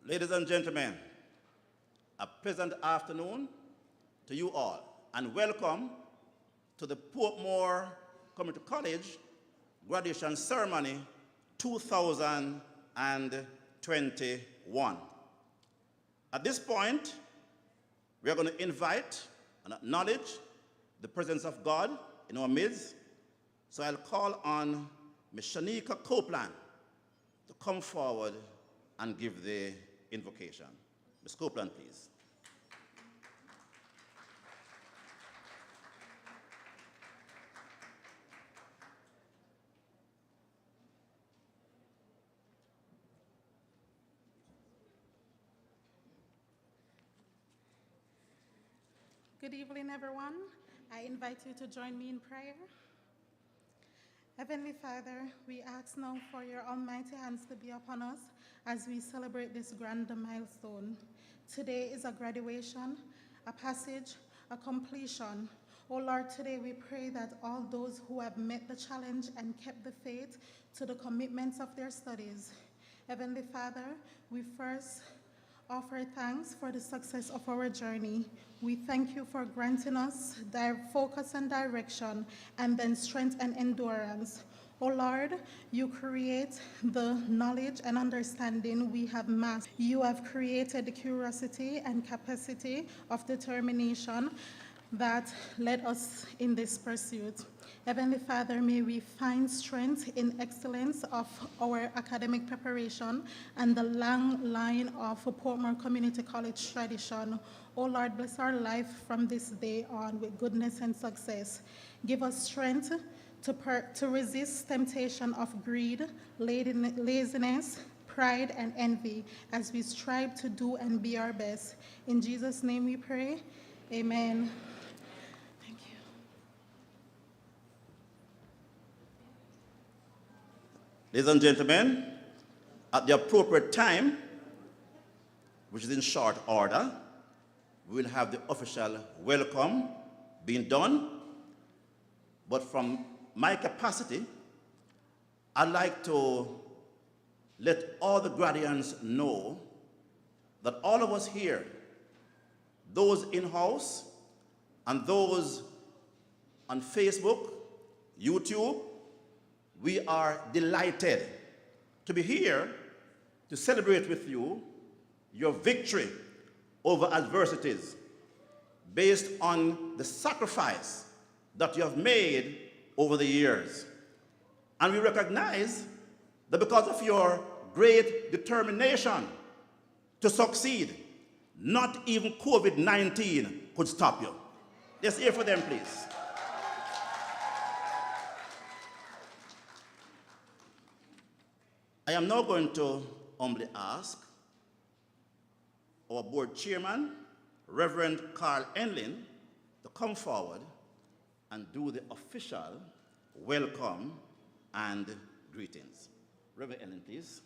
Ladies and gentlemen, a pleasant afternoon to you all, and welcome to the Portmore Community College Graduation Ceremony 2021. At this point, we are going to invite and acknowledge the presence of God in our midst. So I'll call on Ms. Shanika Copeland to come forward and give the invocation. Ms. Copeland, please. Good evening, everyone. I invite you to join me in prayer. Heavenly Father, we ask now for your almighty hands to be upon us as we celebrate this grand milestone. Today is a graduation, a passage, a completion. Oh Lord, today we pray that all those who have met the challenge and kept the faith to the commitments of their studies. Heavenly Father, we first offer thanks for the success of our journey. We thank you for granting us focus and direction, and then strength and endurance. Oh Lord, you create the knowledge and understanding we have mastered. You have created the curiosity and capacity of determination that led us in this pursuit. Heavenly Father, may we find strength in excellence of our academic preparation and the long line of Portmore Community College tradition. Oh Lord, bless our life from this day on with goodness and success. Give us strength to resist temptation of greed, laziness, pride, and envy as we strive to do and be our best. In Jesus' name we pray, amen. Ladies and gentlemen, at the appropriate time, which is in short order, we will have the official welcome being done. But from my capacity, I'd like to let all the graduates know that all of us here, those in-house and those on Facebook, YouTube, we are delighted to be here to celebrate with you your victory over adversities based on the sacrifice that you have made over the years. And we recognize that because of your great determination to succeed, not even COVID-19 could stop you. Let's hear for them, please. I am now going to humbly ask our board chairman, Reverend Carl Enlin, to come forward and do the official welcome and greetings. Reverend Enlin, please.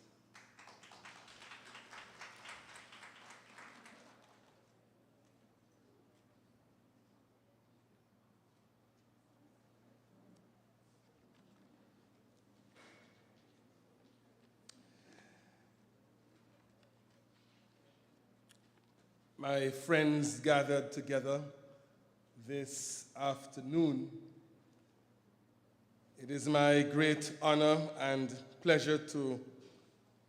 My friends gathered together this afternoon, it is my great honor and pleasure to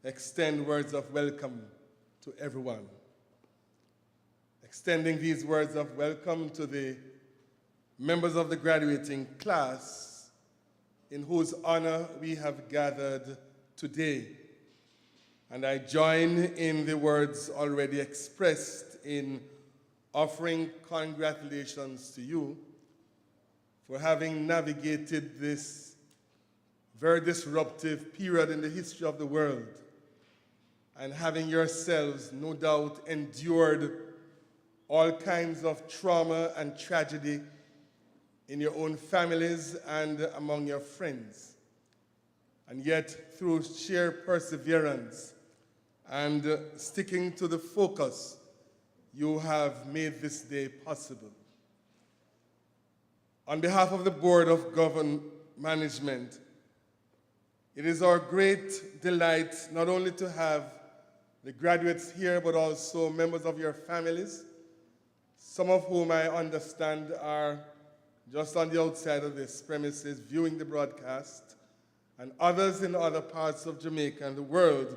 extend words of welcome to everyone. Extending these words of welcome to the members of the graduating class in whose honor we have gathered today. And I join in the words already expressed in offering congratulations to you for having navigated this very disruptive period in the history of the world and having yourselves, no doubt, endured all kinds of trauma and tragedy in your own families and among your friends. And yet, through sheer perseverance and sticking to the focus, you have made this day possible. On behalf of the Board of Management, it is our great delight not only to have the graduates here, but also members of your families, some of whom I understand are just on the outside of this premises viewing the broadcast, and others in other parts of Jamaica and the world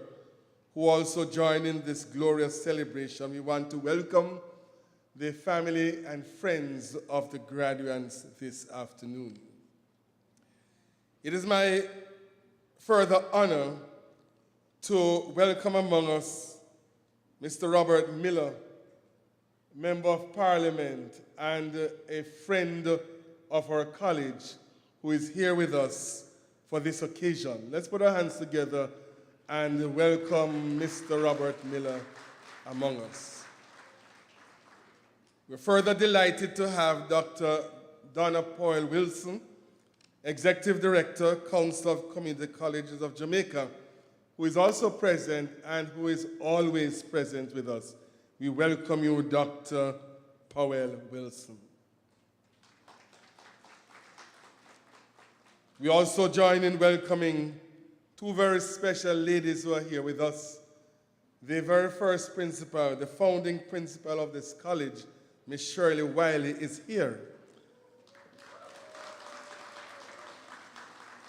who also join in this glorious celebration. We want to welcome the family and friends of the graduates this afternoon. It is my further honor to welcome among us Mr. Robert Miller, Member of Parliament and a friend of our college, who is here with us for this occasion. Let's put our hands together and welcome Mr. Robert Miller among us. We're further delighted to have Dr. Donna Powell Wilson, Executive Director, Council of Community Colleges of Jamaica, who is also present and who is always present with us. We welcome you, Dr. Powell Wilson. We also join in welcoming two very special ladies who are here with us. The very first principal, the founding principal of this college, Ms. Shirley Wiley, is here.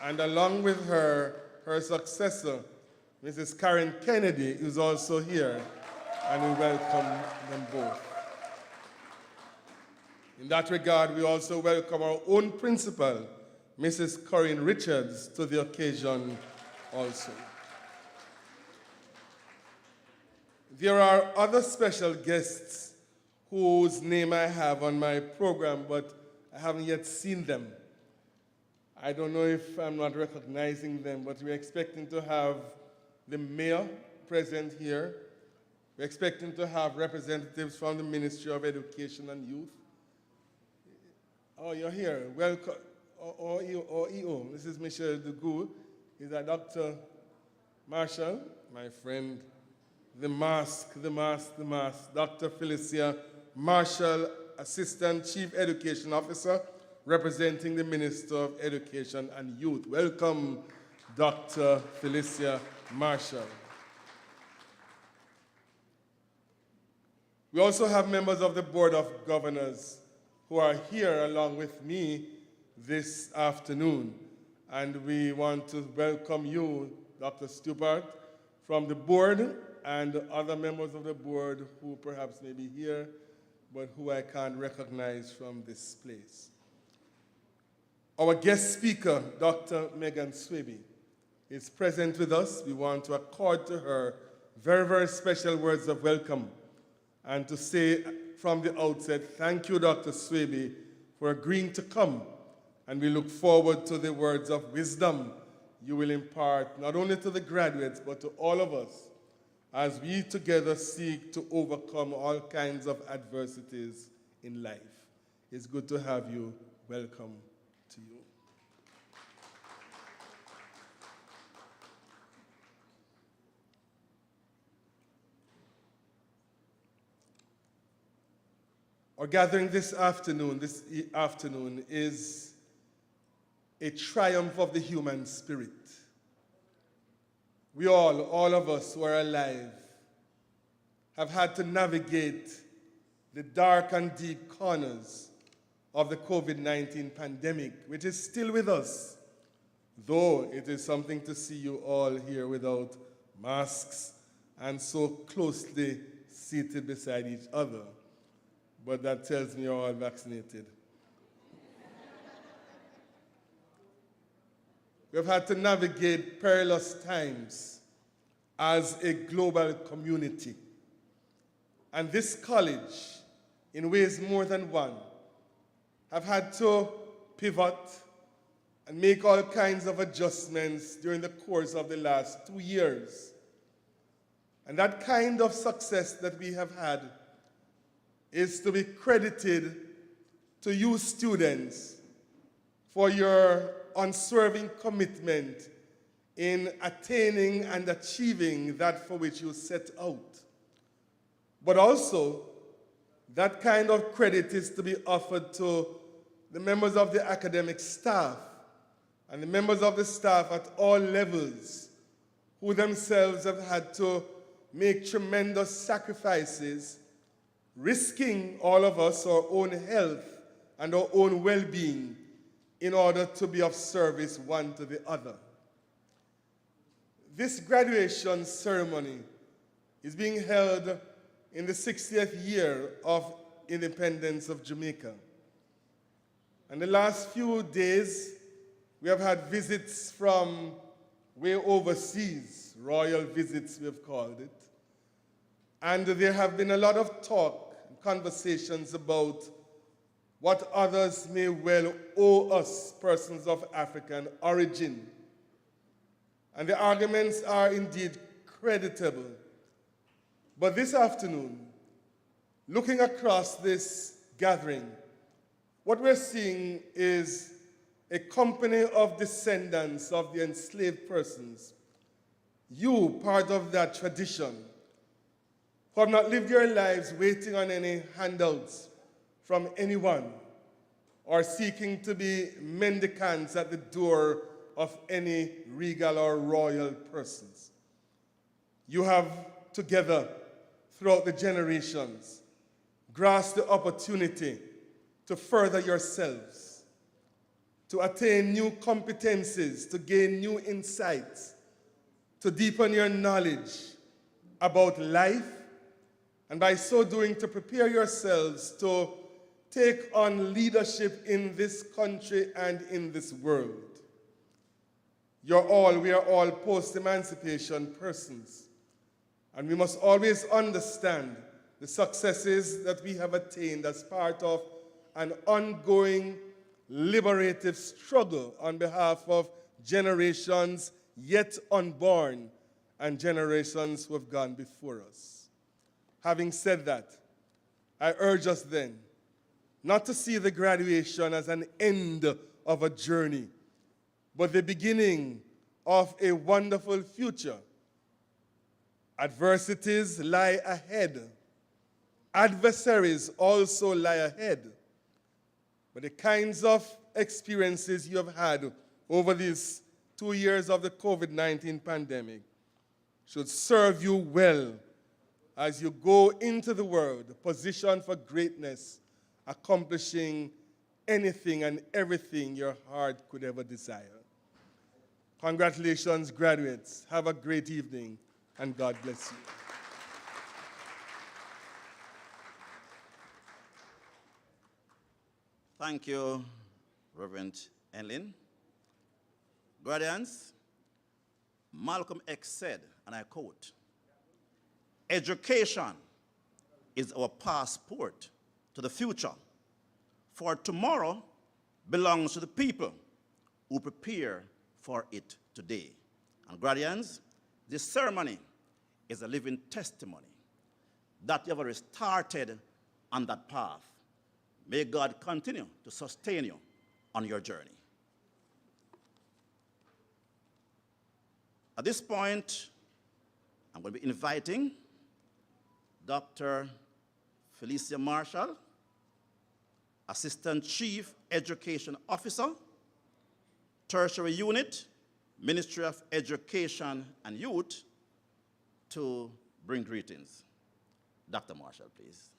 And along with her, her successor, Mrs. Karen Kennedy, is also here, and we welcome them both. In that regard, we also welcome our own principal, Mrs. Corinne Richards, to the occasion also. There are other special guests whose name I have on my program, but I haven't yet seen them. I don't know if I'm not recognizing them, but we're expecting to have the mayor present here. We're expecting to have representatives from the Ministry of Education and Youth. Oh, you're here. Welcome. OEO. This is Michelle Dugu. Is that Dr. Marshall, my friend? The mask. Dr. Felicia Marshall, Assistant Chief Education Officer, representing the Minister of Education and Youth. Welcome, Dr. Felicia Marshall. We also have members of the Board of Governors who are here along with me this afternoon. And we want to welcome you, Dr. Stupart, from the board, and other members of the board who perhaps may be here, but who I can't recognize from this place. Our guest speaker, Dr. Megan Swaby, is present with us. We want to accord to her very, very special words of welcome and to say from the outset, thank you, Dr. Swaby, for agreeing to come. And we look forward to the words of wisdom you will impart not only to the graduates, but to all of us as we together seek to overcome all kinds of adversities in life. It's good to have you. Welcome to you. Our gathering this afternoon is a triumph of the human spirit. We all of us who are alive, have had to navigate the dark and deep corners of the COVID-19 pandemic, which is still with us, though it is something to see you all here without masks and so closely seated beside each other. But that tells me you're all vaccinated. We've had to navigate perilous times as a global community. And this college, in ways more than one, have had to pivot and make all kinds of adjustments during the course of the last 2 years. And that kind of success that we have had is to be credited to you students for your unswerving commitment in attaining and achieving that for which you set out. But also, that kind of credit is to be offered to the members of the academic staff and the members of the staff at all levels who themselves have had to make tremendous sacrifices, risking all of us our own health and our own well-being in order to be of service one to the other. This graduation ceremony is being held in the 60th year of independence of Jamaica. And the last few days, we have had visits from way overseas, royal visits we have called it. And there have been a lot of talk and conversations about what others may well owe us, persons of African origin. And the arguments are indeed creditable. But this afternoon, looking across this gathering, what we're seeing is a company of descendants of the enslaved persons. You, part of that tradition, who have not lived your lives waiting on any handouts from anyone or seeking to be mendicants at the door of any regal or royal persons. You have together, throughout the generations, grasped the opportunity to further yourselves, to attain new competencies, to gain new insights, to deepen your knowledge about life, and by so doing to prepare yourselves to take on leadership in this country and in this world. We are all post-emancipation persons, and we must always understand the successes that we have attained as part of an ongoing liberative struggle on behalf of generations yet unborn and generations who have gone before us. Having said that, I urge us then not to see the graduation as an end of a journey, but the beginning of a wonderful future. Adversities lie ahead. Adversaries also lie ahead. But the kinds of experiences you have had over these 2 years of the COVID-19 pandemic should serve you well as you go into the world, positioned for greatness, accomplishing anything and everything your heart could ever desire. Congratulations, graduates. Have a great evening, and God bless you. Thank you, Reverend Enlin. Guardians, Malcolm X said, and I quote, "Education is our passport to the future, for tomorrow belongs to the people who prepare for it today." And guardians, this ceremony is a living testimony that you have already started on that path. May God continue to sustain you on your journey. At this point, I'm going to be inviting Dr. Felicia Marshall, Assistant Chief Education Officer, Tertiary Unit, Ministry of Education and Youth, to bring greetings. Dr. Marshall, please.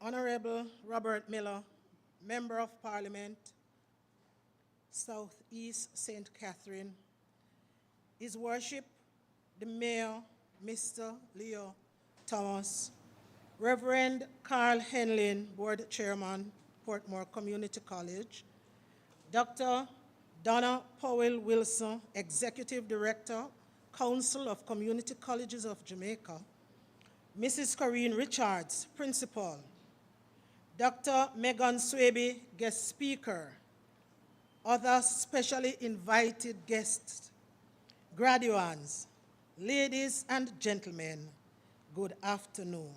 Honorable Robert Miller, Member of Parliament, Southeast St. Catherine, His Worship, the Mayor, Mr. Leo Thomas, Reverend Carl Henlin, Board Chairman, Portmore Community College, Dr. Donna Powell Wilson, Executive Director, Council of Community Colleges of Jamaica, Mrs. Corinne Richards, Principal, Dr. Megan Swaby, Guest Speaker, other specially invited guests, graduates, ladies and gentlemen, good afternoon.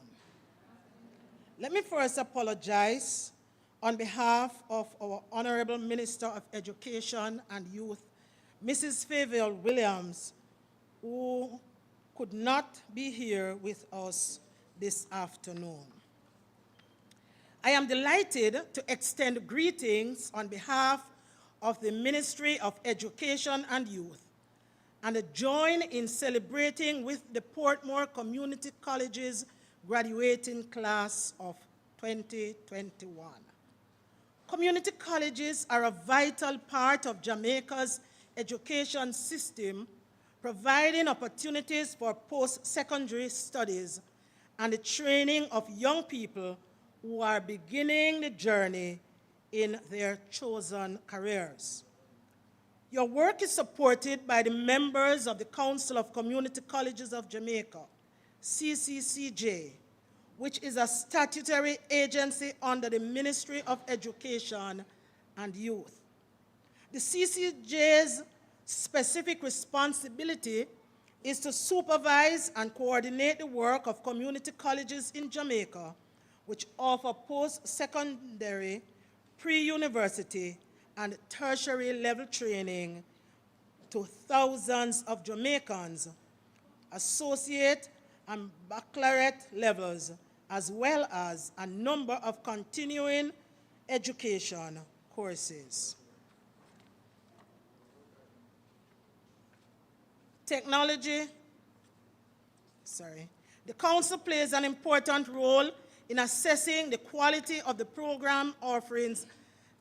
Let me first apologize on behalf of our Honorable Minister of Education and Youth, Mrs. Favell Williams, who could not be here with us this afternoon. I am delighted to extend greetings on behalf of the Ministry of Education and Youth and join in celebrating with the Portmore Community College's graduating class of 2021. Community colleges are a vital part of Jamaica's education system, providing opportunities for post-secondary studies and the training of young people who are beginning the journey in their chosen careers. Your work is supported by the members of the Council of Community Colleges of Jamaica, CCCJ, which is a statutory agency under the Ministry of Education and Youth. The CCCJ's specific responsibility is to supervise and coordinate the work of community colleges in Jamaica, which offer post-secondary, pre-university, and tertiary level training to thousands of Jamaicans, associate and baccalaureate levels, as well as a number of continuing education courses. The Council plays an important role in assessing the quality of the program offerings,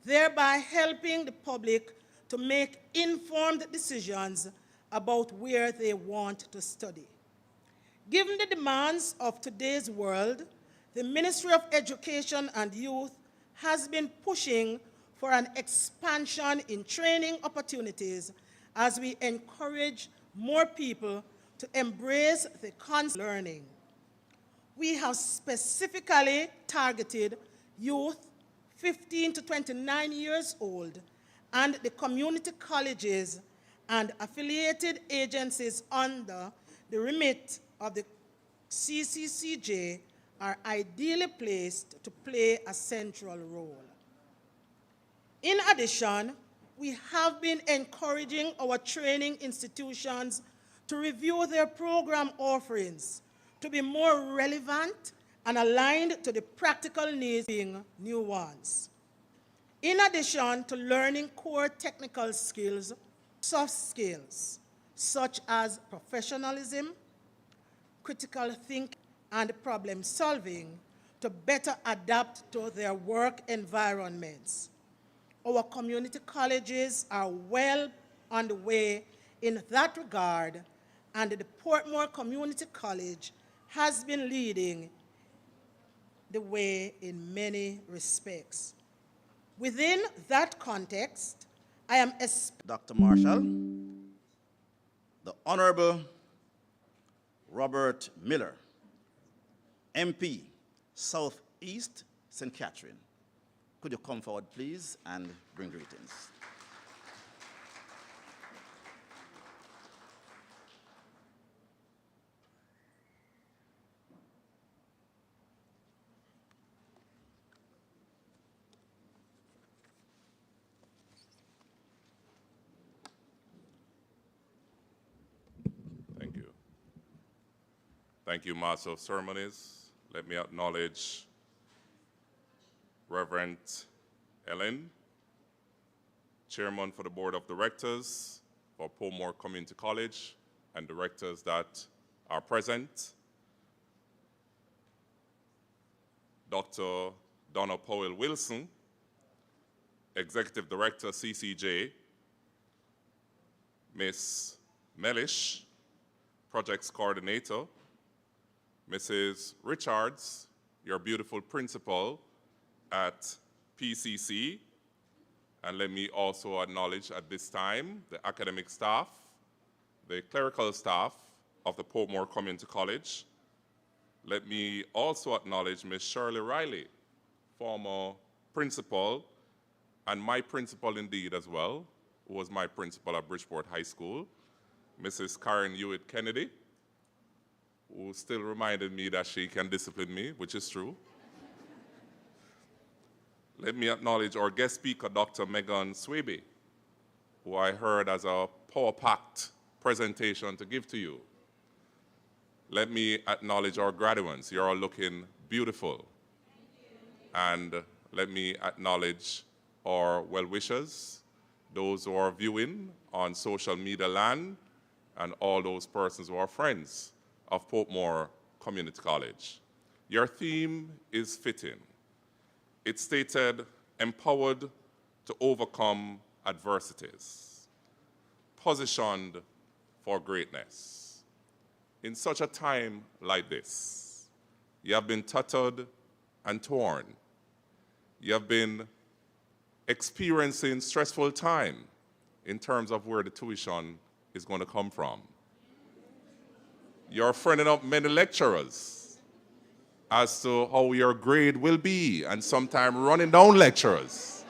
thereby helping the public to make informed decisions about where they want to study. Given the demands of today's world, the Ministry of Education and Youth has been pushing for an expansion in training opportunities as we encourage more people to embrace the concept of learning. We have specifically targeted youth 15 to 29 years old, and the community colleges and affiliated agencies under the remit of the CCCJ are ideally placed to play a central role. In addition, we have been encouraging our training institutions to review their program offerings to be more relevant and aligned to the practical needs of new ones. In addition to learning core technical skills, soft skills, such as professionalism, critical thinking, and problem solving to better adapt to their work environments. Our community colleges are well on the way in that regard, and the Portmore Community College has been leading the way in many respects. Within that context, I am Dr. Marshall, the Honorable Robert Miller, MP, Southeast St. Catherine. Could you come forward, please, and bring greetings? Thank you. Thank you, Master of Ceremonies. Let me acknowledge Reverend Ellen, Chairman for the Board of Directors for Portmore Community College, and directors that are present. Dr. Donna Powell Wilson, Executive Director, CCJ, Ms. Mellish, Projects Coordinator, Mrs. Richards, your beautiful principal at PCC, and let me also acknowledge at this time the academic staff, the clerical staff of the Portmore Community College. Let me also acknowledge Ms. Shirley Riley, former principal, and my principal indeed as well, who was my principal at Bridgeport High School, Mrs. Karen Hewitt Kennedy, who still reminded me that she can discipline me, which is true. Let me acknowledge our guest speaker, Dr. Megan Swaby, who I heard as a power-packed presentation to give to you. Let me acknowledge our graduates. You're all looking beautiful. And let me acknowledge our well-wishers, those who are viewing on social media land, and all those persons who are friends of Portmore Community College. Your theme is fitting. It stated, empowered to overcome adversities, positioned for greatness. In such a time like this, you have been tattered and torn. You have been experiencing stressful time in terms of where the tuition is going to come from. You're friending up many lecturers as to how your grade will be, and sometimes running down lecturers.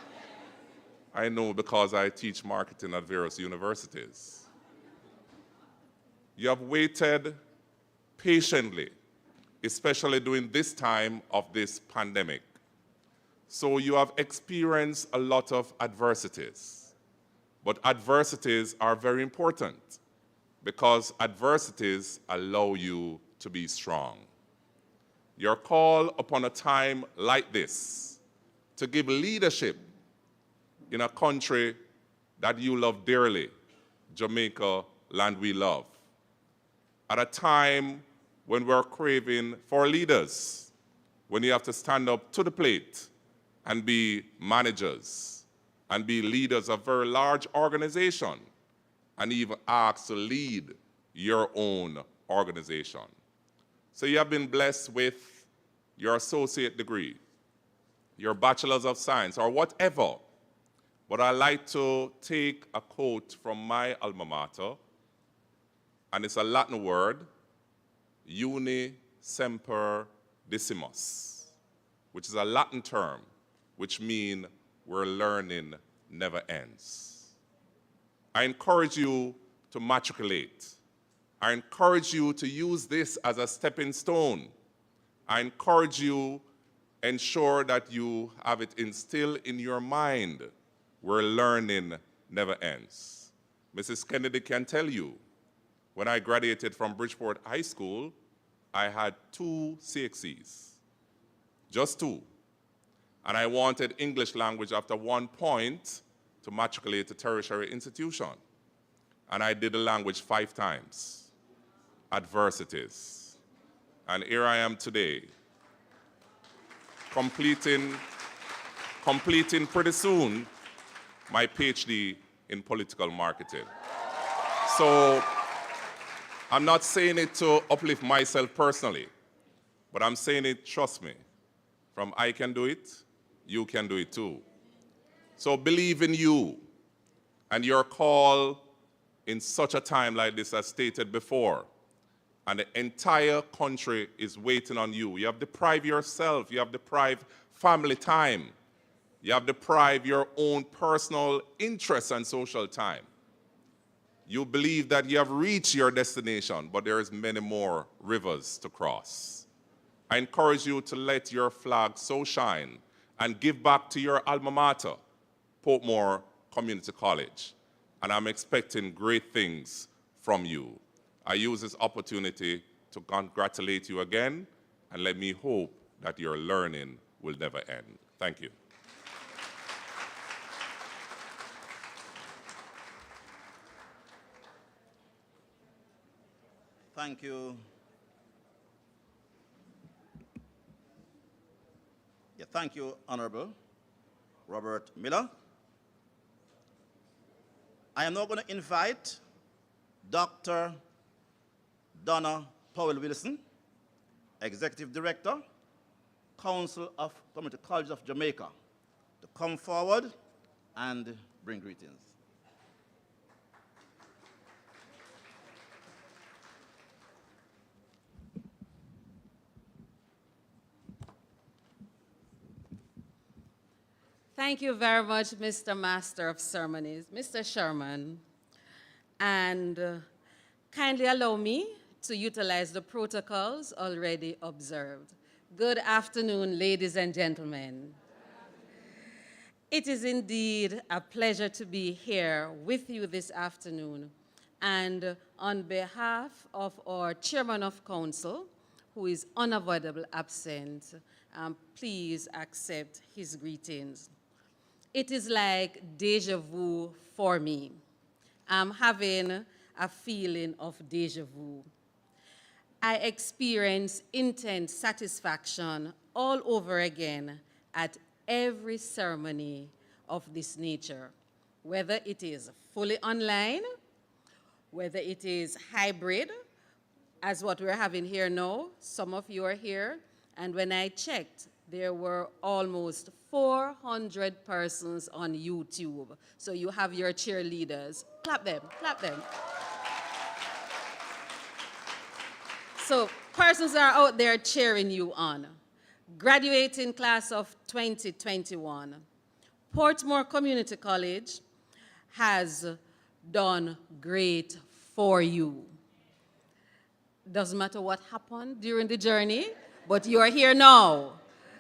I know because I teach marketing at various universities. You have waited patiently, especially during this time of this pandemic. So you have experienced a lot of adversities. But adversities are very important because adversities allow you to be strong. Your call upon a time like this to give leadership in a country that you love dearly, Jamaica, land we love. At a time when we're craving for leaders, when you have to stand up to the plate and be managers and be leaders of very large organization and even asked to lead your own organization. So you have been blessed with your associate degree, your bachelor's of science, or whatever. But I like to take a quote from my alma mater, and it's a Latin word, uni semper decimus, which is a Latin term, which means where learning never ends. I encourage you to matriculate. I encourage you to use this as a stepping stone. I encourage you, ensure that you have it instilled in your mind where learning never ends. Mrs. Kennedy can tell you, when I graduated from Bridgeport High School, I had 2 CXCs, just 2. And I wanted English language after 1 point to matriculate to tertiary institution. And I did the language 5 times. Adversities. And here I am today, completing pretty soon my PhD in political marketing. So I'm not saying it to uplift myself personally, but I'm saying it, trust me, from I can do it, you can do it too. So believe in you and your call in such a time like this, as stated before. And the entire country is waiting on you. You have deprived yourself, you have deprived family time, you have deprived your own personal interests and social time. You believe that you have reached your destination, but there is many more rivers to cross. I encourage you to let your flag so shine and give back to your alma mater, Portmore Community College. And I'm expecting great things from you. I use this opportunity to congratulate you again, and let me hope that your learning will never end. Thank you. Thank you. Yeah, thank you, Honorable Robert Miller. I am now going to invite Dr. Donna Powell-Wilson, Executive Director, Council of Community Colleges of Jamaica, to come forward and bring greetings. Thank you very much, Mr. Master of Ceremonies, Mr. Sherman. And kindly allow me to utilize the protocols already observed. Good afternoon, ladies and gentlemen. It is indeed a pleasure to be here with you this afternoon. And on behalf of our Chairman of Council, who is unavoidably absent, please accept his greetings. It is like deja vu for me. I'm having a feeling of deja vu. I experience intense satisfaction all over again at every ceremony of this nature, whether it is fully online, whether it is hybrid, as what we're having here now. Some of you are here, and when I checked, there were almost 400 persons on YouTube. So you have your cheerleaders. Clap them, clap them. So persons are out there cheering you on. Graduating class of 2021, Portmore Community College has done great for you. Doesn't matter what happened during the journey, but you are here now.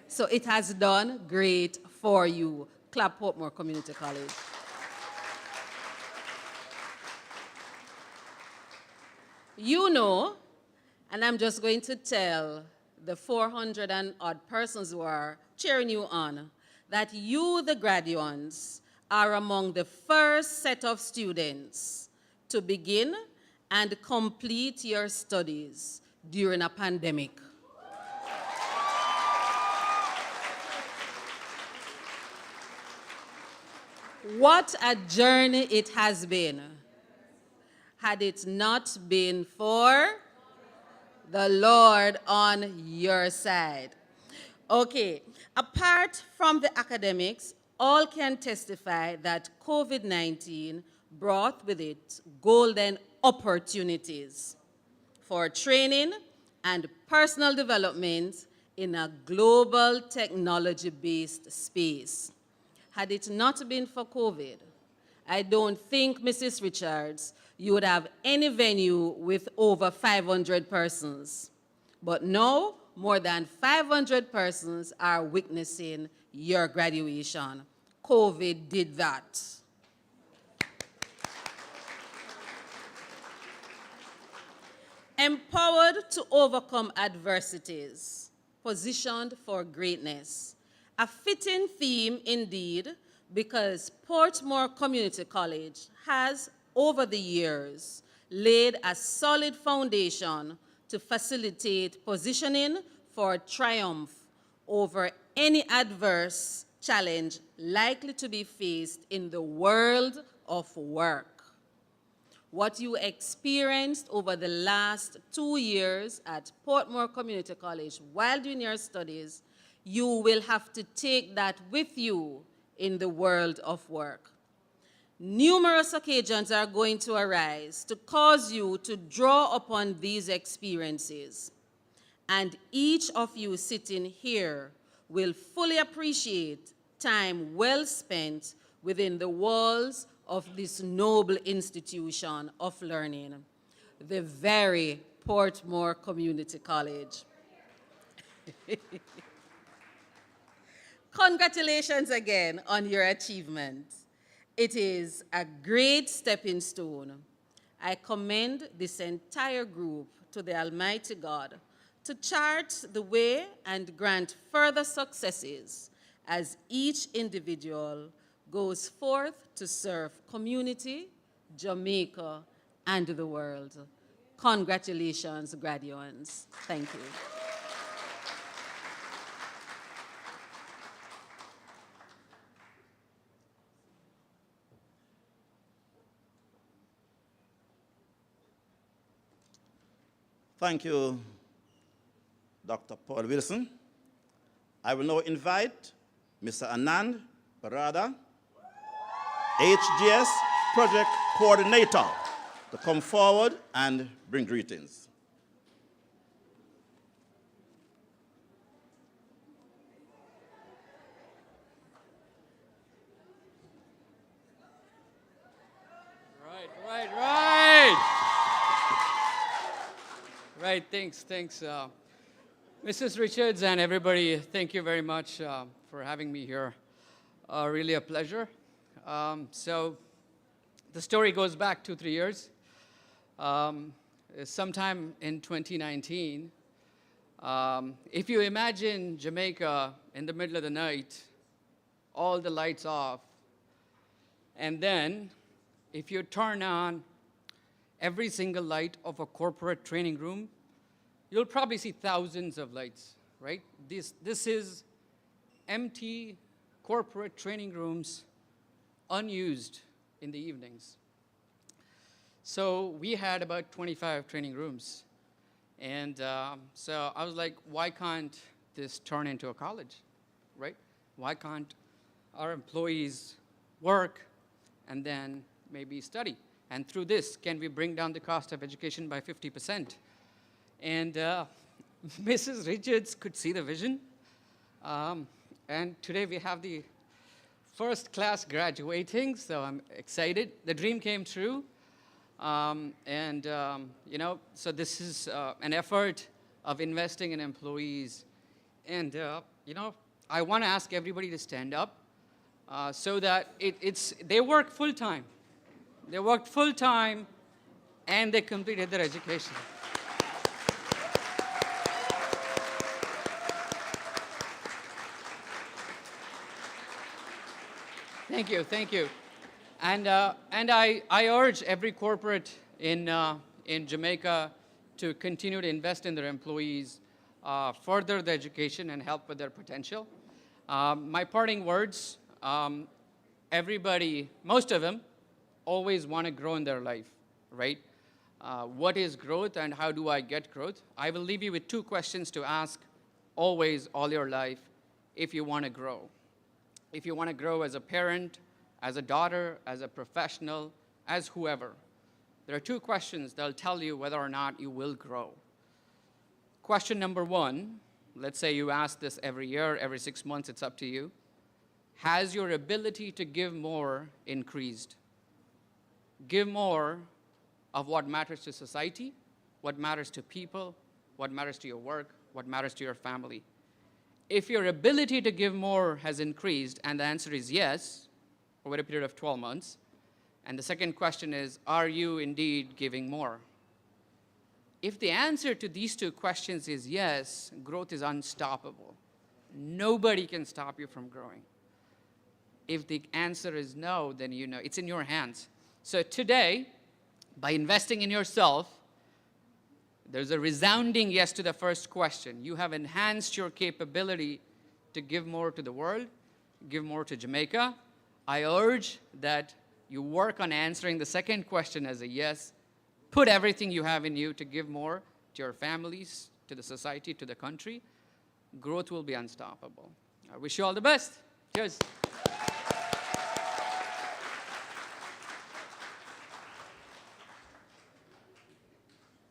So it has done great for you. Clap Portmore Community College. You know, and I'm just going to tell the 400 and odd persons who are cheering you on, that you, the graduates, are among the first set of students to begin and complete your studies during a pandemic. What a journey it has been. Had it not been for the Lord on your side. Okay, apart from the academics, all can testify that COVID-19 brought with it golden opportunities for training and personal development in a global technology-based space. Had it not been for COVID, I don't think, Mrs. Richards, you would have any venue with over 500 persons. But now, more than 500 persons are witnessing your graduation. COVID did that. Empowered to overcome adversities, positioned for greatness. A fitting theme indeed, because Portmore Community College has, over the years, laid a solid foundation to facilitate positioning for triumph over any adverse challenge likely to be faced in the world of work. What you experienced over the last 2 years at Portmore Community College while doing your studies, you will have to take that with you in the world of work. Numerous occasions are going to arise to cause you to draw upon these experiences. And each of you sitting here will fully appreciate time well spent within the walls of this noble institution of learning, the very Portmore Community College. Congratulations again on your achievement. It is a great stepping stone. I commend this entire group to the Almighty God to chart the way and grant further successes as each individual goes forth to serve community, Jamaica, and the world. Congratulations, graduates. Thank you. Thank you, Dr. Paul Wilson. I will now invite Mr. Anand Parada, HGS Project Coordinator, to come forward and bring greetings. Right, thanks. Mrs. Richards and everybody, thank you very much for having me here. Really a pleasure. So the story goes back 2-3 years. Sometime in 2019, if you imagine Jamaica in the middle of the night, all the lights off, and then if you turn on every single light of a corporate training room, you'll probably see thousands of lights, right? This is empty corporate training rooms, unused in the evenings. So we had about 25 training rooms. And so I was like, why can't this turn into a college, right? Why can't our employees work and then maybe study? And through this, can we bring down the cost of education by 50%? And Mrs. Richards could see the vision. And today we have the first class graduating, so I'm excited. The dream came true. You know, so this is an effort of investing in employees. And, you know, I want to ask everybody to stand up so that they work full-time. They worked full-time, and they completed their education. Thank you, thank you. And I urge every corporate in Jamaica to continue to invest in their employees, further their education, and help with their potential. My parting words, everybody, most of them, always want to grow in their life, right? What is growth and how do I get growth? I will leave you with 2 questions to ask always, all your life, if you want to grow. If you want to grow as a parent, as a daughter, as a professional, as whoever. There are 2 questions that'll tell you whether or not you will grow. Question number 1, let's say you ask this every year, every 6 months, it's up to you. Has your ability to give more increased? Give more of what matters to society, what matters to people, what matters to your work, what matters to your family. If your ability to give more has increased, and the answer is yes, over a period of 12 months, and the second question is, are you indeed giving more? If the answer to these 2 questions is yes, growth is unstoppable. Nobody can stop you from growing. If the answer is no, then you know, it's in your hands. So today, by investing in yourself, there's a resounding yes to the first question. You have enhanced your capability to give more to the world, give more to Jamaica. I urge that you work on answering the second question as a yes. Put everything you have in you to give more to your families, to the society, to the country. Growth will be unstoppable. I wish you all the best. Cheers.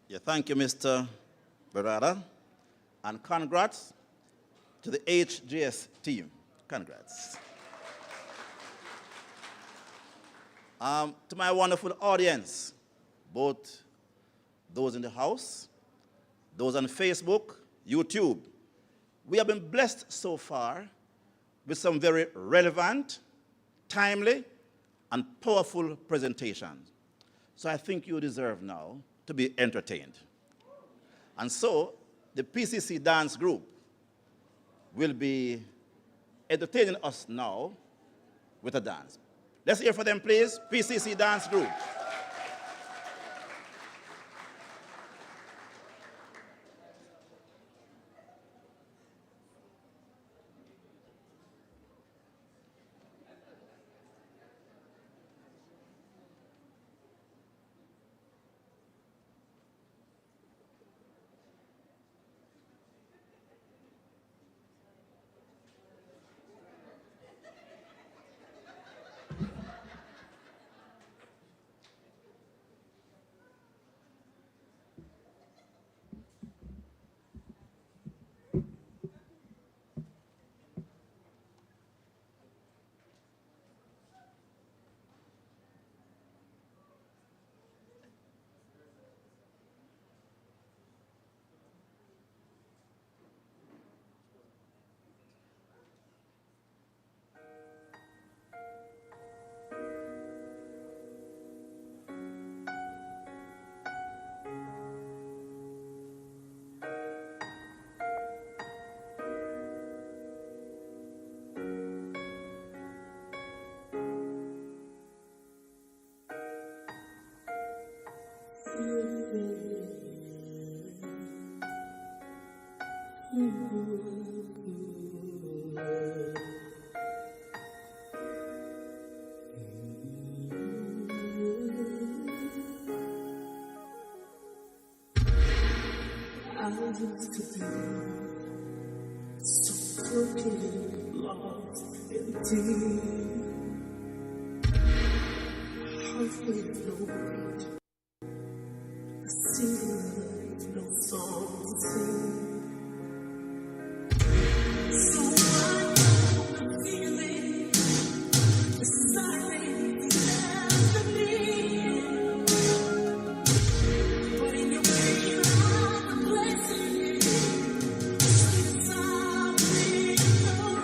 Yeah, thank you, Mr. Barada. And congrats to the HGS team. Congrats. To my wonderful audience, both those in the house, those on Facebook, YouTube, we have been blessed so far with some very relevant, timely, and powerful presentations. So I think you deserve now to be entertained. And so the PCC dance group will be entertaining us now with a dance. Let's hear for them, please. PCC dance group. I used to be so broken, lost, and deep. Halfway nowhere, a single life, no song to sing. So I'm feeling the silence after me. But in your way, I'm blessing. Since I'm victory.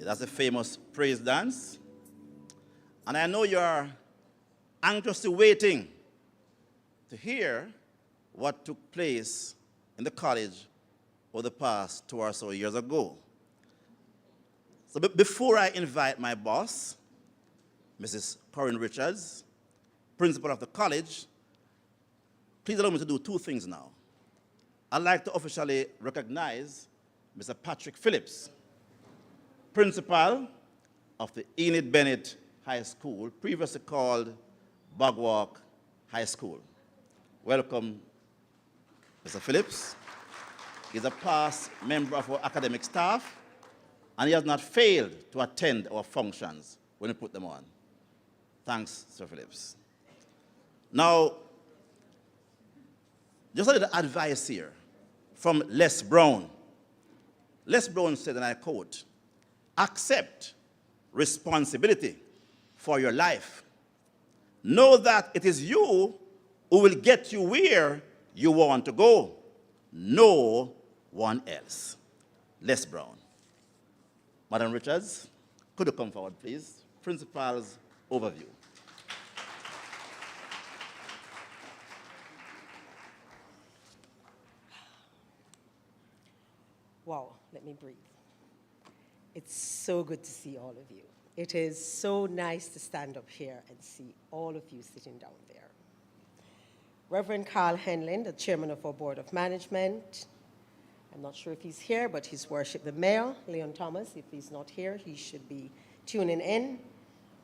That's a famous praise dance. And I know you're anxiously waiting to hear what took place in the college over the past 2 or so years ago. So before I invite my boss, Mrs. Corinne Richards, principal of the college, please allow me to do 2 things now. I'd like to officially recognize Mr. Patrick Phillips, principal of the Enid Bennett High School, previously called Bogwalk High School. Welcome, Mr. Phillips. He's a past member of our academic staff, and he has not failed to attend our functions when we put them on. Thanks, Sir Phillips. Now, just a little advice here from Les Brown. Les Brown said, and I quote, "Accept responsibility for your life. Know that it is you who will get you where you want to go. No one else." Les Brown. Madam Richards, could you come forward, please? Principal's overview. Wow, let me breathe. It's so good to see all of you. It is so nice to stand up here and see all of you sitting down there. Reverend Carl Henlin, the chairman of our Board of Management. I'm not sure if he's here, but His Worship the Mayor, Leon Thomas. If he's not here, he should be tuning in.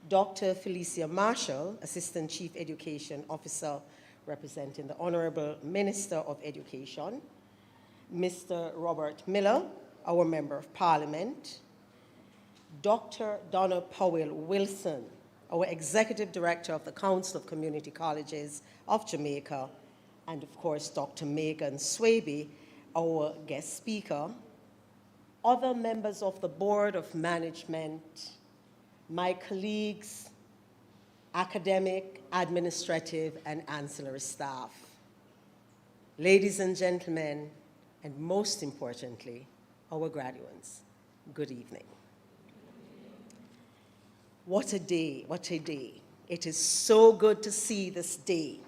Dr. Felicia Marshall, Assistant Chief Education Officer, representing the Honorable Minister of Education. Mr. Robert Miller, our Member of Parliament. Dr. Donna Powell Wilson, our Executive Director of the Council of Community Colleges of Jamaica, and of course, Dr. Megan Swaby, our guest speaker, other members of the Board of Management, my colleagues, academic, administrative, and ancillary staff. Ladies and gentlemen, and most importantly, our graduates, good evening. What a day, what a day. It is so good to see this day.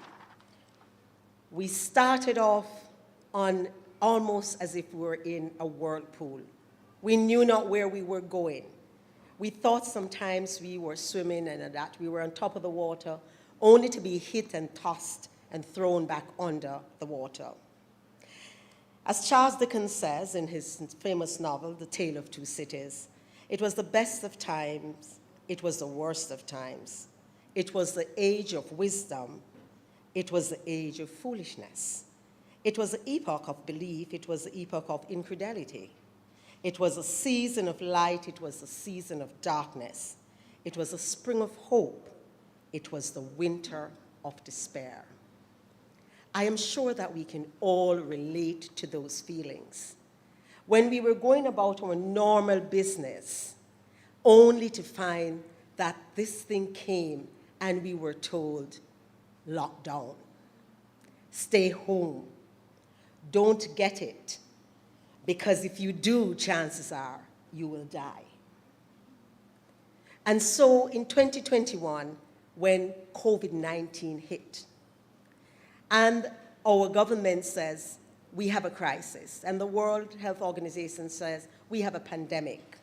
We started off on almost as if we were in a whirlpool. We knew not where we were going. We thought sometimes we were swimming and that we were on top of the water, only to be hit and tossed and thrown back under the water. As Charles Dickens says in his famous novel, The Tale of Two Cities, it was the best of times, it was the worst of times. It was the age of wisdom, it was the age of foolishness. It was the epoch of belief, it was the epoch of infidelity. It was a season of light, it was a season of darkness. It was a spring of hope, it was the winter of despair. I am sure that we can all relate to those feelings. When we were going about our normal business, only to find that this thing came and we were told, lockdown, stay home, don't get it, because if you do, chances are you will die. And so in 2021, when COVID-19 hit, and our government says we have a crisis, and the World Health Organization says we have a pandemic,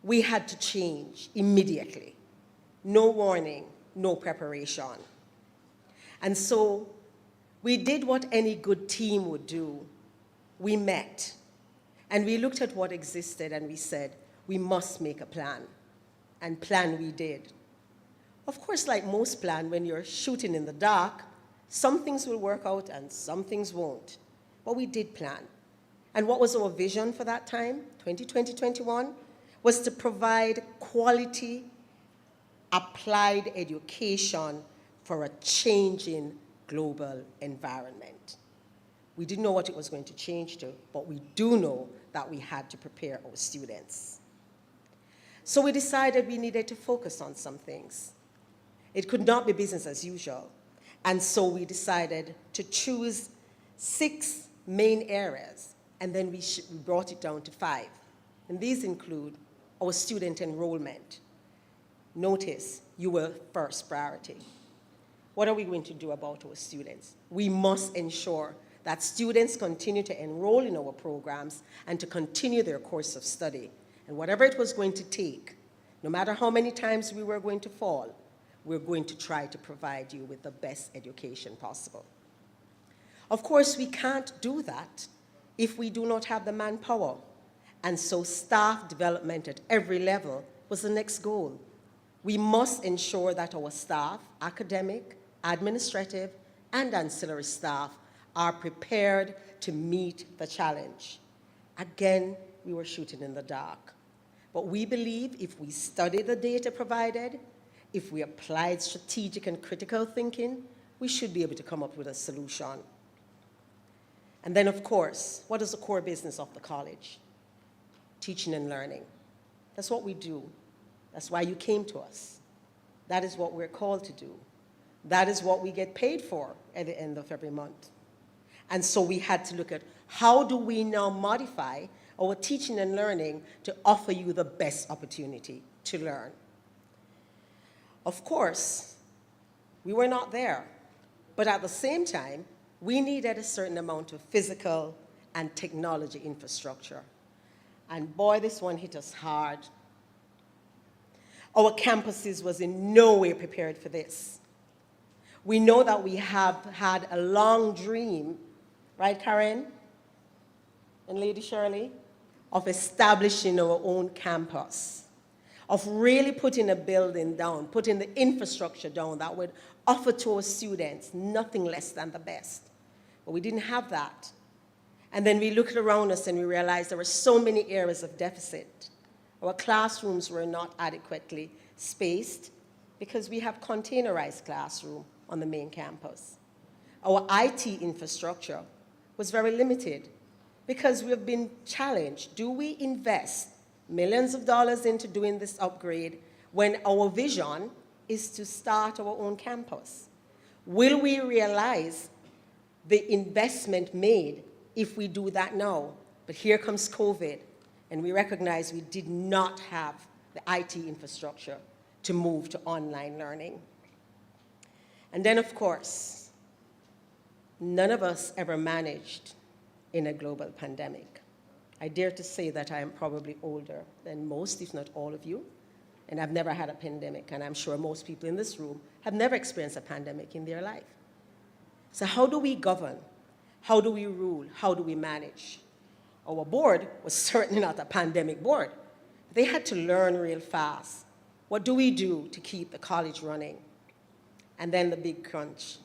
we had to change immediately. No warning, no preparation. And so we did what any good team would do. We met, and we looked at what existed, and we said, we must make a plan. And plan we did. Of course, like most plans, when you're shooting in the dark, some things will work out and some things won't. But we did plan. And what was our vision for that time, 2020-21, was to provide quality, applied education for a changing global environment. We didn't know what it was going to change to, but we do know that we had to prepare our students. So we decided we needed to focus on some things. It could not be business as usual. And so we decided to choose 6 main areas, and then we brought it down to 5. And these include our student enrollment. Notice, you were first priority. What are we going to do about our students? We must ensure that students continue to enroll in our programs and to continue their course of study. And whatever it was going to take, no matter how many times we were going to fall, we're going to try to provide you with the best education possible. Of course, we can't do that if we do not have the manpower. And so staff development at every level was the next goal. We must ensure that our staff, academic, administrative, and ancillary staff, are prepared to meet the challenge. Again, we were shooting in the dark. But we believe if we study the data provided, if we applied strategic and critical thinking, we should be able to come up with a solution. And then, of course, what is the core business of the college? Teaching and learning. That's what we do. That's why you came to us. That is what we're called to do. That is what we get paid for at the end of every month. And so we had to look at how do we now modify our teaching and learning to offer you the best opportunity to learn. Of course, we were not there, but at the same time, we needed a certain amount of physical and technology infrastructure. And boy, this one hit us hard. Our campuses was in no way prepared for this. We know that we have had a long dream, right, Karen and Lady Shirley, of establishing our own campus, of really putting a building down, putting the infrastructure down that would offer to our students nothing less than the best. But we didn't have that. And then we looked around us and we realized there were so many areas of deficit. Our classrooms were not adequately spaced because we have containerized classroom on the main campus. Our IT infrastructure was very limited because we have been challenged. Do we invest millions of dollars into doing this upgrade when our vision is to start our own campus? Will we realize the investment made if we do that now? But here comes COVID, and we recognize we did not have the IT infrastructure to move to online learning. And then, of course, none of us ever managed in a global pandemic. I dare to say that I am probably older than most, if not all of you, and I've never had a pandemic, and I'm sure most people in this room have never experienced a pandemic in their life. So how do we govern? How do we rule? How do we manage? Our board was certainly not a pandemic board. They had to learn real fast. What do we do to keep the college running? And then the big crunch.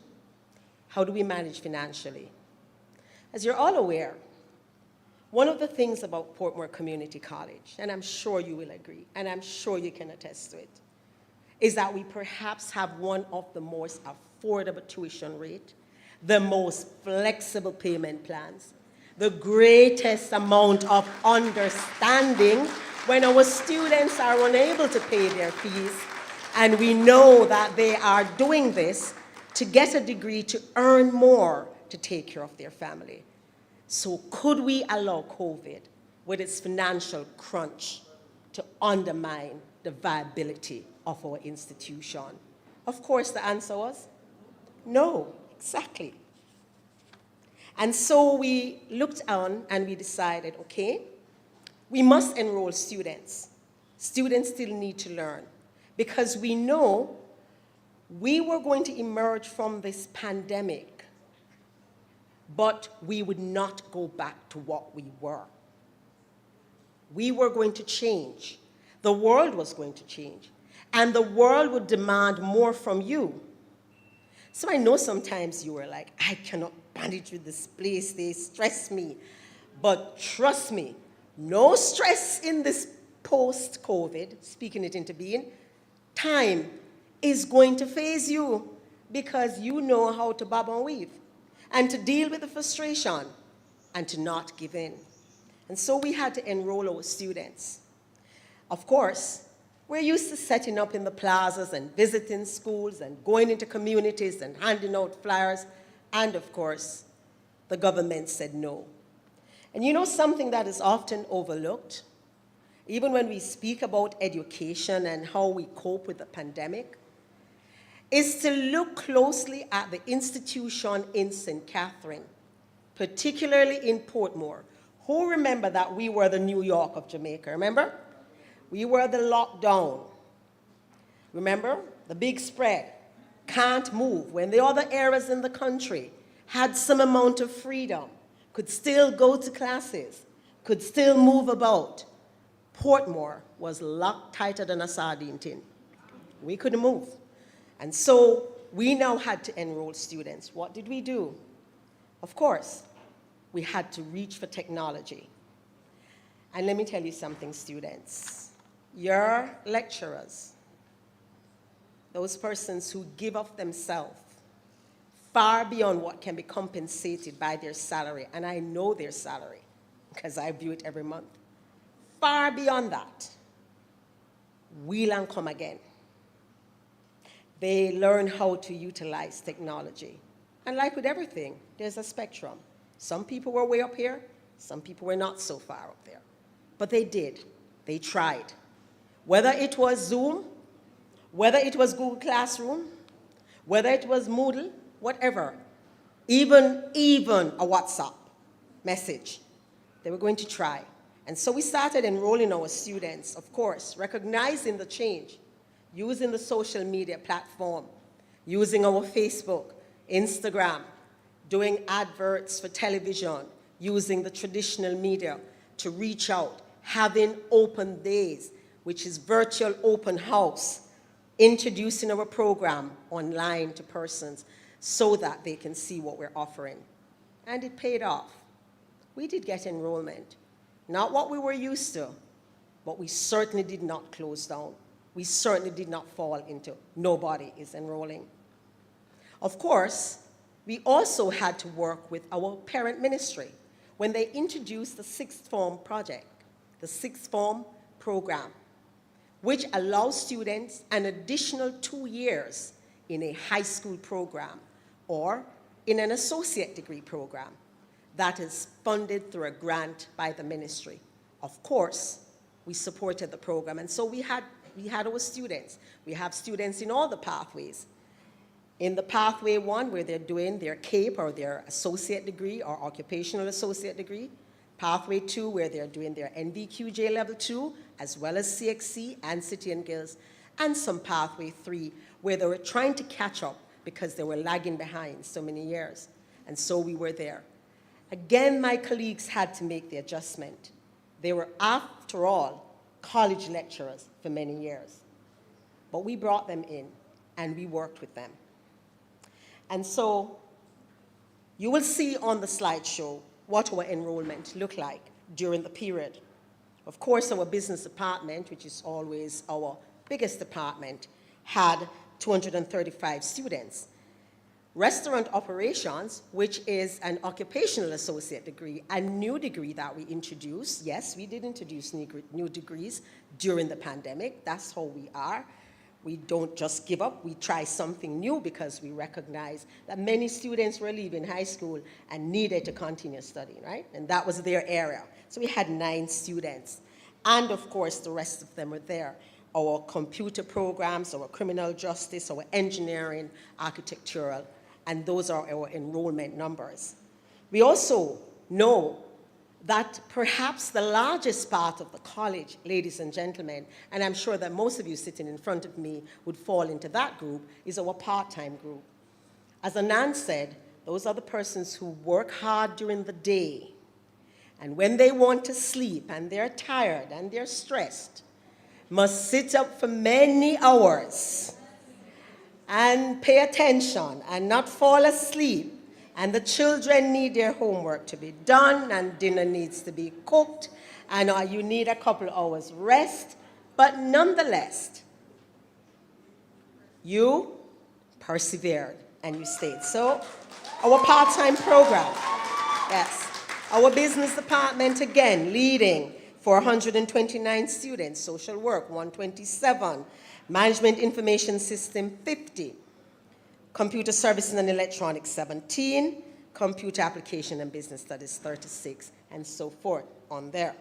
How do we manage financially? As you're all aware, one of the things about Portmore Community College, and I'm sure you will agree, and I'm sure you can attest to it, is that we perhaps have one of the most affordable tuition rate, the most flexible payment plans, the greatest amount of understanding when our students are unable to pay their fees, and we know that they are doing this to get a degree to earn more to take care of their family. So could we allow COVID with its financial crunch to undermine the viability of our institution? Of course, the answer was no, exactly. And so we looked on and we decided, okay, we must enroll students. Students still need to learn because we know we were going to emerge from this pandemic, but we would not go back to what we were. We were going to change. The world was going to change. And the world would demand more from you. So I know sometimes you were like, I cannot manage with this place, they stress me. But trust me, no stress in this post-COVID, speaking it into being, time is going to phase you because you know how to bob and weave and to deal with the frustration and to not give in. And so we had to enroll our students. Of course, we're used to setting up in the plazas and visiting schools and going into communities and handing out flyers. And of course, the government said no. And you know something that is often overlooked even when we speak about education and how we cope with the pandemic, is to look closely at the institution in St. Catherine, particularly in Portmore. Who remember that we were the New York of Jamaica, remember? We were the lockdown. Remember? The big spread. Can't move. When the other areas in the country had some amount of freedom, could still go to classes, could still move about, Portmore was locked tighter than a sardine tin. We couldn't move. And so we now had to enroll students. What did we do? Of course, we had to reach for technology. And let me tell you something, students. Your lecturers, those persons who give of themselves far beyond what can be compensated by their salary, and I know their salary because I view it every month, far beyond that, will and come again. They learn how to utilize technology. And like with everything, there's a spectrum. Some people were way up here, some people were not so far up there. But they did. They tried. Whether it was Zoom, whether it was Google Classroom, whether it was Moodle, whatever, even a WhatsApp message, they were going to try. And so we started enrolling our students, of course, recognizing the change, using the social media platform, using our Facebook, Instagram, doing adverts for television, using the traditional media to reach out, having open days, which is virtual open house, introducing our program online to persons so that they can see what we're offering. And it paid off. We did get enrollment. Not what we were used to, but we certainly did not close down. We certainly did not fall into nobody is enrolling. Of course, we also had to work with our parent ministry when they introduced the sixth form project, the sixth form program, which allows students an additional 2 years in a high school program or in an associate degree program that is funded through a grant by the ministry. Of course, we supported the program, and so we had our students. We have students in all the pathways. In the pathway 1, where they're doing their CAPE or their associate degree or occupational associate degree. Pathway 2, where they're doing their NVQJ level 2, as well as CXC and City and Guilds. And some pathway 3, where they were trying to catch up because they were lagging behind so many years. And so we were there. Again, my colleagues had to make the adjustment. They were, after all, college lecturers for many years. But we brought them in, and we worked with them. And so you will see on the slideshow what our enrollment looked like during the period. Of course, our business department, which is always our biggest department, had 235 students. Restaurant operations, which is an occupational associate degree, a new degree that we introduced. Yes, we did introduce new degrees during the pandemic. That's how we are. We don't just give up. We try something new because we recognize that many students were leaving high school and needed to continue studying, right? And that was their area. So we had 9 students. And of course, the rest of them were there. Our computer programs, our criminal justice, our engineering, architectural, and those are our enrollment numbers. We also know that perhaps the largest part of the college, ladies and gentlemen, and I'm sure that most of you sitting in front of me would fall into that group, is our part-time group. As Anand said, those are the persons who work hard during the day, and when they want to sleep and they're tired and they're stressed, must sit up for many hours and pay attention and not fall asleep. And the children need their homework to be done, and dinner needs to be cooked, and you need a couple hours rest. But nonetheless, you persevered and you stayed. So our part-time program, yes. Our business department, again, leading 429 students, social work 127, management information system 50, computer services and electronics 17, computer application and business studies 36, and so forth on there.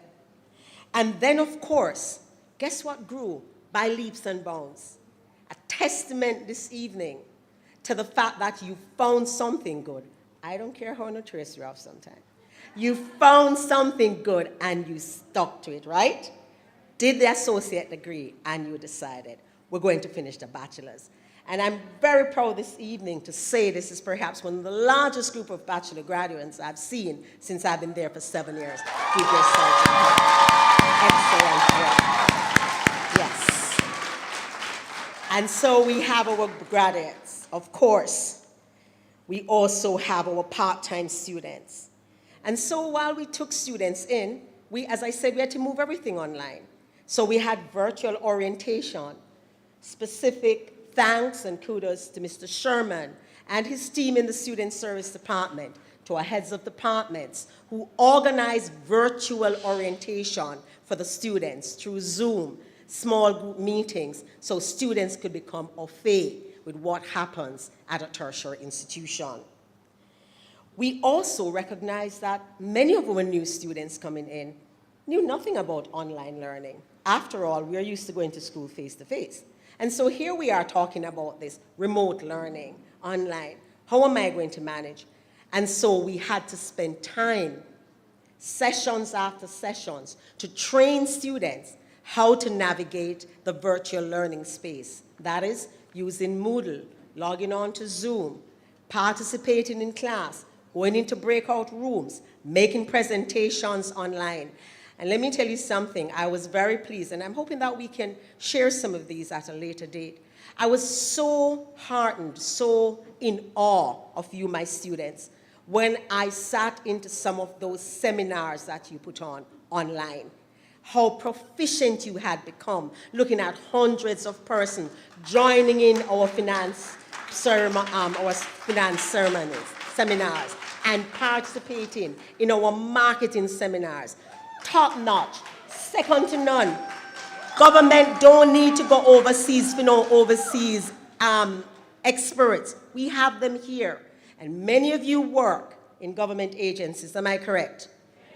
And then, of course, guess what grew by leaps and bounds? A testament this evening to the fact that you found something good. I don't care how notorious you are sometimes. You found something good and you stuck to it, right? Did the associate degree and you decided, we're going to finish the bachelor's. And I'm very proud this evening to say this is perhaps one of the largest group of bachelor graduates I've seen since I've been there for 7 years. Give yourself excellent work. Yes. And so we have our graduates, of course. We also have our part-time students. And so while we took students in, as I said, we had to move everything online. So we had virtual orientation, specific thanks and kudos to Mr. Sherman and his team in the Student Service Department, to our heads of departments who organized virtual orientation for the students through Zoom, small group meetings, so students could become au fait with what happens at a tertiary institution. We also recognize that many of our new students coming in knew nothing about online learning. After all, we're used to going to school face-to-face. And so here we are talking about this remote learning, online. How am I going to manage? And so we had to spend time, sessions after sessions, to train students how to navigate the virtual learning space. That is, using Moodle, logging on to Zoom, participating in class, going into breakout rooms, making presentations online. And let me tell you something, I was very pleased, and I'm hoping that we can share some of these at a later date. I was so heartened, so in awe of you, my students, when I sat into some of those seminars that you put on online. How proficient you had become, looking at hundreds of persons joining in our finance seminars, and participating in our marketing seminars. Top notch, second to none. Government don't need to go overseas for no overseas experts. We have them here. And many of you work in government agencies, am I correct?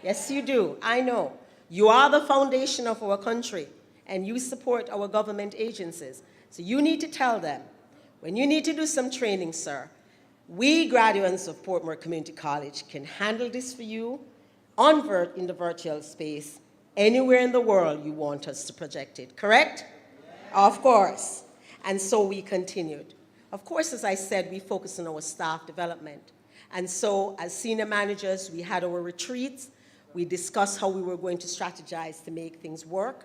Yes, you do, I know. You are the foundation of our country, and you support our government agencies. So you need to tell them, when you need to do some training, sir, we graduates of Portmore Community College can handle this for you in the virtual space, anywhere in the world you want us to project it, correct? Of course. And so we continued. Of course, as I said, we focused on our staff development. And so as senior managers, we had our retreats. We discussed how we were going to strategize to make things work.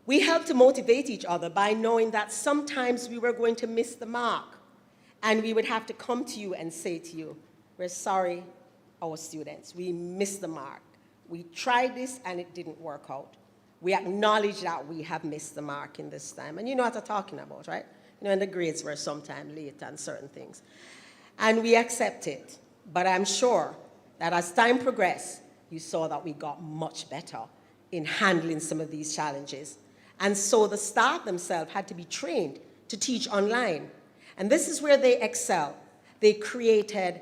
We helped to motivate each other by knowing that sometimes we were going to miss the mark. And we would have to come to you and say to you, we're sorry, our students, we missed the mark. We tried this and it didn't work out. We acknowledge that we have missed the mark in this time. And you know what I'm talking about, right? You know, and the grades were sometime late on certain things. And we accept it. But I'm sure that as time progressed, you saw that we got much better in handling some of these challenges. And so the staff themselves had to be trained to teach online. And this is where they excel. They created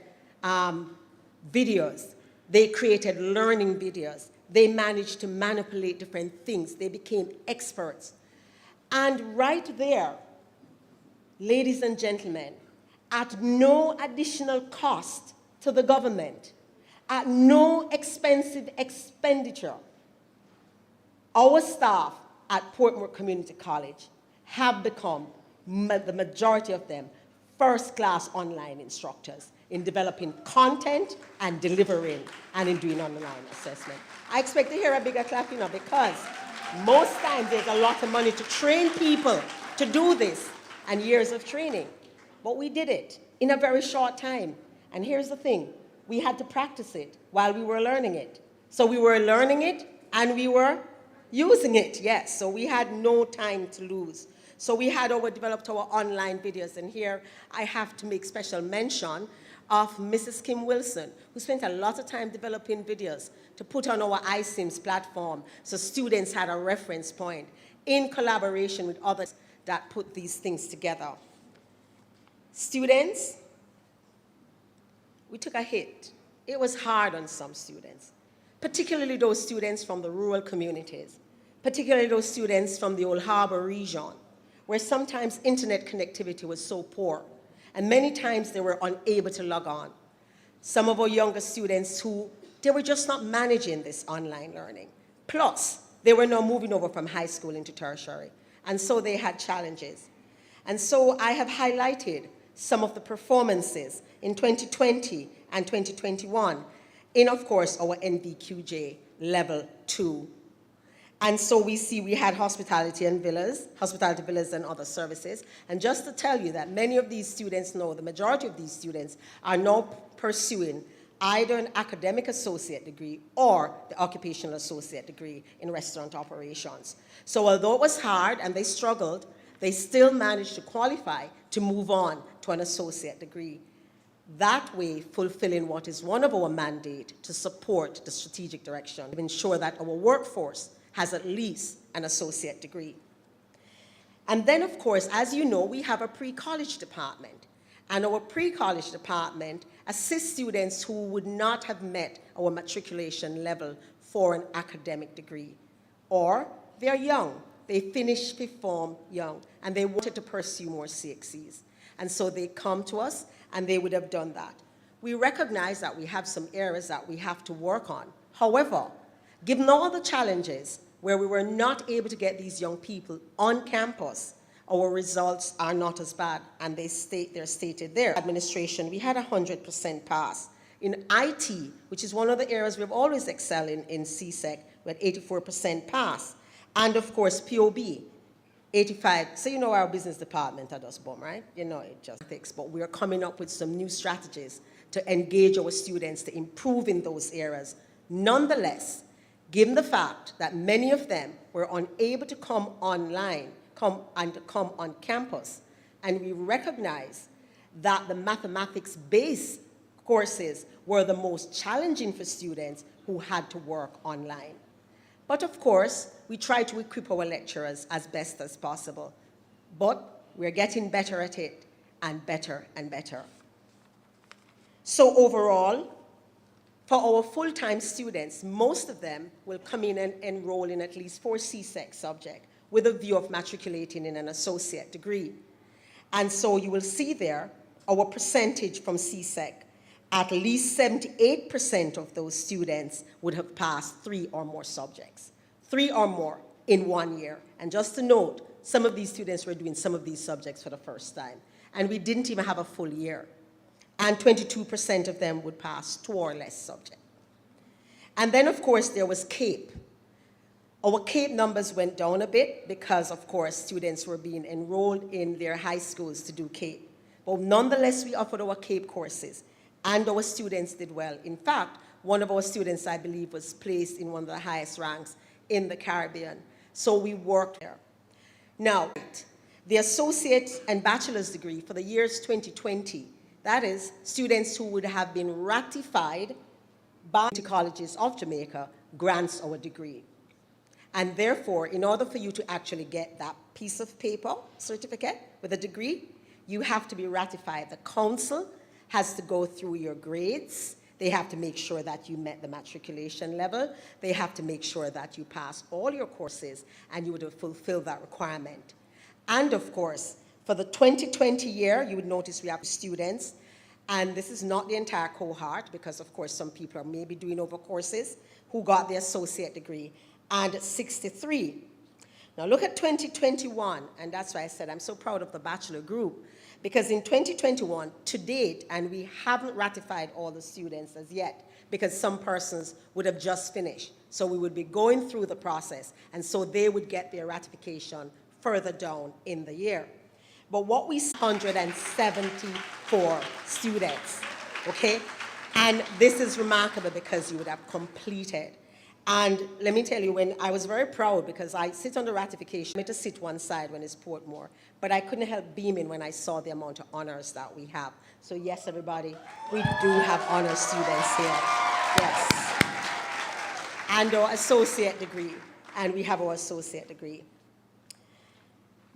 videos. They created learning videos. They managed to manipulate different things. They became experts. And right there, ladies and gentlemen, at no additional cost to the government, at no expensive expenditure, our staff at Portmore Community College have become, the majority of them, first-class online instructors in developing content and delivering and in doing online assessment. I expect to hear a bigger clap, you know, because most times there's a lot of money to train people to do this and years of training. But we did it in a very short time. And here's the thing, we had to practice it while we were learning it. So we were learning it and we were using it, yes. So we had no time to lose. So we had developed our online videos, and here I have to make special mention of Mrs. Kim Wilson, who spent a lot of time developing videos to put on our iSIMS platform so students had a reference point in collaboration with others that put these things together. Students, we took a hit. It was hard on some students. particularly those students from the rural communities, particularly those students from the Old Harbor region, where sometimes internet connectivity was so poor, and many times they were unable to log on. Some of our younger students who, they were just not managing this online learning. Plus, they were now moving over from high school into tertiary, and so they had challenges. And so I have highlighted some of the performances in 2020 and 2021 in, of course, our NVQJ Level 2. And so we see we had hospitality villas and other services. And just to tell you that many of these students know, the majority of these students are now pursuing either an academic associate degree or the occupational associate degree in restaurant operations. So although it was hard and they struggled, they still managed to qualify to move on to an associate degree. That way, fulfilling what is one of our mandate to support the strategic direction, to ensure that our workforce has at least an associate degree. And then, of course, as you know, we have a pre-college department. And our pre-college department assists students who would not have met our matriculation level for an academic degree. Or they're young, they finish fifth form young, and they wanted to pursue more CXCs. And so they come to us, and they would have done that. We recognize that we have some areas that we have to work on. However, given all the challenges where we were not able to get these young people on campus, our results are not as bad, and they're stated there. Administration, we had 100% pass. In IT, which is one of the areas we've always excelled in CSEC, we had 84% pass. And of course, POB, 85. So you know our business department at us, boom, right? You know it just takes, but we are coming up with some new strategies to engage our students to improve in those areas. Nonetheless, given the fact that many of them were unable to come online, come on campus, and we recognize that the mathematics-based courses were the most challenging for students who had to work online. But of course, we try to equip our lecturers as best as possible. But we're getting better at it, and better and better. So overall, for our full-time students, most of them will come in and enroll in at least 4 CSEC subjects with a view of matriculating in an associate degree. And so you will see there our percentage from CSEC. At least 78% of those students would have passed 3 or more subjects, 3 or more in 1 year. And just to note, some of these students were doing some of these subjects for the first time. And we didn't even have a full year. And 22% of them would pass 2 or less subjects. And then, of course, there was CAPE. Our CAPE numbers went down a bit because, of course, students were being enrolled in their high schools to do CAPE. But nonetheless, we offered our CAPE courses, and our students did well. In fact, one of our students, I believe, was placed in one of the highest ranks in the Caribbean. So we worked there. Now, the associate and bachelor's degree for the years 2020, that is, students who would have been ratified by the colleges of Jamaica, grants our degree. And therefore, in order for you to actually get that piece of paper, certificate with a degree, you have to be ratified. The council has to go through your grades. They have to make sure that you met the matriculation level. They have to make sure that you pass all your courses and you would have fulfilled that requirement. And of course, for the 2020 year, you would notice we have students, and this is not the entire cohort because of course some people are maybe doing over courses who got the associate degree, and 63. Now look at 2021, and that's why I said I'm so proud of the bachelor group, because in 2021, to date, and we haven't ratified all the students as yet, because some persons would have just finished. So we would be going through the process, and so they would get their ratification further down in the year. But what we see, 174 students, okay? And this is remarkable because you would have completed. And let me tell you, when I was very proud because I sit on the ratification, I had to sit one side when it's Portmore, but I couldn't help beaming when I saw the amount of honors that we have. So yes, everybody, we do have honor students here, yes. And our associate degree, and we have our associate degree.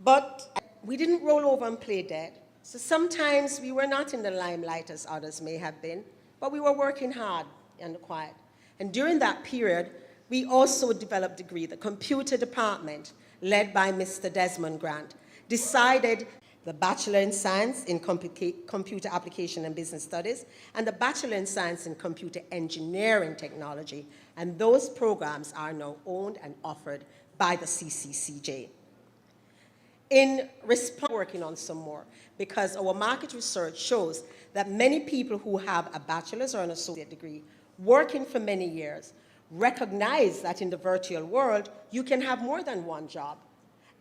But we didn't roll over and play dead. So sometimes we were not in the limelight as others may have been, but we were working hard and quiet. And during that period, we also developed a degree. The computer department, led by Mr. Desmond Grant, decided the Bachelor in Science in Computer Application and Business Studies, and the Bachelor in Science in Computer Engineering Technology. And those programs are now owned and offered by the CCCJ. In response, working on some more, because our market research shows that many people who have a bachelor's or an associate degree working for many years recognize that in the virtual world, you can have more than one job.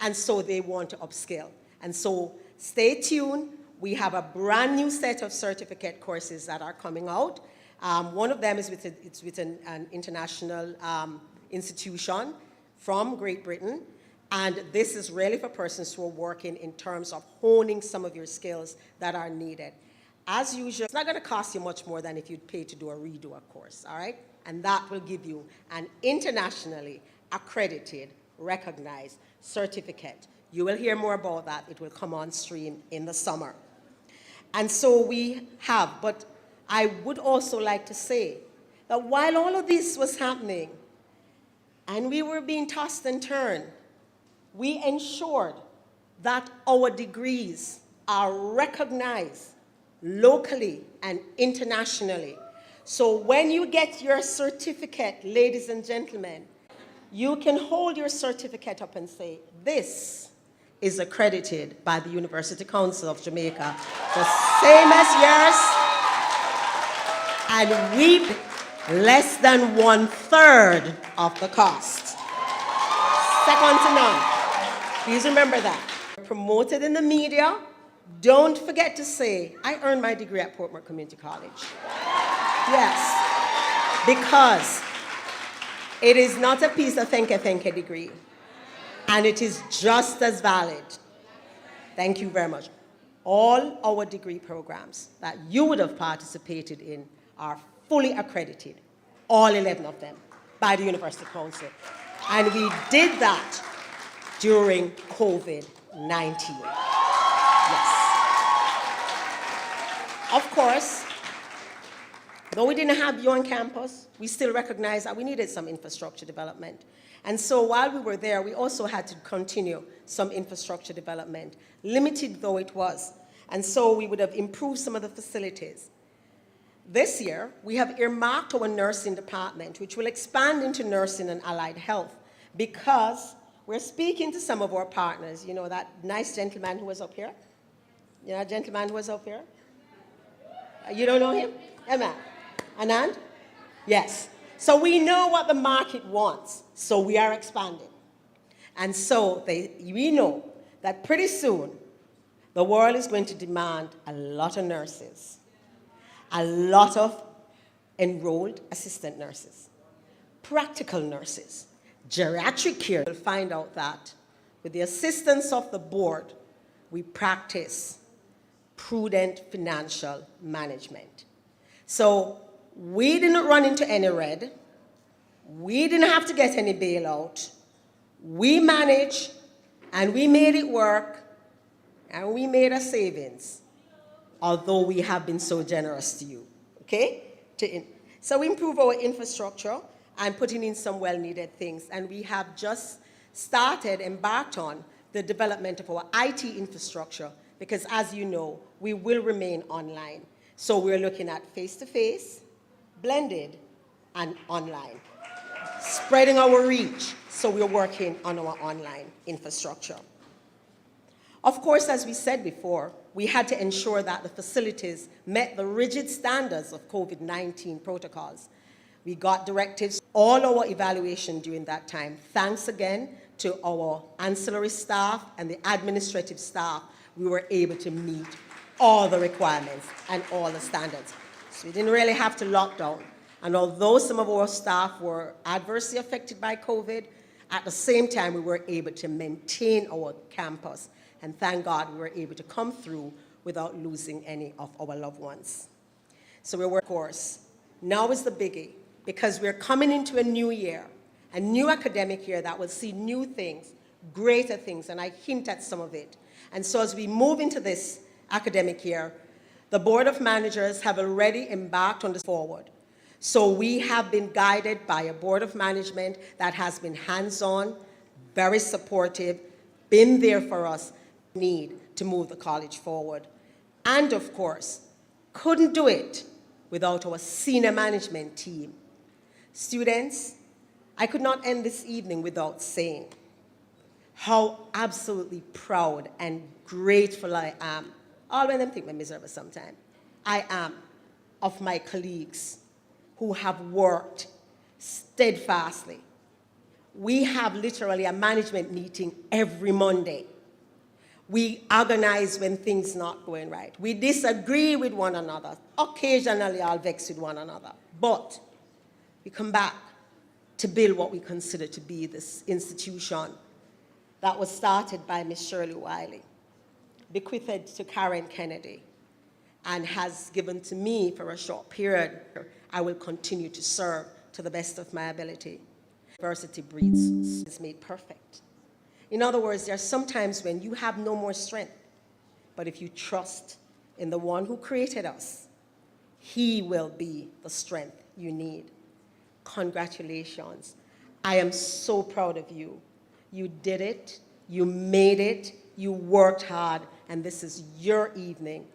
And so they want to upskill. And so stay tuned. We have a brand new set of certificate courses that are coming out. One of them is with an international institution from Great Britain. And this is really for persons who are working in terms of honing some of your skills that are needed. As usual, it's not going to cost you much more than if you'd pay to do a redo a course, all right? And that will give you an internationally accredited, recognized certificate. You will hear more about that. It will come on stream in the summer. And so we have, but I would also like to say that while all of this was happening and we were being tossed and turned, we ensured that our degrees are recognized locally and internationally. So when you get your certificate, ladies and gentlemen, you can hold your certificate up and say, this is accredited by the University Council of Jamaica, the same as yours, and we less than 1/3 of the cost. Second to none. Please remember that. Promoted in the media, don't forget to say, I earned my degree at Portmore Community College. Yes, because it is not a piece of thenke degree, and it is just as valid. Thank you very much. All our degree programs that you would have participated in are fully accredited, all 11 of them, by the University Council. And we did that during COVID-19. Yes. Of course, though we didn't have you on campus, we still recognized that we needed some infrastructure development. And so while we were there, we also had to continue some infrastructure development, limited though it was. And so we would have improved some of the facilities. This year, we have earmarked our nursing department, which will expand into nursing and allied health, because we're speaking to some of our partners. You know that nice gentleman who was up here? You know that gentleman who was up here? You don't know him? Emma? Anand? Yes. So we know what the market wants, so we are expanding. And so we know that pretty soon, the world is going to demand a lot of nurses, a lot of enrolled assistant nurses, practical nurses, geriatric care. You'll find out that with the assistance of the board, we practice prudent financial management. So we didn't run into any red. We didn't have to get any bailout. We managed, and we made it work, and we made a savings, although we have been so generous to you, okay? So we improve our infrastructure and putting in some well-needed things, and we have just embarked on the development of our IT infrastructure, because as you know, we will remain online. So we're looking at face-to-face, blended, and online, spreading our reach. So we're working on our online infrastructure. Of course, as we said before, we had to ensure that the facilities met the rigid standards of COVID-19 protocols. We got directives, all our evaluation during that time. Thanks again to our ancillary staff and the administrative staff, we were able to meet all the requirements and all the standards. So we didn't really have to lock down. And although some of our staff were adversely affected by COVID, at the same time, we were able to maintain our campus. And thank God we were able to come through without losing any of our loved ones. So we were, of course, now is the biggie, because we're coming into a new year, a new academic year that will see new things, greater things, and I hint at some of it. And so as we move into this academic year, the Board of Managers have already embarked on this forward. So we have been guided by a board of management that has been hands-on, very supportive, been there for us, need to move the college forward. And of course, couldn't do it without our senior management team. Students, I could not end this evening without saying how absolutely proud and grateful I am, all when them think me miserable sometimes, I am of my colleagues who have worked steadfastly. We have literally a management meeting every Monday. We organize when things not going right. We disagree with one another. Occasionally, I'll vex with one another. But we come back to build what we consider to be this institution that was started by Ms. Shirley Wiley, bequeathed to Karen Kennedy, and has given to me for a short period. I will continue to serve to the best of my ability. Diversity breeds is made perfect. In other words, there are some times when you have no more strength, but if you trust in the one who created us, he will be the strength you need. Congratulations. I am so proud of you. You did it, you made it, you worked hard, and this is your evening.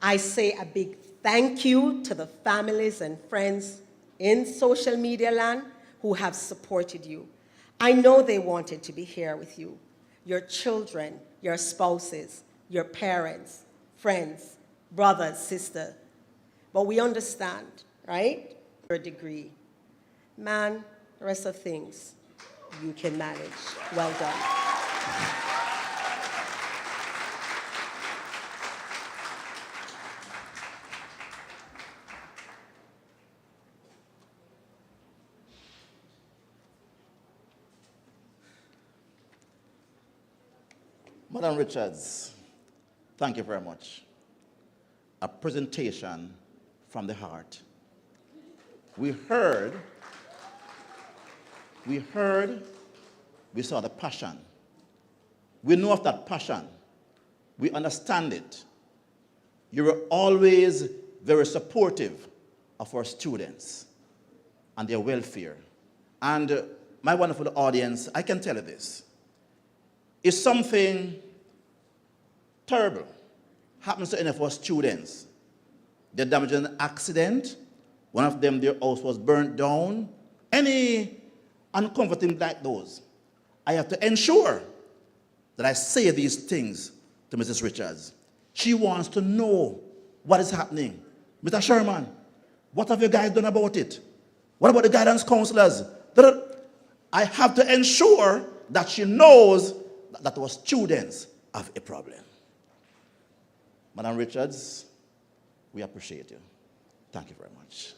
I say a big thank you to the families and friends in social media land who have supported you. I know they wanted to be here with you. Your children, your spouses, your parents, friends, brothers, sisters. But we understand, right? Your degree. Man, the rest of things, you can manage. Well done. Madam Richards, thank you very much. A presentation from the heart. We saw the passion. We know of that passion. We understand it. You were always very supportive of our students and their welfare. And my wonderful audience, I can tell you this. If something terrible happens to any of our students, they're damaged in an accident, one of them, their house was burnt down, any uncomforting like those, I have to ensure that I say these things to Mrs. Richards. She wants to know what is happening. Mr. Sherman, what have you guys done about it? What about the guidance counselors? I have to ensure that she knows that our students have a problem. Madam Richards, we appreciate you. Thank you very much.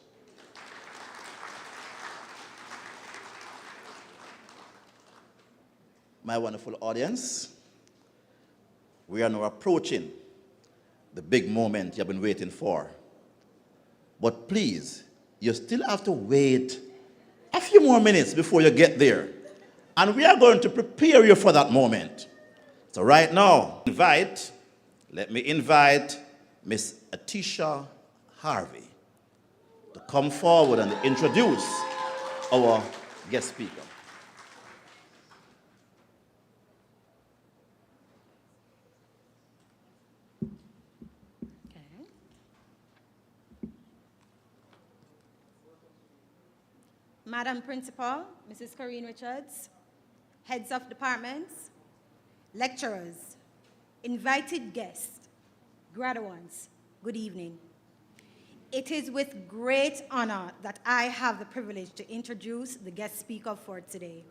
My wonderful audience, we are now approaching the big moment you've been waiting for. But please, you still have to wait a few more minutes before you get there. And we are going to prepare you for that moment. So right now, let me invite Miss Atisha Harvey to come forward and introduce our guest speaker. Madam Principal, Mrs. Corinne Richards, heads of departments, lecturers, invited guests, graduates, good evening. It is with great honor that I have the privilege to introduce the guest speaker for today.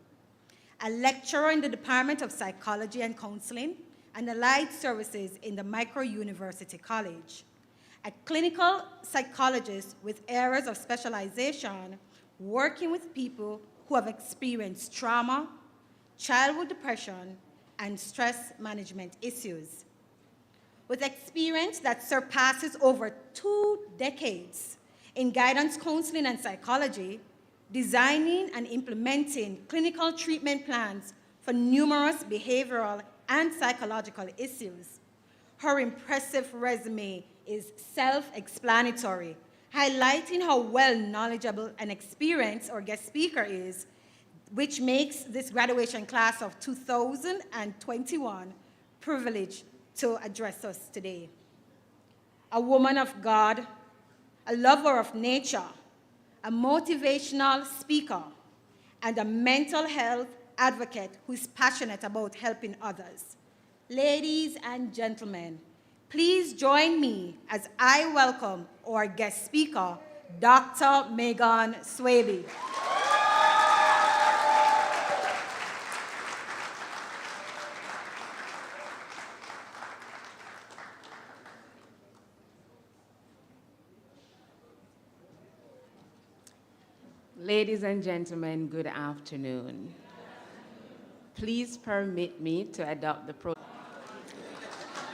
A lecturer in the Department of Psychology and Counseling and Allied Services in the Micro-University College. A clinical psychologist with areas of specialization working with people who have experienced trauma, childhood depression, and stress management issues. With experience that surpasses over 2 decades in guidance counseling and psychology, designing and implementing clinical treatment plans for numerous behavioral and psychological issues. Her impressive resume is self-explanatory, highlighting how well knowledgeable and experienced our guest speaker is, which makes this graduation class of 2021 privileged to address us today. A woman of God, a lover of nature, a motivational speaker, and a mental health advocate who is passionate about helping others. Ladies and gentlemen, please join me as I welcome our guest speaker, Dr. Megan Swaby. Ladies and gentlemen, good afternoon. Please permit me to adopt the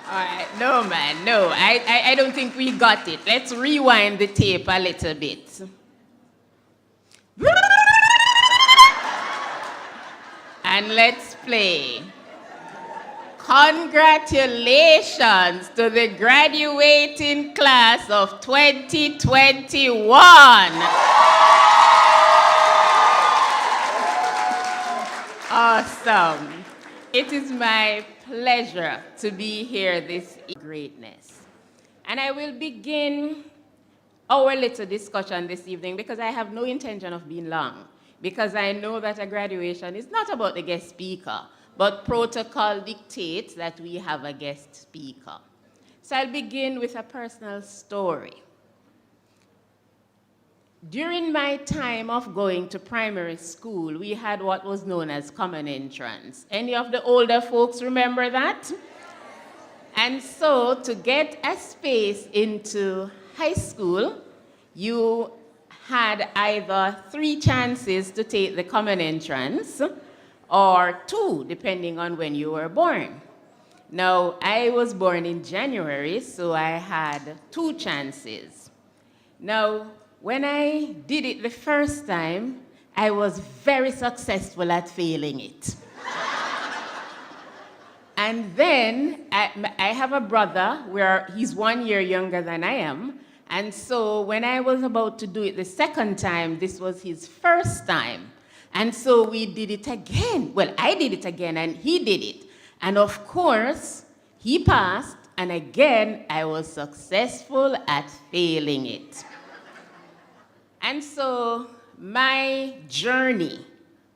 All right, no, man, no. I don't think we got it. Let's rewind the tape a little bit. And let's play. Congratulations to the graduating class of 2021. Awesome. It is my pleasure to be here this greatness. And I will begin our little discussion this evening because I have no intention of being long, because I know that a graduation is not about the guest speaker, but protocol dictates that we have a guest speaker. So I'll begin with a personal story. During my time of going to primary school, we had what was known as common entrance. Any of the older folks remember that? And so to get a space into high school, you had either 3 chances to take the common entrance or 2, depending on when you were born. Now, I was born in January, so I had 2 chances. Now, when I did it the first time, I was very successful at failing it. And then I have a brother where he's 1 year younger than I am. And so when I was about to do it the second time, this was his first time. And so we did it again. Well, I did it again and he did it. And of course, he passed. And again, I was successful at failing it. And so my journey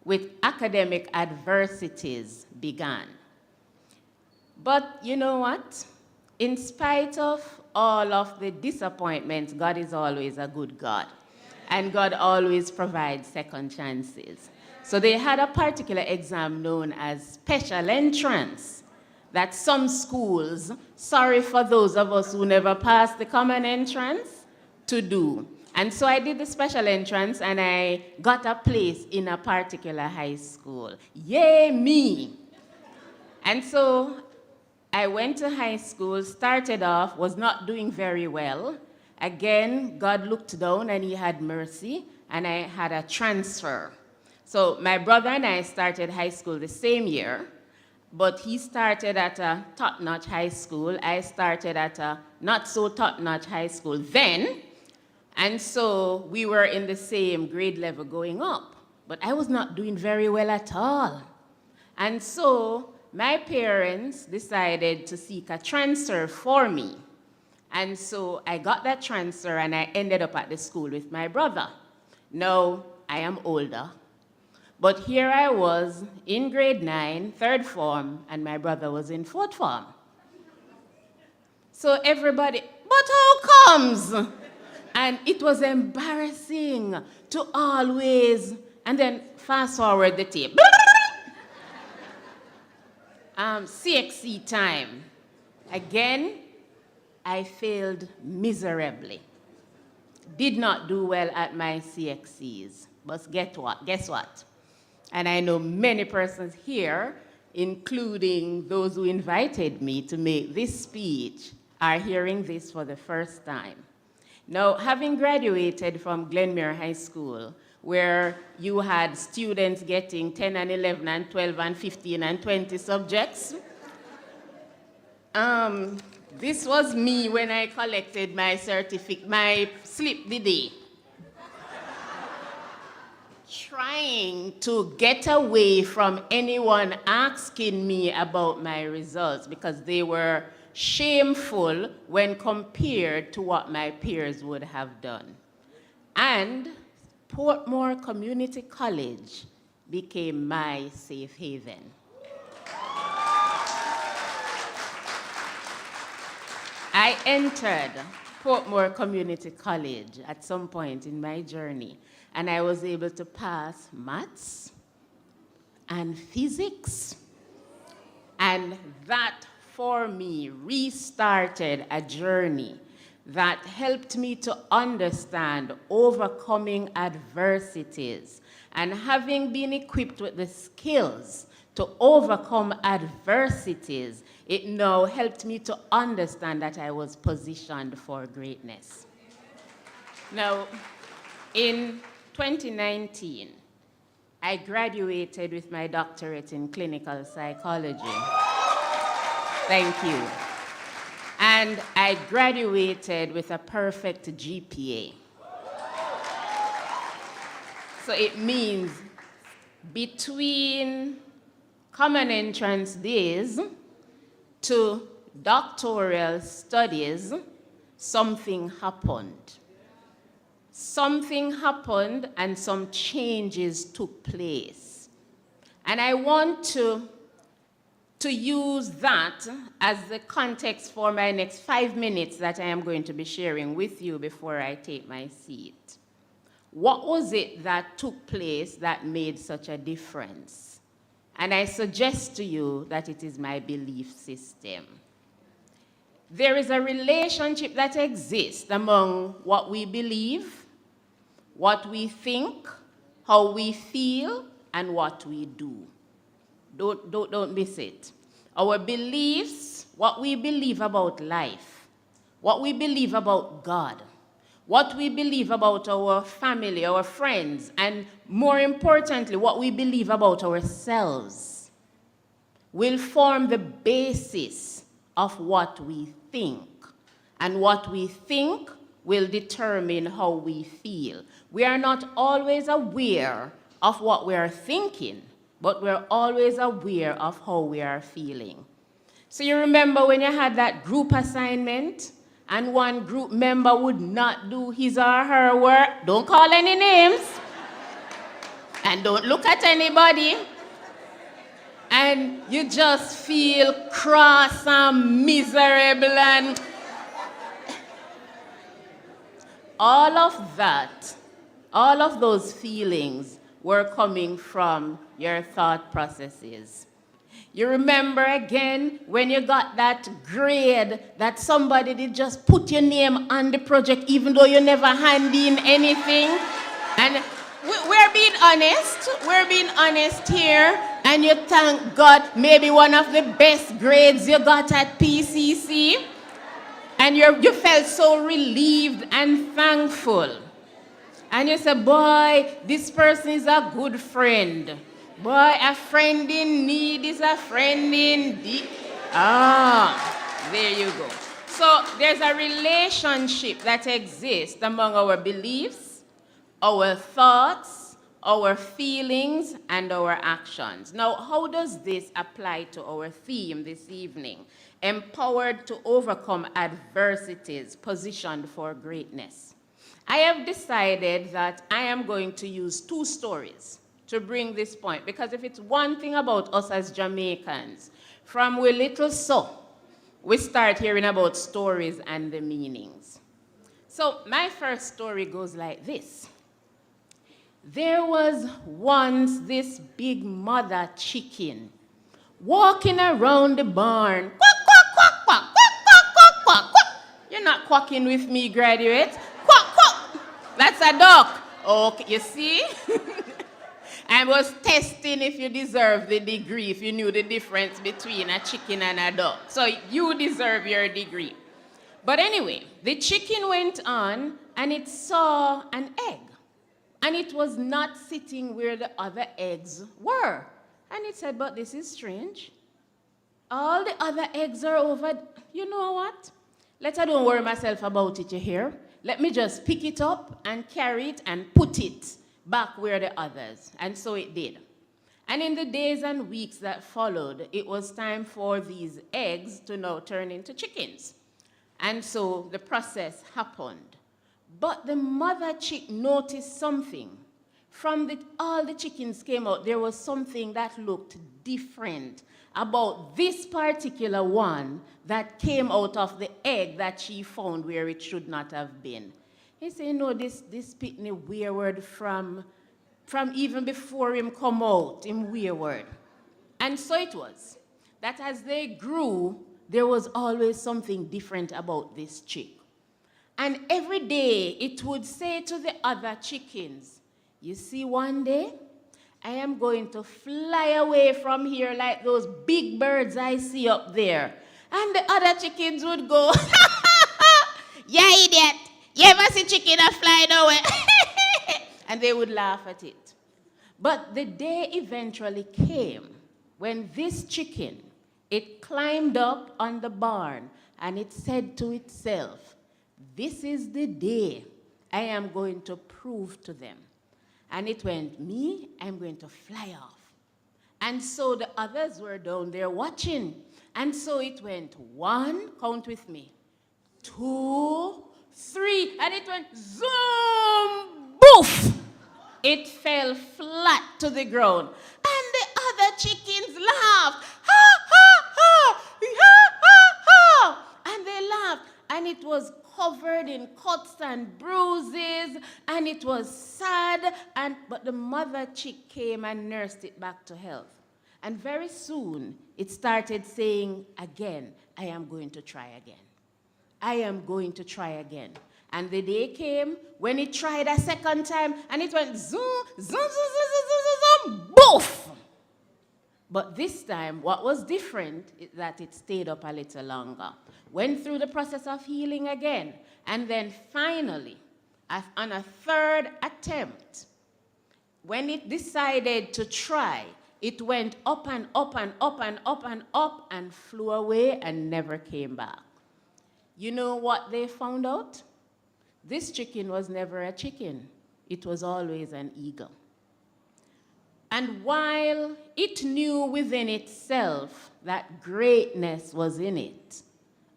with academic adversities began. But you know what? In spite of all of the disappointments, God is always a good God. And God always provides second chances. So they had a particular exam known as special entrance that some schools, sorry for those of us who never passed the common entrance, to do. And so I did the special entrance and I got a place in a particular high school. Yay, me! And so I went to high school, started off, was not doing very well. Again, God looked down and he had mercy, and I had a transfer. So my brother and I started high school the same year, but he started at a top-notch high school. I started at a not-so-top-notch high school then. And so we were in the same grade level going up, but I was not doing very well at all. And so my parents decided to seek a transfer for me. And so I got that transfer and I ended up at the school with my brother. Now, I am older, but here I was in grade 9, 3rd form, and my brother was in 4th form. So everybody, but how comes? And it was embarrassing to always, and then fast forward the tape. CXC time. Again, I failed miserably. Did not do well at my CXCs. But guess what? And I know many persons here, including those who invited me to make this speech, are hearing this for the first time. Now, having graduated from Glenmere High School, where you had students getting 10 and 11 and 12 and 15 and 20 subjects, This was me when I collected my certificate, my slip the day. Trying to get away from anyone asking me about my results because they were shameful when compared to what my peers would have done. And Portmore Community College became my safe haven. I entered Portmore Community College at some point in my journey, and I was able to pass maths and physics, and that for me restarted a journey that helped me to understand overcoming adversities, and having been equipped with the skills to overcome adversities, it now helped me to understand that I was positioned for greatness. Now, in 2019, I graduated with my doctorate in clinical psychology. Thank you. And I graduated with a perfect GPA. So it means between common entrance days to doctoral studies, something happened. Something happened and some changes took place. And I want to use that as the context for my next 5 minutes that I am going to be sharing with you before I take my seat. What was it that took place that made such a difference? And I suggest to you that it is my belief system. There is a relationship that exists among what we believe, what we think, how we feel, and what we do. Don't miss it. Our beliefs, what we believe about life, what we believe about God, what we believe about our family, our friends, and more importantly, what we believe about ourselves will form the basis of what we think. And what we think will determine how we feel. We are not always aware of what we are thinking, but we're always aware of how we are feeling. So you remember when you had that group assignment and one group member would not do his or her work? Don't call any names and don't look at anybody. And you just feel cross and miserable and all of that, all of those feelings were coming from your thought processes. You remember again when you got that grade that somebody did just put your name on the project even though you never hand in anything? And we're being honest here, and you thank God maybe one of the best grades you got at PCC, and you felt so relieved and thankful. And you say, boy, this person is a good friend. Boy, a friend in need is a friend indeed. There you go. So there's a relationship that exists among our beliefs, our thoughts, our feelings, and our actions. Now, how does this apply to our theme this evening? Empowered to overcome adversities, positioned for greatness. I have decided that I am going to use 2 stories to bring this point, because if it's one thing about us as Jamaicans, from we little so, we start hearing about stories and the meanings. So my first story goes like this. There was once this big mother chicken walking around the barn. Quack, quack, quack, quack, quack, quack, quack, quack, quack. You're not quacking with me, graduates. Quack, quack. That's a duck. Okay, you see? I was testing if you deserve the degree, if you knew the difference between a chicken and a duck. So you deserve your degree. But anyway, the chicken went on and it saw an egg. And it was not sitting where the other eggs were. And it said, but this is strange. All the other eggs are over. You know what? I don't worry myself about it, you hear? Let me just pick it up and carry it and put it back where the others. And so it did. And in the days and weeks that followed, it was time for these eggs to now turn into chickens. And so the process happened. But the mother chick noticed something. From all the chickens came out, there was something that looked different about this particular one that came out of the egg that she found where it should not have been. He said, no, this pitney weird from even before him come out, him weird. And so it was, that as they grew, there was always something different about this chick. And every day it would say to the other chickens, you see, one day, I am going to fly away from here like those big birds I see up there. And the other chickens would go, yeah, idiot. You ever see chicken a flying away? And they would laugh at it. But the day eventually came when this chicken, it climbed up on the barn and it said to itself, this is the day I am going to prove to them. And it went, me, I'm going to fly off. And so the others were down there watching. And so it went 1, count with me, 2, 3, and it went zoom, boof. It fell flat to the ground. And the other chickens laughed, ha, ha, ha, ha, ha, ha. And they laughed. And it was covered in cuts and bruises, and it was sad, but the mother chick came and nursed it back to health. And very soon, it started saying again, I am going to try again. I am going to try again. And the day came when it tried a second time, and it went zoom, zoom, zoom, zoom, zoom, zoom, zoom, boof! But this time, what was different is that it stayed up a little longer. Went through the process of healing again. And then finally, on a third attempt, when it decided to try, it went up and up and up and up and up and flew away and never came back. You know what they found out? This chicken was never a chicken. It was always an eagle. And while it knew within itself that greatness was in it,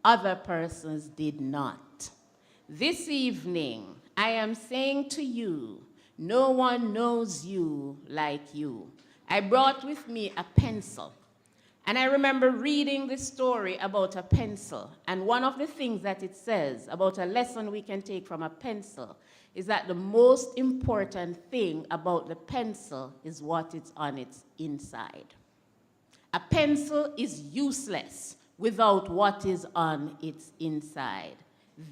other persons did not. This evening, I am saying to you, no one knows you like you. I brought with me a pencil. And I remember reading this story about a pencil. And one of the things that it says about a lesson we can take from a pencil is that the most important thing about the pencil is what is on its inside. A pencil is useless without what is on its inside.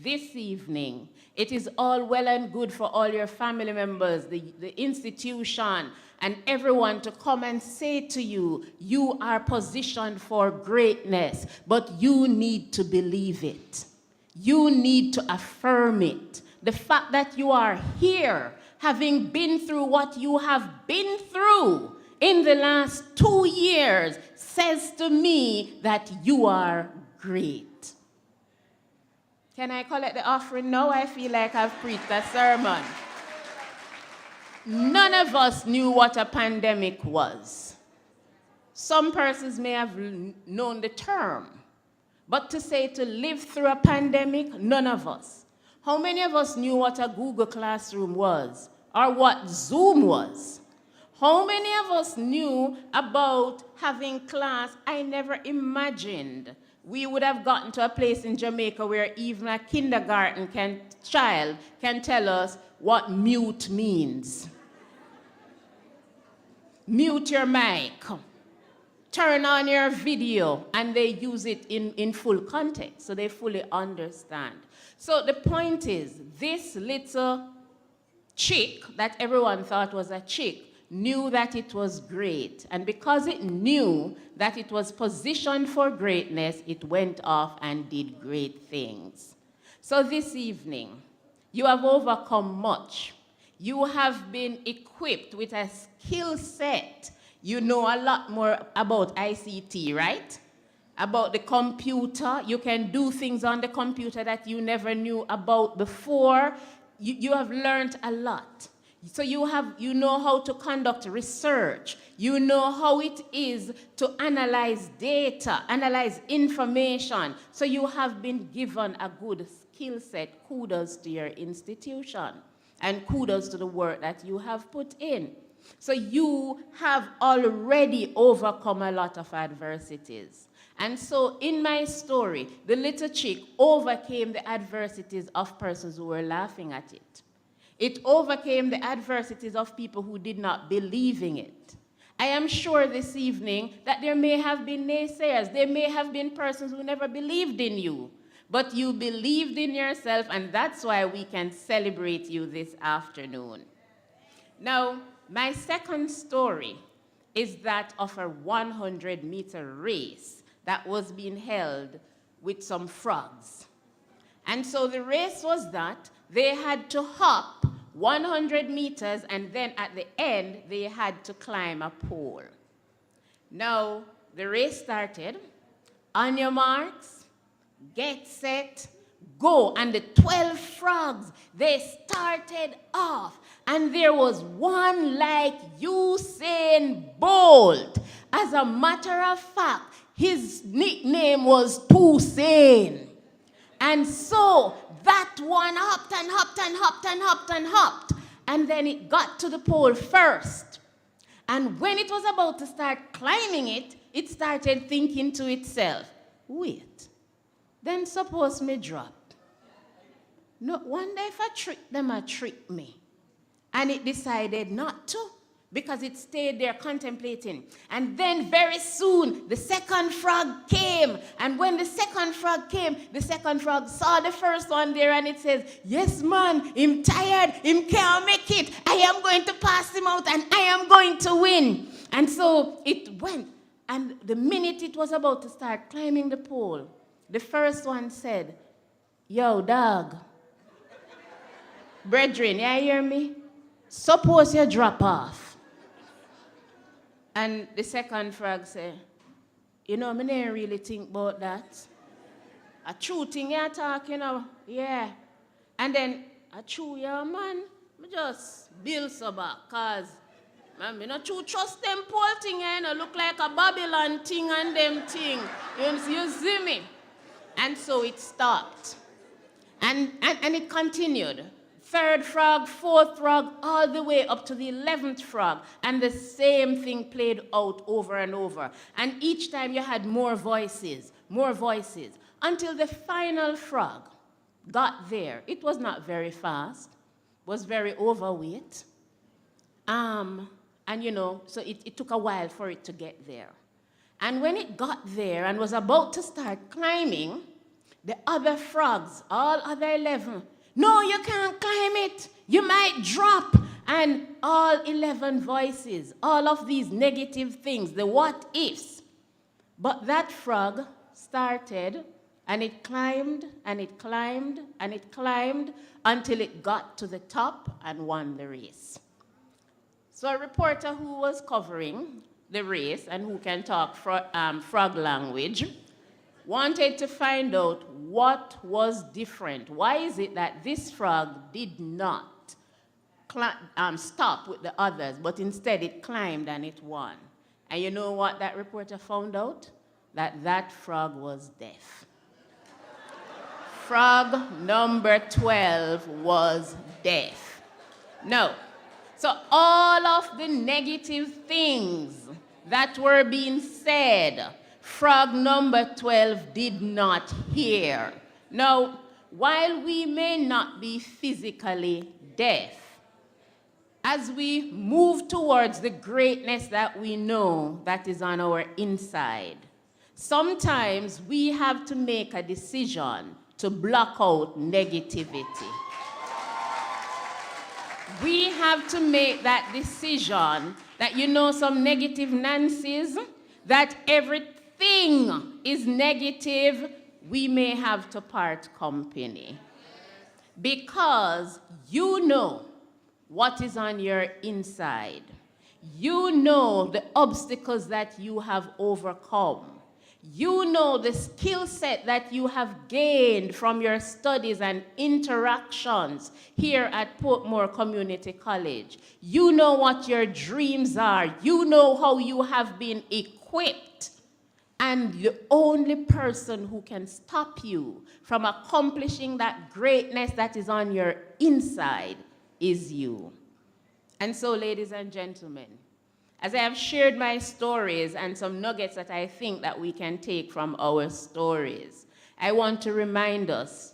This evening, it is all well and good for all your family members, the institution, and everyone to come and say to you, you are positioned for greatness, but you need to believe it. You need to affirm it. The fact that you are here, having been through what you have been through in the last 2 years, says to me that you are great. Can I collect the offering now? I feel like I've preached a sermon. None of us knew what a pandemic was. Some persons may have known the term, but to say to live through a pandemic, none of us. How many of us knew what a Google Classroom was or what Zoom was? How many of us knew about having class? I never imagined we would have gotten to a place in Jamaica where even a kindergarten child can tell us what mute means. Mute your mic. Turn on your video, and they use it in full context, so they fully understand. So the point is, this little chick that everyone thought was a chick knew that it was great. And because it knew that it was positioned for greatness, it went off and did great things. So this evening, you have overcome much. You have been equipped with a skill set. You know a lot more about ICT, right? about the computer. You can do things on the computer that you never knew about before. You have learned a lot. So you know how to conduct research. You know how it is to analyze data, analyze information. So you have been given a good skill set. Kudos to your institution. And kudos to the work that you have put in. So you have already overcome a lot of adversities. And so in my story, the little chick overcame the adversities of persons who were laughing at it. It overcame the adversities of people who did not believe in it. I am sure this evening that there may have been naysayers. There may have been persons who never believed in you. But you believed in yourself, and that's why we can celebrate you this afternoon. Now, my second story is that of a 100-meter race that was being held with some frogs. And so the race was that they had to hop 100 meters, and then at the end, they had to climb a pole. Now, the race started. On your marks, get set, go. And the 12 frogs, they started off. And there was one like Usain Bolt. As a matter of fact, his nickname was Toussaint. And so that one hopped and hopped and hopped and hopped and hopped. And then it got to the pole first. And when it was about to start climbing it, it started thinking to itself, wait, then suppose me drop. No wonder if I trick them, I trick me. And it decided not to, because it stayed there contemplating. And then very soon, the second frog came. And when the second frog came, the second frog saw the first one there, and it says, yes, man, I'm tired, him can't make it. I am going to pass him out, and I am going to win. And so it went. And the minute it was about to start climbing the pole, the first one said, yo, dog. Brethren, you hear me? Suppose you drop off. And the second frog said, you know, I didn't really think about that. A true thing you're talking about, yeah. And then, a true, yeah, man, I just build so back, because I not true trust them pole thing, you know, look like a Babylon thing and them thing. You see me? And so it stopped. And it continued. Third frog, fourth frog, all the way up to the 11th frog. And the same thing played out over and over. And each time you had more voices, until the final frog got there. It was not very fast, was very overweight. And you know, so it took a while for it to get there. And when it got there and was about to start climbing, the other frogs, all other 11, no, you can't climb it. You might drop. And all 11 voices, all of these negative things, the what ifs. But that frog started, and it climbed, and it climbed, and it climbed until it got to the top and won the race. So a reporter who was covering the race and who can talk frog language wanted to find out what was different. Why is it that this frog did not stop with the others, but instead it climbed and it won? And you know what that reporter found out? That frog was deaf. Frog number 12 was deaf. No. So all of the negative things that were being said, frog number 12 did not hear. Now, while we may not be physically deaf, as we move towards the greatness that we know that is on our inside, sometimes we have to make a decision to block out negativity. We have to make that decision that, you know, some negative Nancy's, that everything is negative, we may have to part company. Because you know what is on your inside. You know the obstacles that you have overcome. You know the skill set that you have gained from your studies and interactions here at Portmore Community College. You know what your dreams are. You know how you have been equipped. And the only person who can stop you from accomplishing that greatness that is on your inside is you. And so, ladies and gentlemen, as I have shared my stories and some nuggets that I think that we can take from our stories, I want to remind us,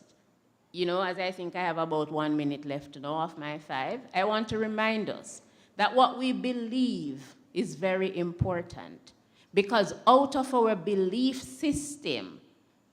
as I think I have about 1 minute left now of my 5, I want to remind us that what we believe is very important, because out of our belief system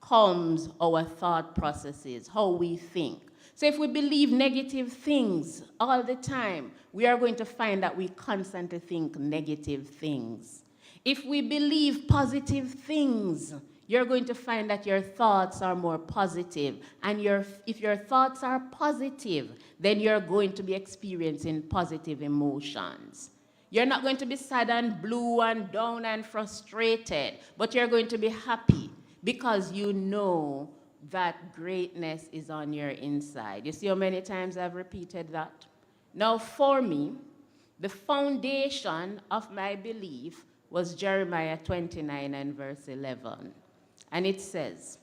comes our thought processes, how we think. So if we believe negative things all the time, we are going to find that we constantly think negative things. If we believe positive things, you're going to find that your thoughts are more positive. And if your thoughts are positive, then you're going to be experiencing positive emotions. You're not going to be sad and blue and down and frustrated, but you're going to be happy because you know that greatness is on your inside. You see how many times I've repeated that? Now, for me, the foundation of my belief was Jeremiah 29 and verse 11. And it says,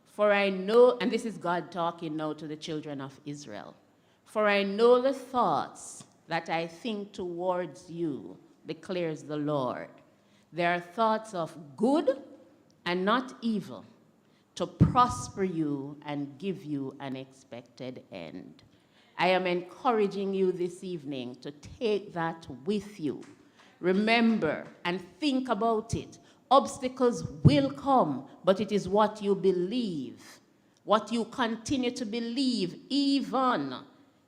"For I know," and this is God talking now to the children of Israel, "For I know the thoughts that I think towards you, declares the Lord. They are thoughts of good and not evil, to prosper you and give you an expected end." I am encouraging you this evening to take that with you. Remember and think about it. Obstacles will come, but it is what you believe, what you continue to believe, even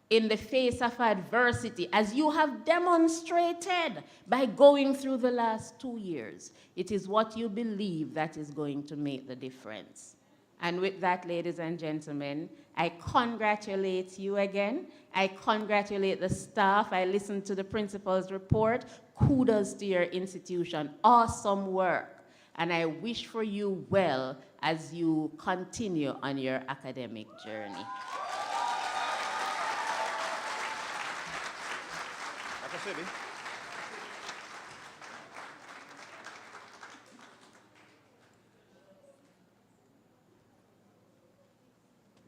in the face of adversity, as you have demonstrated by going through the last 2 years. It is what you believe that is going to make the difference. And with that, ladies and gentlemen, I congratulate you again. I congratulate the staff. I listened to the principal's report. Kudos to your institution. Awesome work. And I wish for you well as you continue on your academic journey. Dr. Sebi.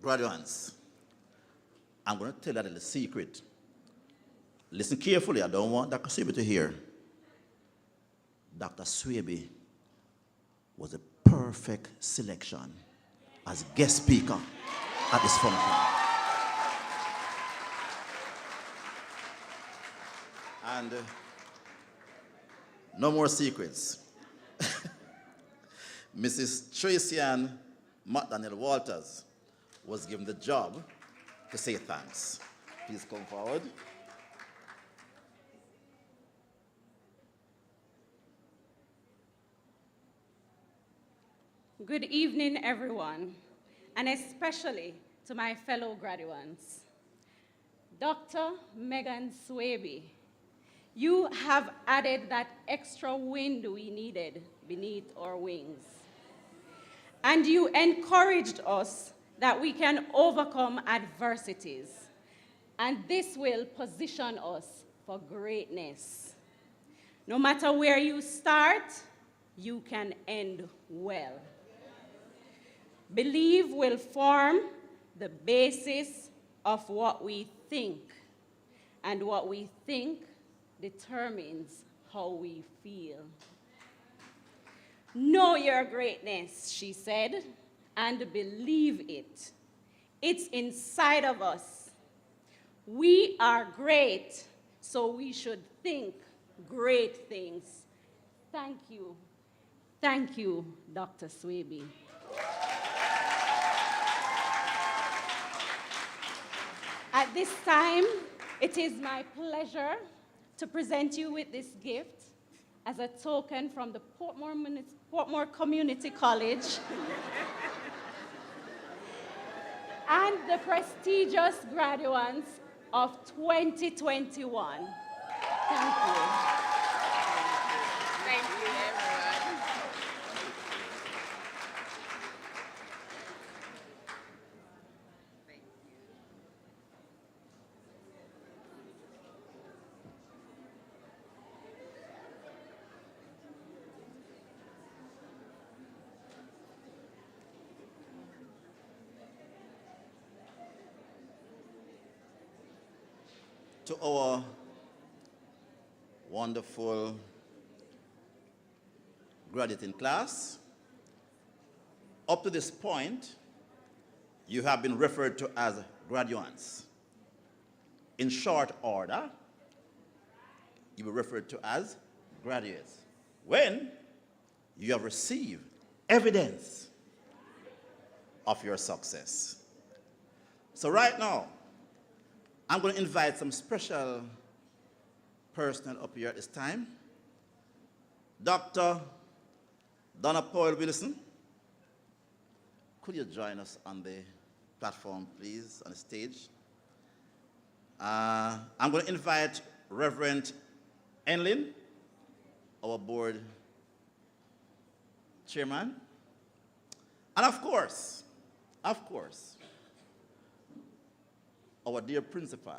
Graduates, I'm going to tell you a little secret. Listen carefully. I don't want Dr. Swaby to hear. Dr. Swaby was a perfect selection as guest speaker at this function. And no more secrets. Mrs. Tracy Ann McDaniel Walters was given the job to say thanks. Please come forward. Good evening, everyone, and especially to my fellow graduates. Dr. Megan Swaby, you have added that extra wind we needed beneath our wings. And you encouraged us that we can overcome adversities, and this will position us for greatness. No matter where you start, you can end well. Belief will form the basis of what we think, and what we think determines how we feel. Know your greatness, she said, and believe it. It's inside of us. We are great, so we should think great things. Thank you. Thank you, Dr. Swaby. At this time, it is my pleasure to present you with this gift as a token from the Portmore Community College and the prestigious graduates of 2021. Thank you. Thank you, everyone. to our wonderful graduating class. Up to this point, you have been referred to as graduates. In short order, you will be referred to as graduates when you have received evidence of your success. So right now, I'm going to invite some special personnel up here at this time. Dr. Donna Powell Wilson, could you join us on the platform, please, on the stage? I'm going to invite Reverend Enlin, our board chairman. And of course, our dear principal,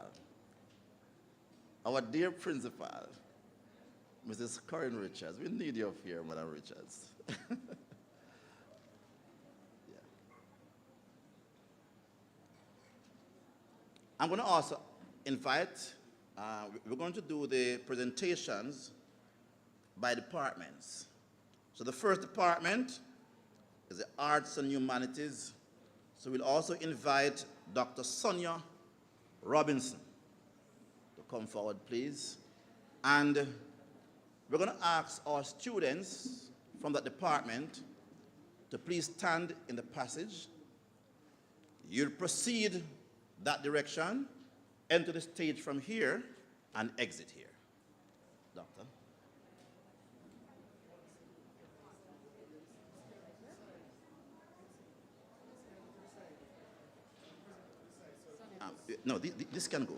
Mrs. Corinne Richards. We need you up here, Madam Richards. Yeah. I'm going to also invite, we're going to do the presentations by departments. So the first department is the Arts and Humanities. So we'll also invite Dr. Sonia Robinson to come forward, please. And we're going to ask our students from that department to please stand in the passage. You'll proceed that direction, enter the stage from here, and exit here. Doctor. No, this can go.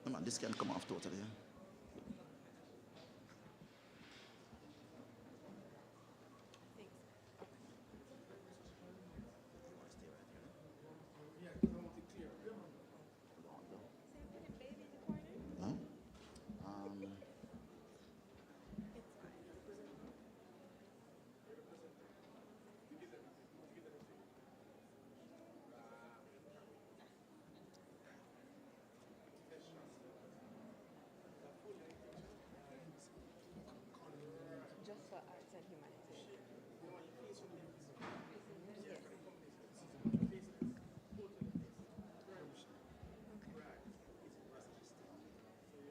Come on, this can come off totally.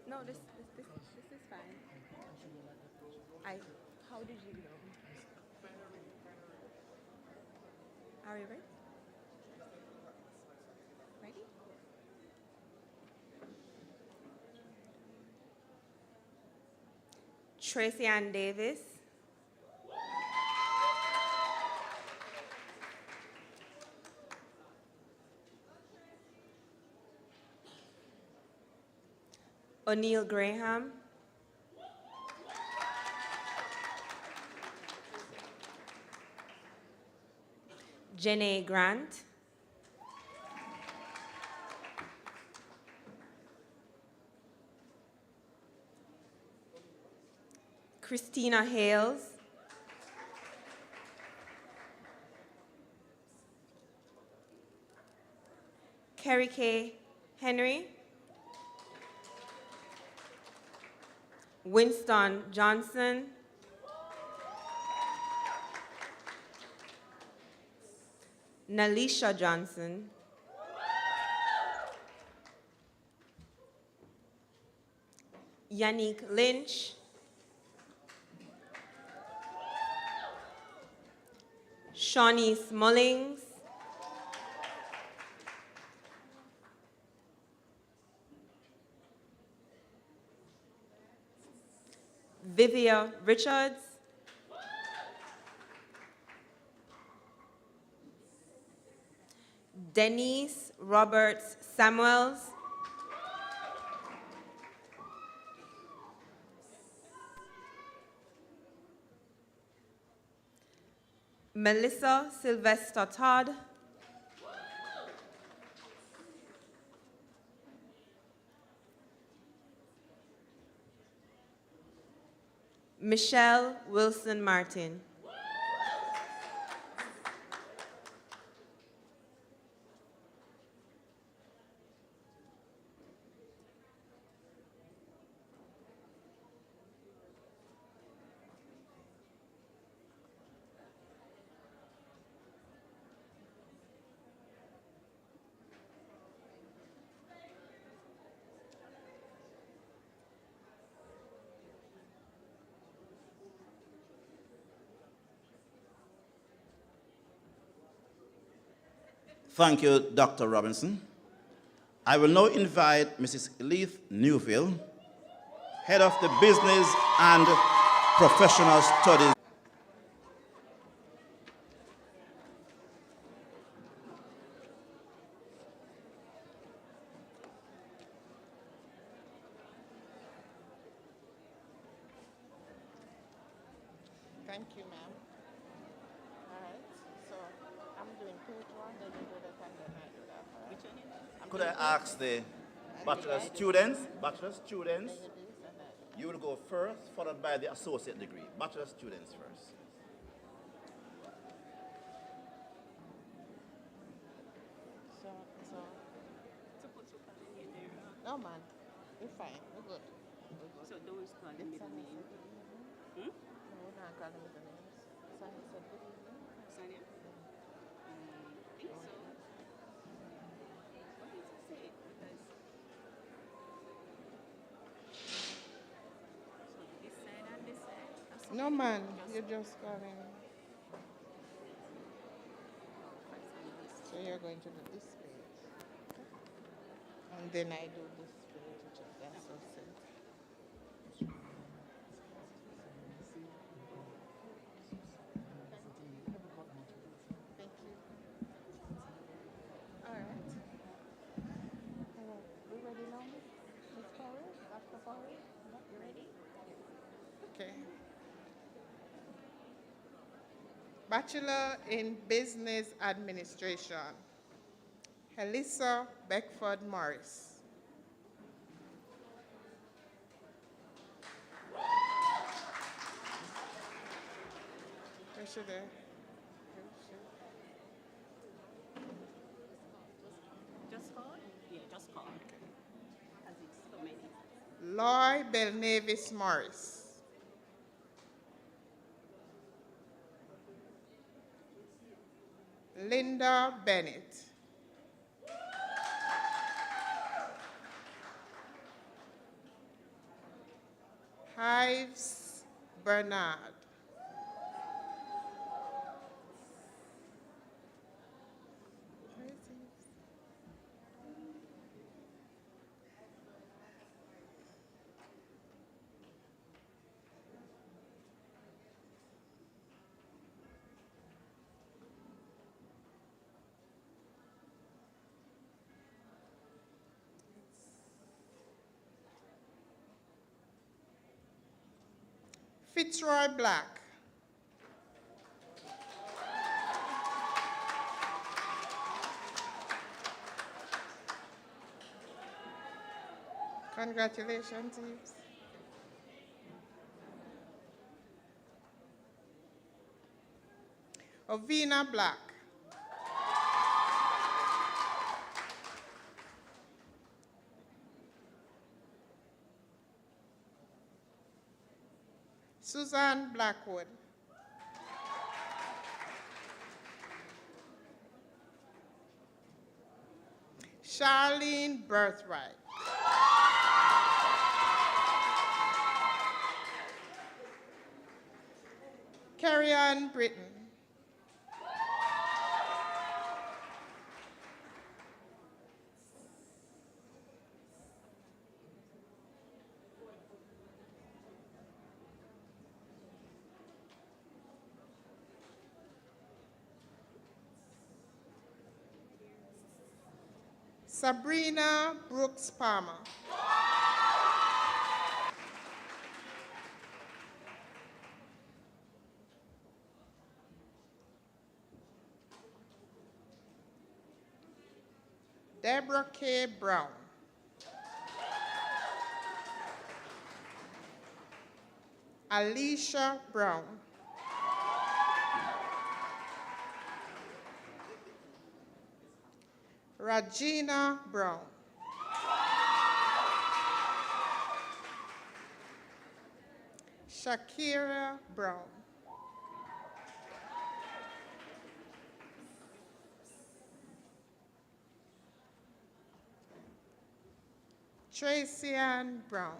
No, this is fine. How did you know? Are you ready? Ready? Tracy Ann Davis. O'Neill Graham. Janae Grant. Christina Hales. Carrie K. Henry. Winston Johnson. Nalisha Johnson. Yannick Lynch. Shawnice Mullings. Vivia Richards. Denise Roberts Samuels. Melissa Sylvester Todd. Michelle Wilson Martin. Thank you, Dr. Robinson. I will now invite Mrs. Elise Newville, Head of the Business and Professional Studies. Thank you, ma'am. All right, so I'm doing page one, then you do that, and then I do that. All right? Which one you do? Could I ask the bachelor students, you will go first, followed by the associate degree. Bachelor students first. No, man, we're fine, we're good. So don't call the middle name. No, we're not calling middle names. Sonia said good evening. Sonia? I think so. What did you say? Because so this side and this side? No, man, you're just calling. So you're going to do this page. And then I do this page, which is the associate. Thank you. All right. We ready now, Ms. Corey? Dr. Corey? You ready? Okay. Bachelor in Business Administration, Helissa Beckford Morris. Where should I? just call? Yeah, just call. As it's so many. Loy Belnavis Morris. Linda Bennett. Hives Bernard. Fitzroy Black. Congratulations, Yves. Ovina Black. Suzanne Blackwood. Charlene Birthright. Carrie-Ann Britton. Sabrina Brooks Palmer. Deborah K. Brown. Alicia Brown. Regina Brown. Shakira Brown. Tracy Ann Brown.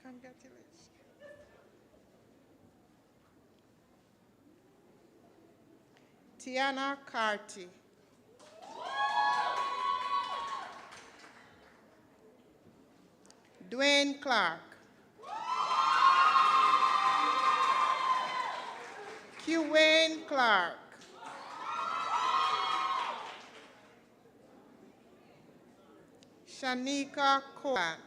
Congratulations. Tiana Carty. Dwayne Clark. Wayne Clark. Shanika Cohen.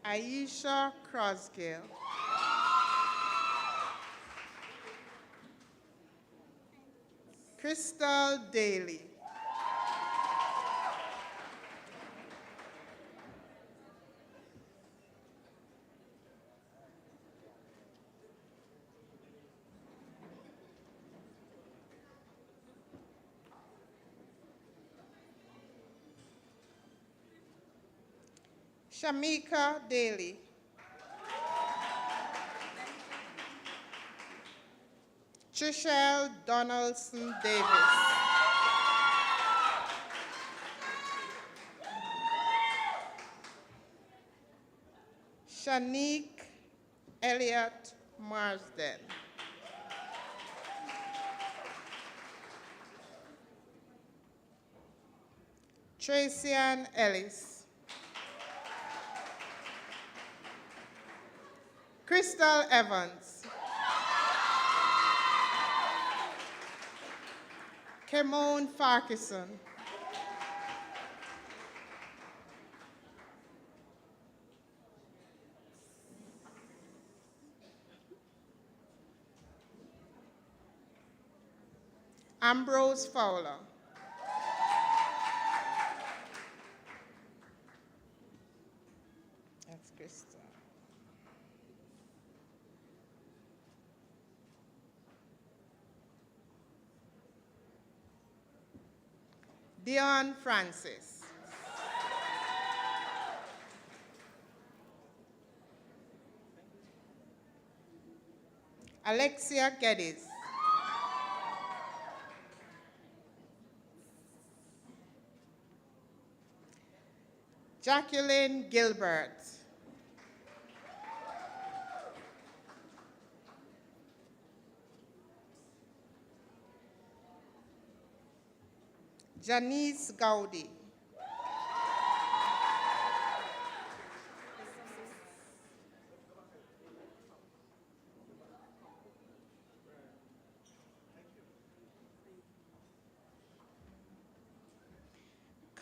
Aisha Crosgill. Crystal Daly. Shamika Daly. Trishelle Donaldson Davis. Shanique Elliott Marsden. Tracy Ann Ellis. Crystal Evans. Kemone Farquharson. Ambrose Fowler. That's Crystal. Dion Francis. Alexia Geddes. Jacqueline Gilbert. Janice Gowdy.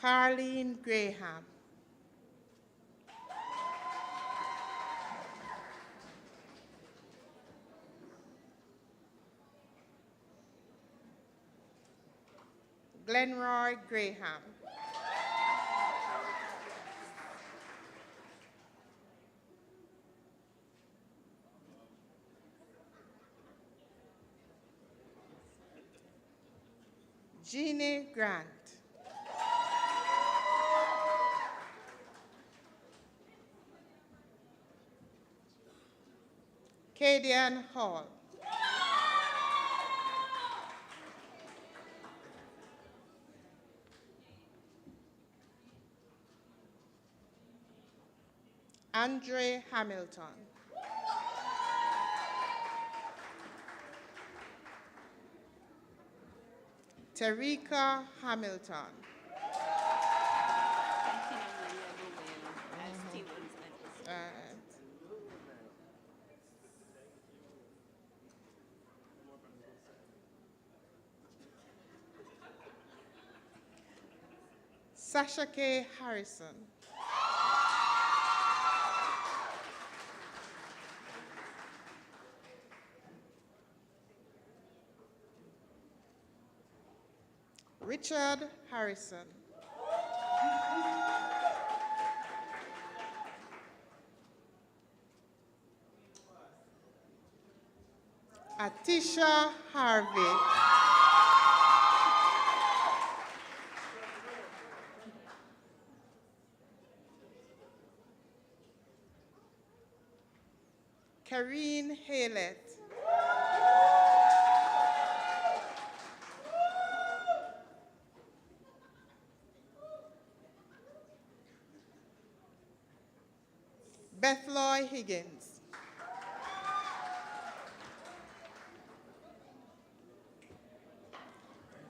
Carlene Graham. Glenroy Graham. Jeannie Grant. Cadian Hall. Andre Hamilton. Terika Hamilton. Sasha K. Harrison. Richard Harrison. Atisha Harvey. Karine Haylett. Bethloy Higgins.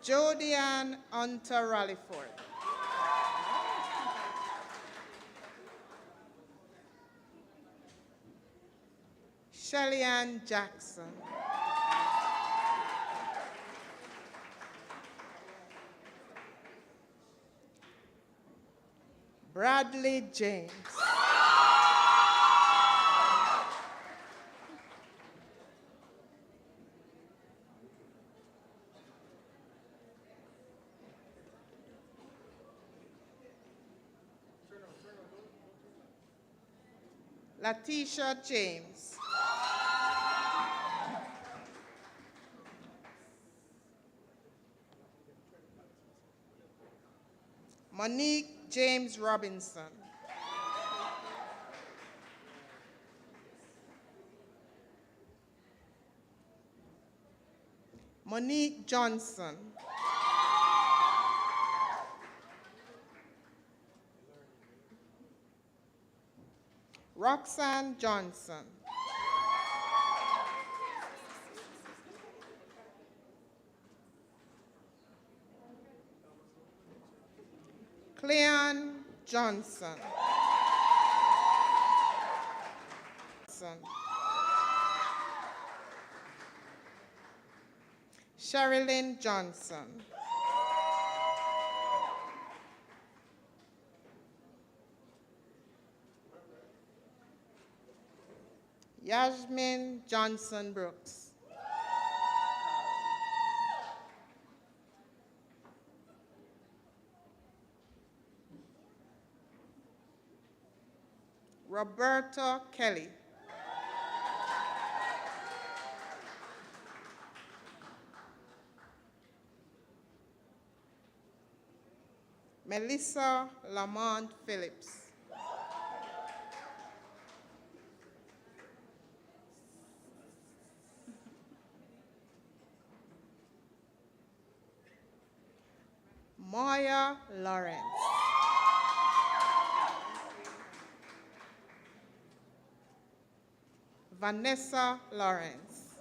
Jodianne Hunter Rallyford. Shelly-Ann Jackson. Bradley James. Latisha James. Monique James Robinson. Monique Johnson. Roxanne Johnson. Cleon Johnson. Sherilyn Johnson. Yasmin Johnson Brooks. Roberta Kelly. Melissa Lamont Phillips. Maya Lawrence. Vanessa Lawrence.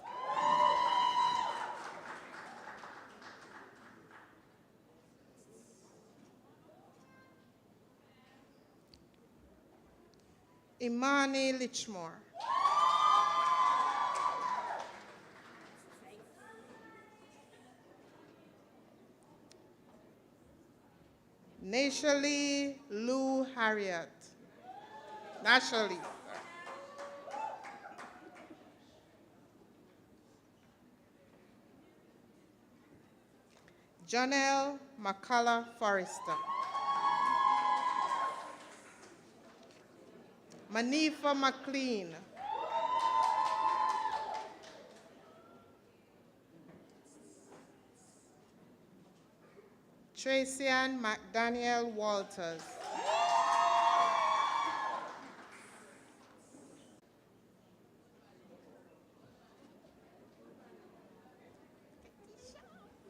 Imani Lichmore. Nashali Lou Harriet. Nashali. Janelle McCullough Forrester. Manifa McLean. Tracy-Ann McDaniel Walters.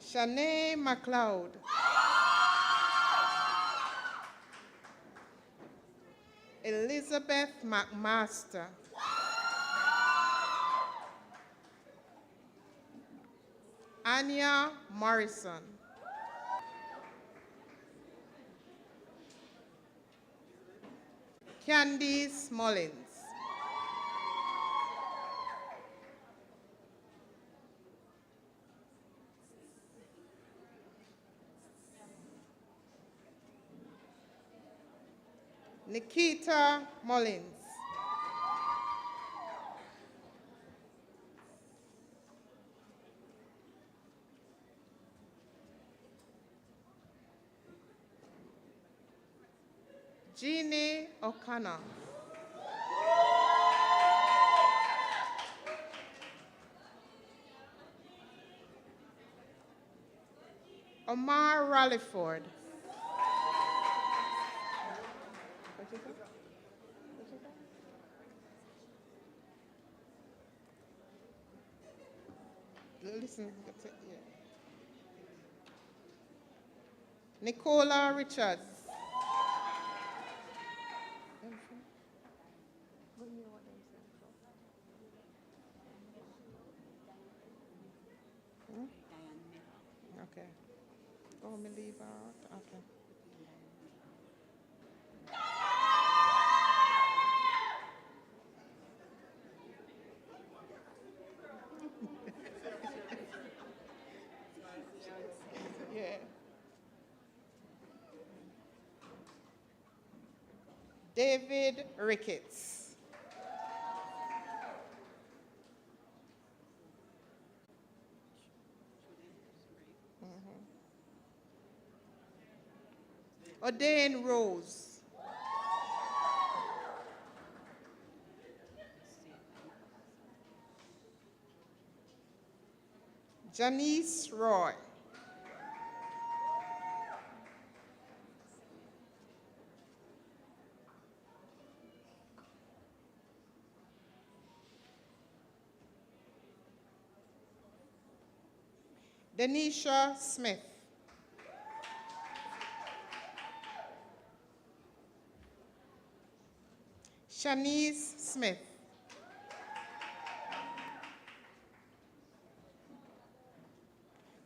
Shanae McLeod. Elizabeth McMaster. Anya Morrison. Candice Mullins. Nikita Mullins. Jeannie O'Connor. Omar Rallyford. Listen, yeah. Nicola Richards. Oh, me leave her out? Okay. Yeah. David Ricketts. Ordain Rose. Janice Roy. Denisha Smith. Shanice Smith.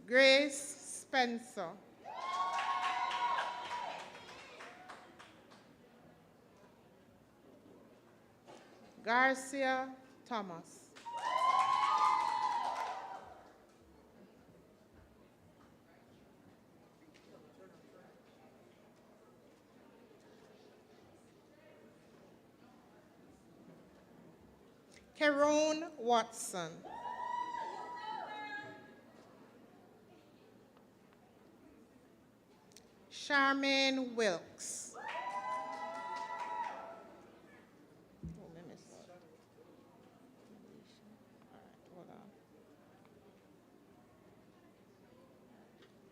Grace Spencer. Garcia Thomas. Kerone Watson. Charmaine Wilkes. Oh, let me see. All right, hold on.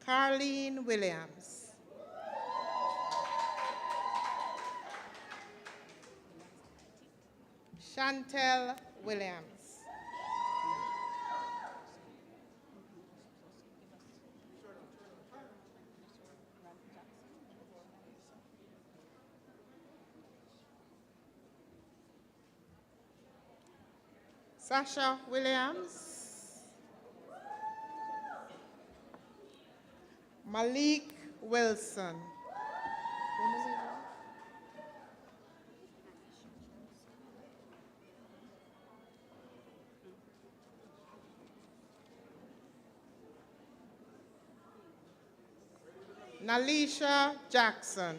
Carlene Williams. Chantel Williams. Sasha Williams. Malik Wilson. Nalisha Jackson.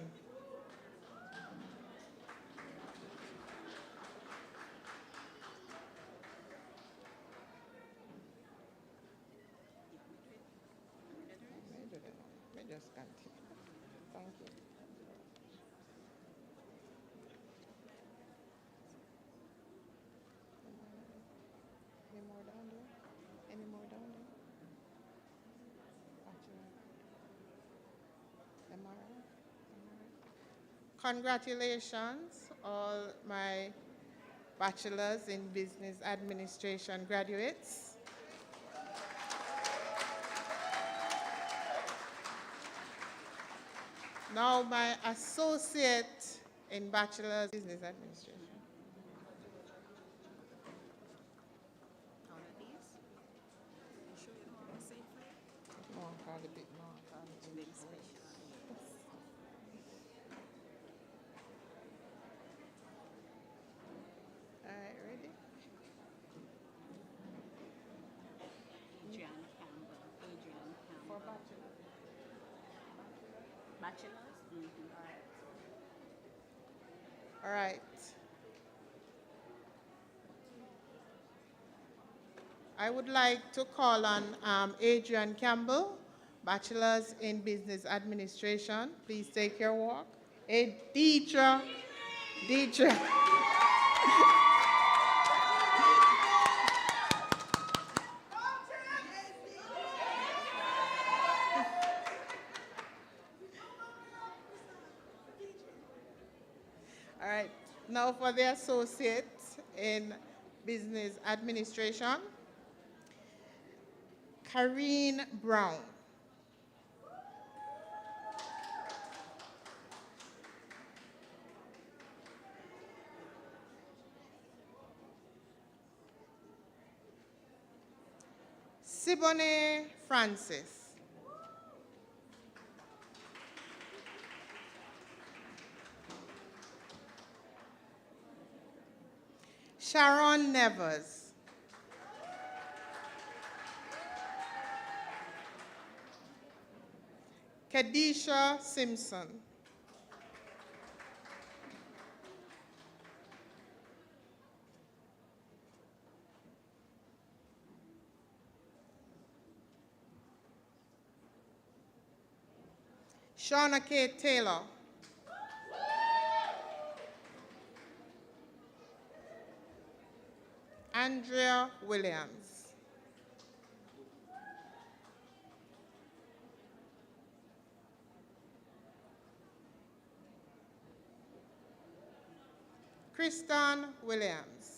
Let me just continue. Thank you. Any more down there? Any more down there? Congratulations, all my bachelor's in business administration graduates. Now my associate in bachelor's business administration. No, I call it big, no, I call it big special. All right, ready? Adrian Campbell. For bachelor. Bachelor's? All right. I would like to call on Adrian Campbell, bachelor's in business administration. Please take your walk. Deidre. All right, now for the associate in business administration, Karine Brown. Sibone Francis. Sharon Nevers. Kedisha Simpson. Shauna K. Taylor. Andrea Williams. Kristen Williams.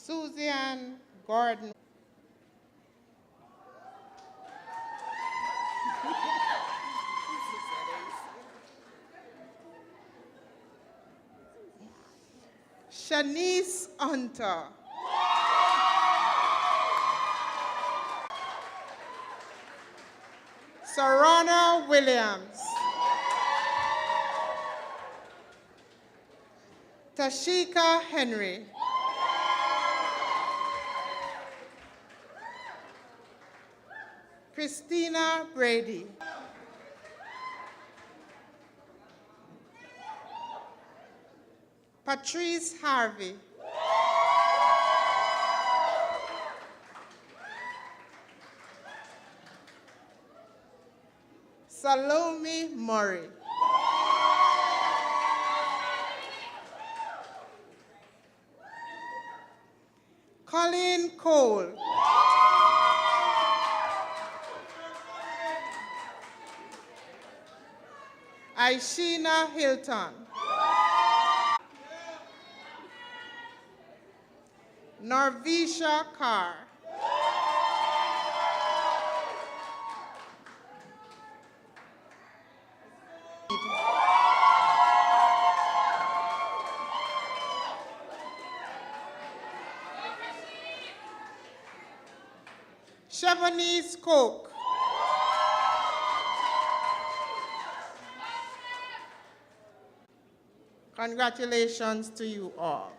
Suzanne Gordon. Shanice Hunter. Sarana Williams. Tashika Henry. Christina Brady. Patrice Harvey. Salome Murray. Colin Cole. Aishina Hilton. Narvisha Carr. Chevanese Coke. Congratulations to you all.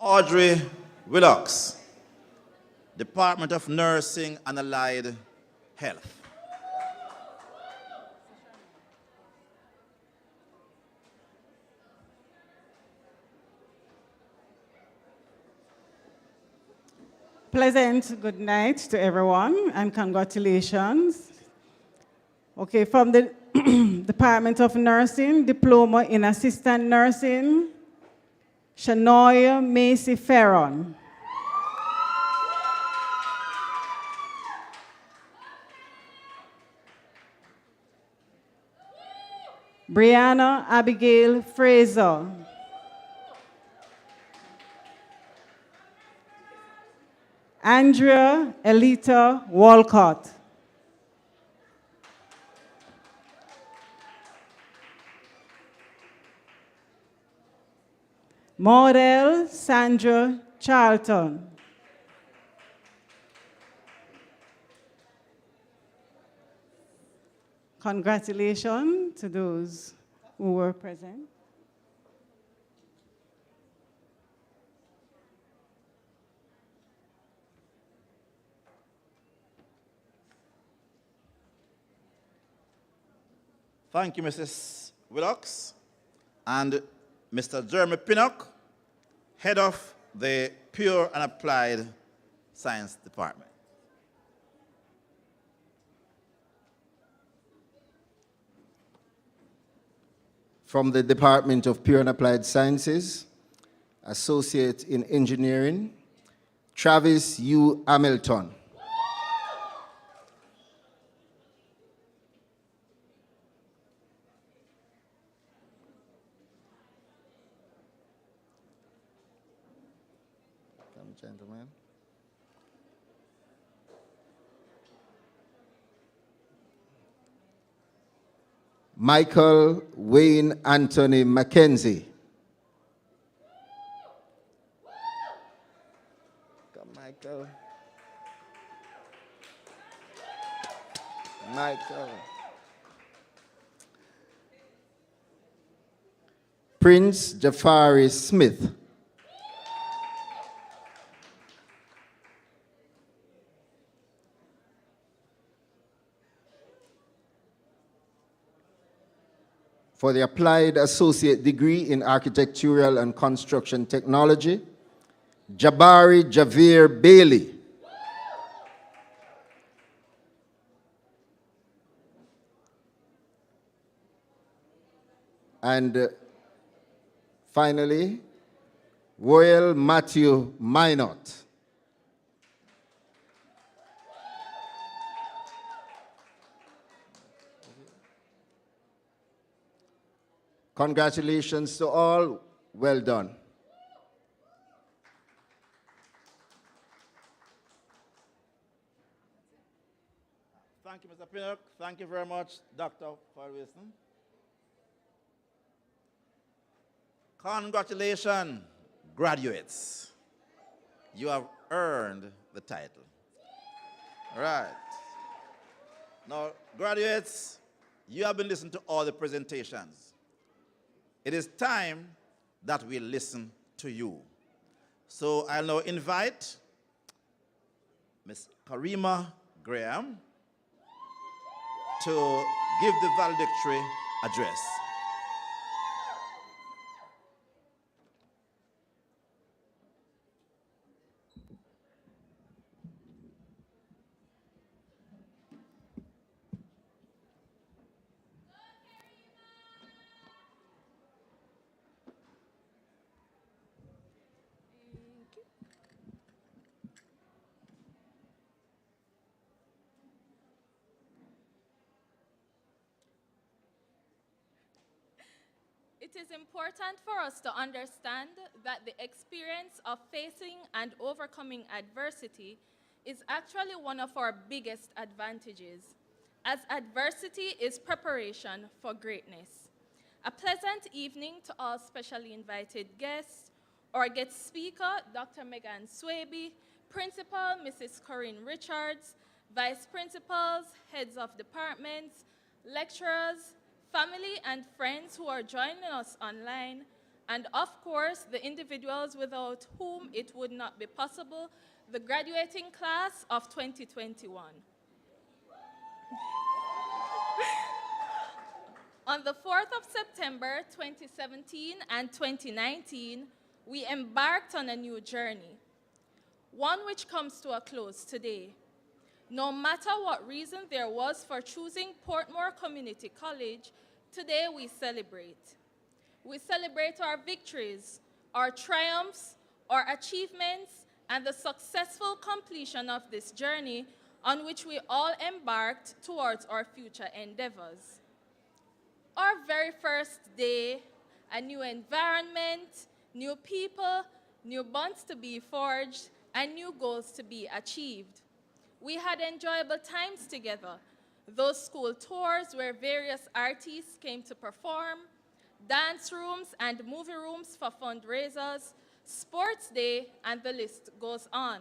Audrey Willocks, Department of Nursing and Allied Health. Pleasant good night to everyone and congratulations. Okay, from the Department of Nursing, Diploma in Assistant Nursing, Shanoya Macy Ferron. Brianna Abigail Fraser. Andrea Elita Walcott. Model Sandra Charlton. Congratulations to those who were present. Thank you, Mrs. Willocks. And Mr. Jeremy Pinnock, head of the Pure and Applied Science Department. From the Department of Pure and Applied Sciences, Associate in Engineering, Travis U. Hamilton. Come, gentlemen. Michael Wayne Anthony Mackenzie. Come, Michael. Michael. Prince Jafari Smith. For the Applied Associate Degree in Architectural and Construction Technology, Jabari Javier Bailey. And finally, Royal Matthew Minot. Congratulations to all. Well done. Thank you, Mr. Pinnock. Thank you very much, Dr. Farwison. Congratulations, graduates. You have earned the title. All right. Now, graduates, you have been listening to all the presentations. It is time that we listen to you. So I'll now invite Ms. Karima Graham to give the valedictory address. It is important for us to understand that the experience of facing and overcoming adversity is actually one of our biggest advantages, as adversity is preparation for greatness. A pleasant evening to all specially invited guests, our guest speaker, Dr. Megan Swaby, Principal Mrs. Corinne Richards, Vice Principals, Heads of Departments, lecturers, family and friends who are joining us online, and of course, the individuals without whom it would not be possible, the graduating class of 2021. On the 4th of September 2017 and 2019, we embarked on a new journey, one which comes to a close today. No matter what reason there was for choosing Portmore Community College, today we celebrate. We celebrate our victories, our triumphs, our achievements, and the successful completion of this journey on which we all embarked towards our future endeavors. Our very first day, a new environment, new people, new bonds to be forged, and new goals to be achieved. We had enjoyable times together. Those school tours where various artists came to perform, dance rooms and movie rooms for fundraisers, sports day, and the list goes on.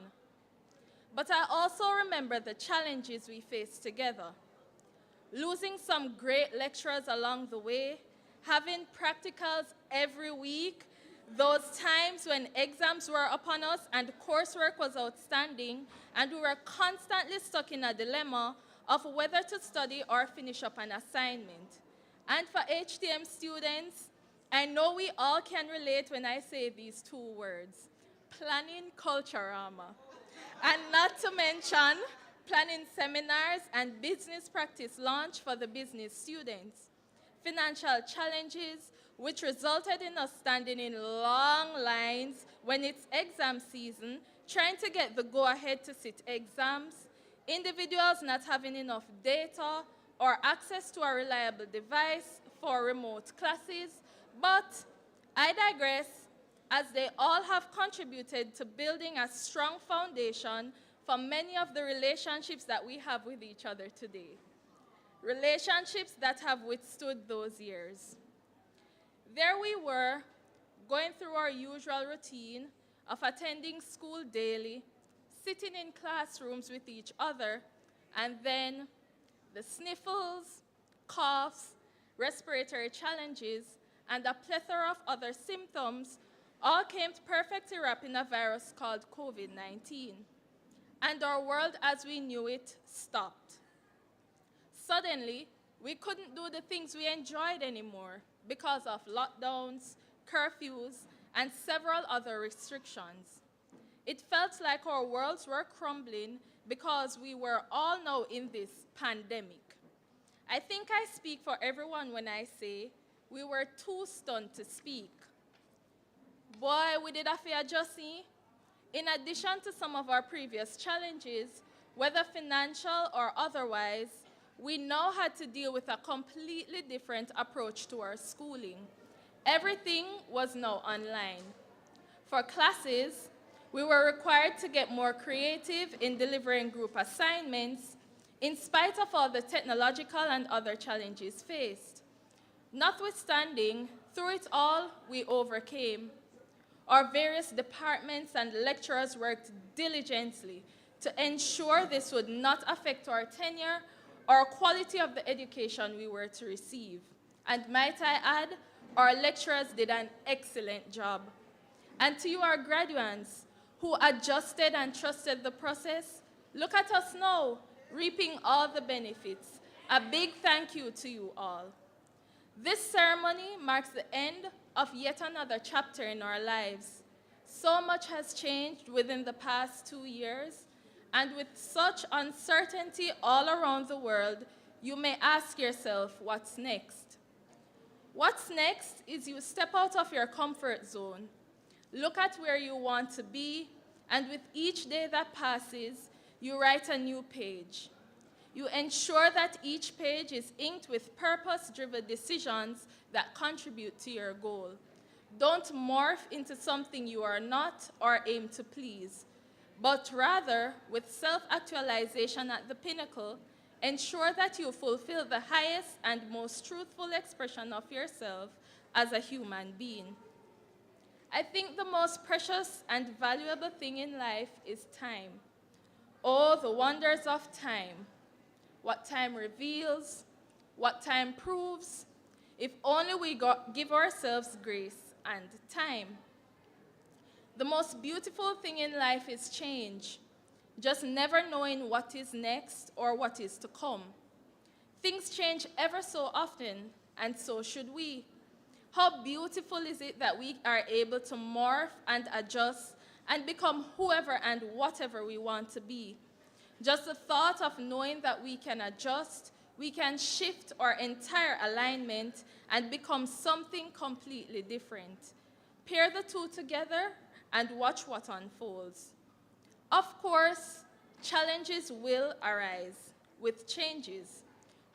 But I also remember the challenges we faced together. Losing some great lecturers along the way, having practicals every week, those times when exams were upon us and coursework was outstanding, and we were constantly stuck in a dilemma of whether to study or finish up an assignment. And for HTM students, I know we all can relate when I say these two words, planning culturama. And not to mention, planning seminars and business practice launch for the business students. Financial challenges, which resulted in us standing in long lines when it's exam season, trying to get the go-ahead to sit exams, individuals not having enough data or access to a reliable device for remote classes, but I digress, as they all have contributed to building a strong foundation for many of the relationships that we have with each other today. Relationships that have withstood those years. There we were, going through our usual routine of attending school daily, sitting in classrooms with each other, and then the sniffles, coughs, respiratory challenges, and a plethora of other symptoms all came to perfectly wrap in a virus called COVID-19. And our world as we knew it stopped. Suddenly, we couldn't do the things we enjoyed anymore because of lockdowns, curfews, and several other restrictions. It felt like our worlds were crumbling because we were all now in this pandemic. I think I speak for everyone when I say we were too stunned to speak. Boy, we did have to adjust. In addition to some of our previous challenges, whether financial or otherwise, we now had to deal with a completely different approach to our schooling. Everything was now online. For classes, we were required to get more creative in delivering group assignments, in spite of all the technological and other challenges faced. Notwithstanding, through it all, we overcame. Our various departments and lecturers worked diligently to ensure this would not affect our tenure or quality of the education we were to receive. And might I add, our lecturers did an excellent job. And to you, our graduates, who adjusted and trusted the process, look at us now, reaping all the benefits. A big thank you to you all. This ceremony marks the end of yet another chapter in our lives. So much has changed within the past 2 years, and with such uncertainty all around the world, you may ask yourself, what's next? What's next is you step out of your comfort zone, look at where you want to be, and with each day that passes, you write a new page. You ensure that each page is inked with purpose-driven decisions that contribute to your goal. Don't morph into something you are not or aim to please, but rather, with self-actualization at the pinnacle, ensure that you fulfill the highest and most truthful expression of yourself as a human being. I think the most precious and valuable thing in life is time. Oh, the wonders of time. What time reveals, what time proves. If only we give ourselves grace and time. The most beautiful thing in life is change, just never knowing what is next or what is to come. Things change ever so often, and so should we. How beautiful is it that we are able to morph and adjust and become whoever and whatever we want to be. Just the thought of knowing that we can adjust, we can shift our entire alignment and become something completely different. Pair the two together and watch what unfolds. Of course, challenges will arise with changes.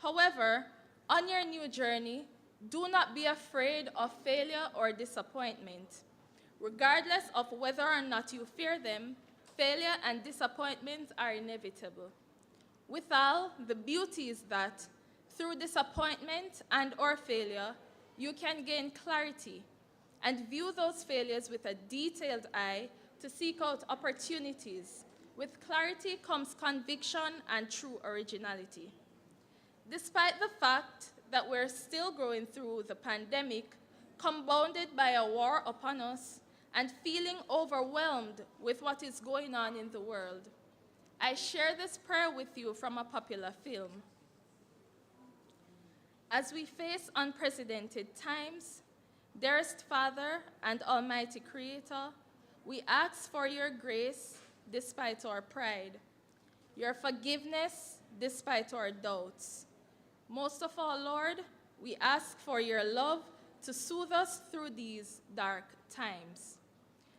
However, on your new journey, do not be afraid of failure or disappointment. Regardless of whether or not you fear them, failure and disappointment are inevitable. Withal, the beauty is that through disappointment and/or failure, you can gain clarity and view those failures with a detailed eye to seek out opportunities. With clarity comes conviction and true originality. Despite the fact that we're still going through the pandemic, compounded by a war upon us, and feeling overwhelmed with what is going on in the world, I share this prayer with you from a popular film. As we face unprecedented times, dearest Father and Almighty Creator, we ask for your grace despite our pride, your forgiveness despite our doubts. Most of all, Lord, we ask for your love to soothe us through these dark times.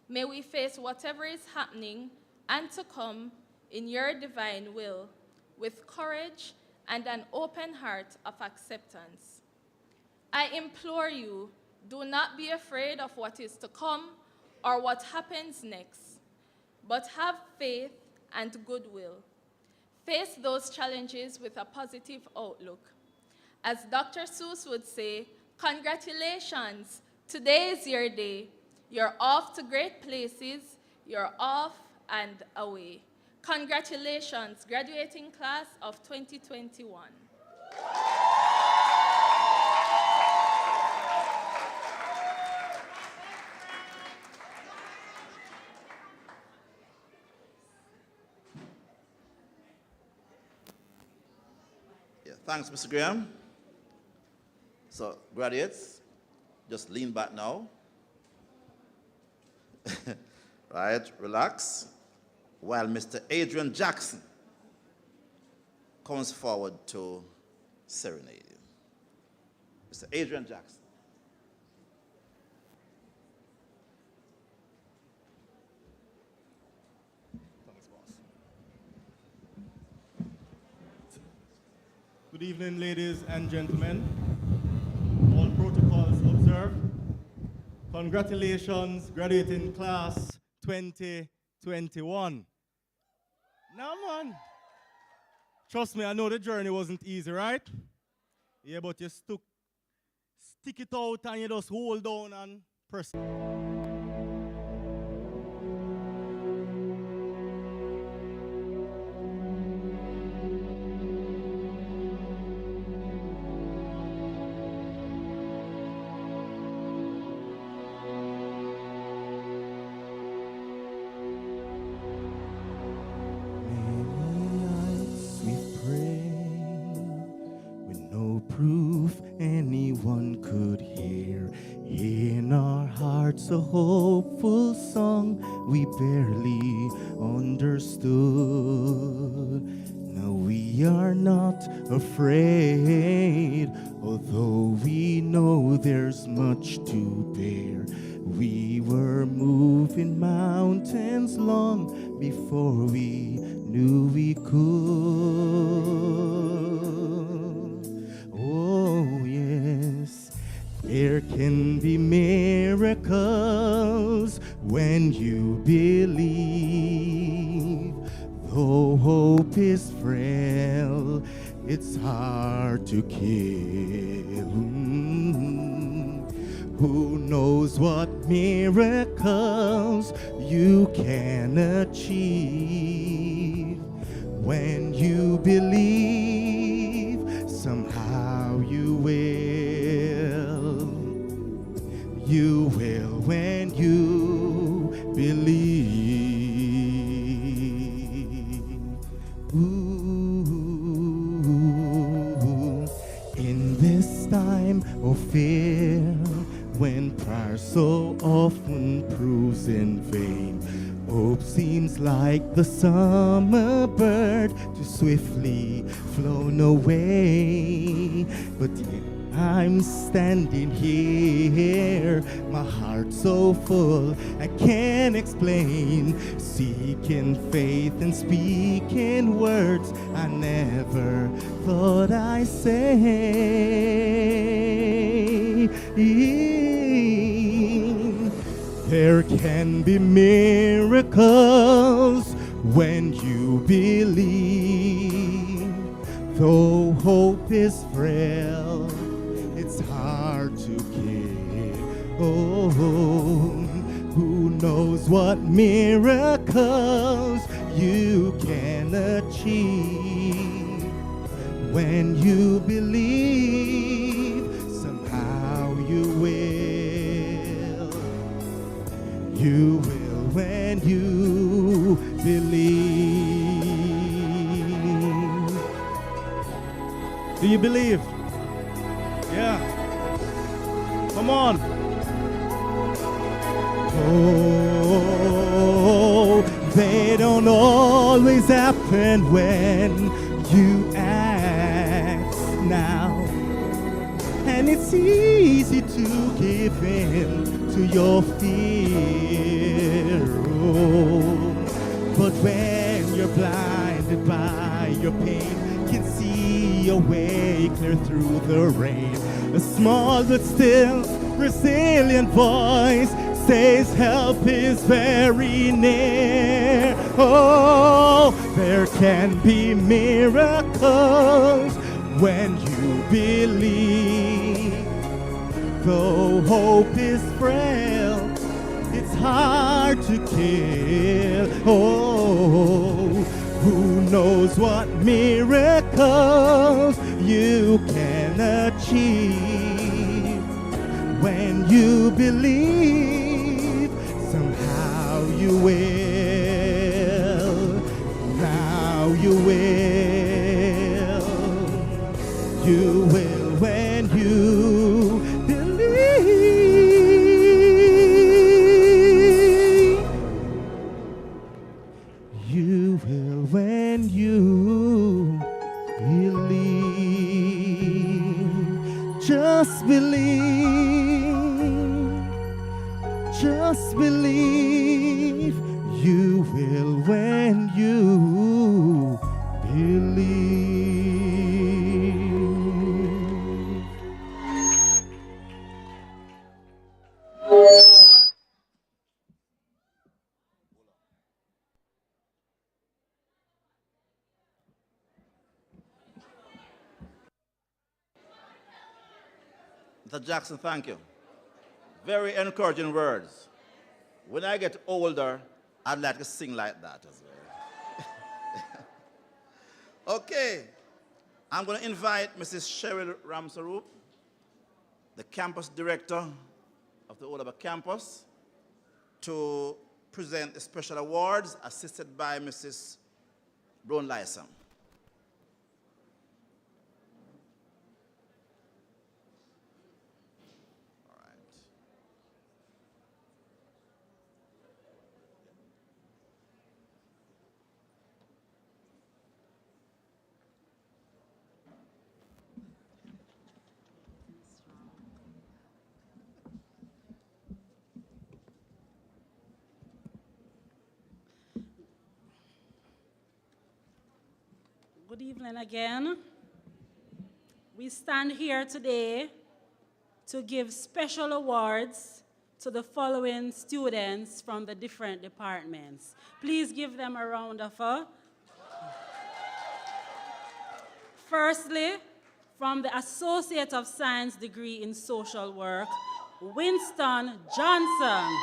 May we face whatever is happening and to come in your divine will with courage and an open heart of acceptance. I implore you, do not be afraid of what is to come or what happens next, but have faith and goodwill. Face those challenges with a positive outlook. As Dr. Seuss would say, congratulations, today is your day. You're off to great places, you're off and away. Congratulations, graduating class of 2021. Yeah, thanks, Mr. Graham. So, graduates, just lean back now. Right, relax. While Mr. Adrian Jackson comes forward to serenade you. Mr. Adrian Jackson. Thanks, boss. Good evening, ladies and gentlemen. All protocols observed. Congratulations, graduating class 2021. Now, man, trust me, I know the journey wasn't easy, right? Yeah, but you stick it out and you just hold on and press. Anyone could hear in our hearts a hopeful song we barely understood. Now we are not afraid, although we know there's much to bear. We were moving mountains long before we knew we could. Oh, yes, there can be miracles when you believe. Though hope is frail, it's hard to kill. Who knows what miracles you can achieve when you believe? Somehow you will time of fear, when prayer so often proves in vain. Hope seems like the summer bird too swiftly flown away. But yet I'm standing here, my heart so full I can't explain, seeking faith and speaking words I never thought I'd say. There can be miracles when you believe, though hope is frail, it's hard to give. Oh, who knows what miracles you can achieve when you believe, somehow you will. You will when you believe. Do you believe? Yeah. Come on. Oh, they don't always happen when you ask now. And it's easy to give in to your fear. Oh, but when you're blinded by your pain, can see your way clear through the rain. A small but still resilient voice says help is very near. Oh, there can be miracles when you believe, though hope is frail, it's hard to kill. Oh, who knows what miracles you can achieve when you believe, somehow you will. Now you will. You will when you believe. You will when you believe. Just believe. Just believe. You will when you believe. Mr. Jackson, thank you. Very encouraging words. When I get older, I'd like to sing like that as well. Okay, I'm going to invite Mrs. Cheryl Ramsaroop, the campus director of the Olaba campus, to present the special awards, assisted by Mrs. Brown Lysam. Good evening again. We stand here today to give special awards to the following students from the different departments. Please give them a round of applause. Firstly, from the Associate of Science degree in Social Work, Winston Johnson.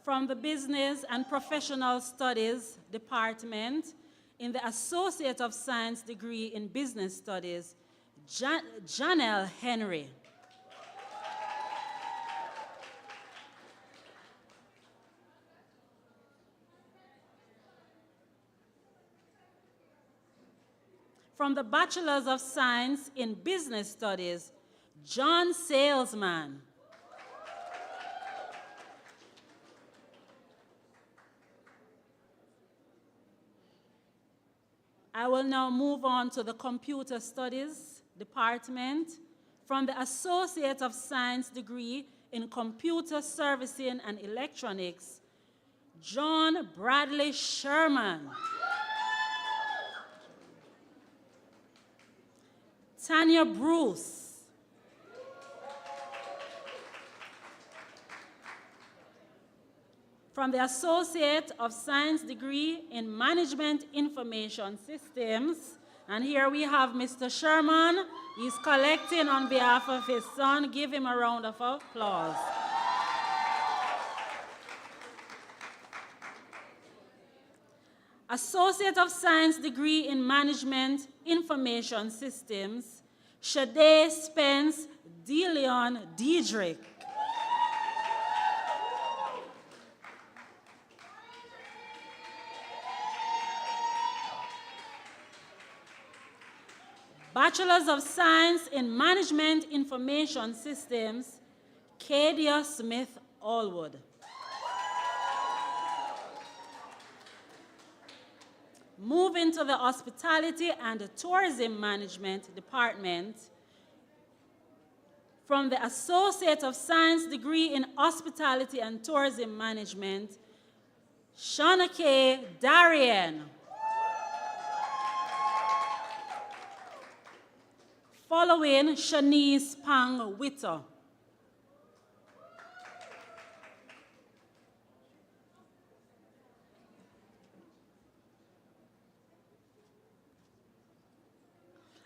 From the Business and Professional Studies Department, in the Associate of Science degree in Business Studies, Janelle Henry. From the Bachelor's of Science in Business Studies, John Salesman. I will now move on to the Computer Studies Department. From the Associate of Science degree in Computer Servicing and Electronics, John Bradley Sherman. Tanya Bruce. From the Associate of Science degree in Management Information Systems, and here we have Mr. Sherman. He's collecting on behalf of his son. Give him a round of applause. Associate of Science degree in Management Information Systems, Shade Spence DeLeon Diedrich. Bachelor's of Science in Management Information Systems, Kadia Smith Allwood. Moving to the Hospitality and Tourism Management Department, from the Associate of Science degree in Hospitality and Tourism Management, Shauna K. Darien. Following, Shanice Pang Witter.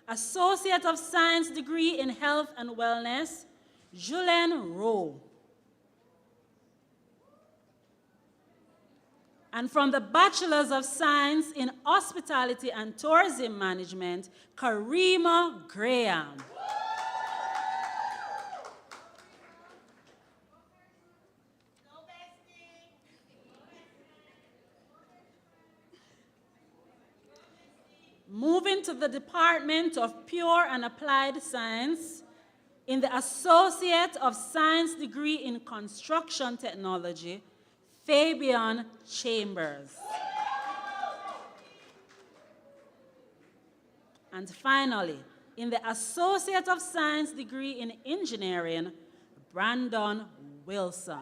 Associate of Science degree in Health and Wellness, Julien Rowe. And from the Bachelor's of Science in Hospitality and Tourism Management, Karima Graham. Moving to the Department of Pure and Applied Science, in the Associate of Science degree in Construction Technology, Fabian Chambers. And finally, in the Associate of Science degree in Engineering, Brandon Wilson.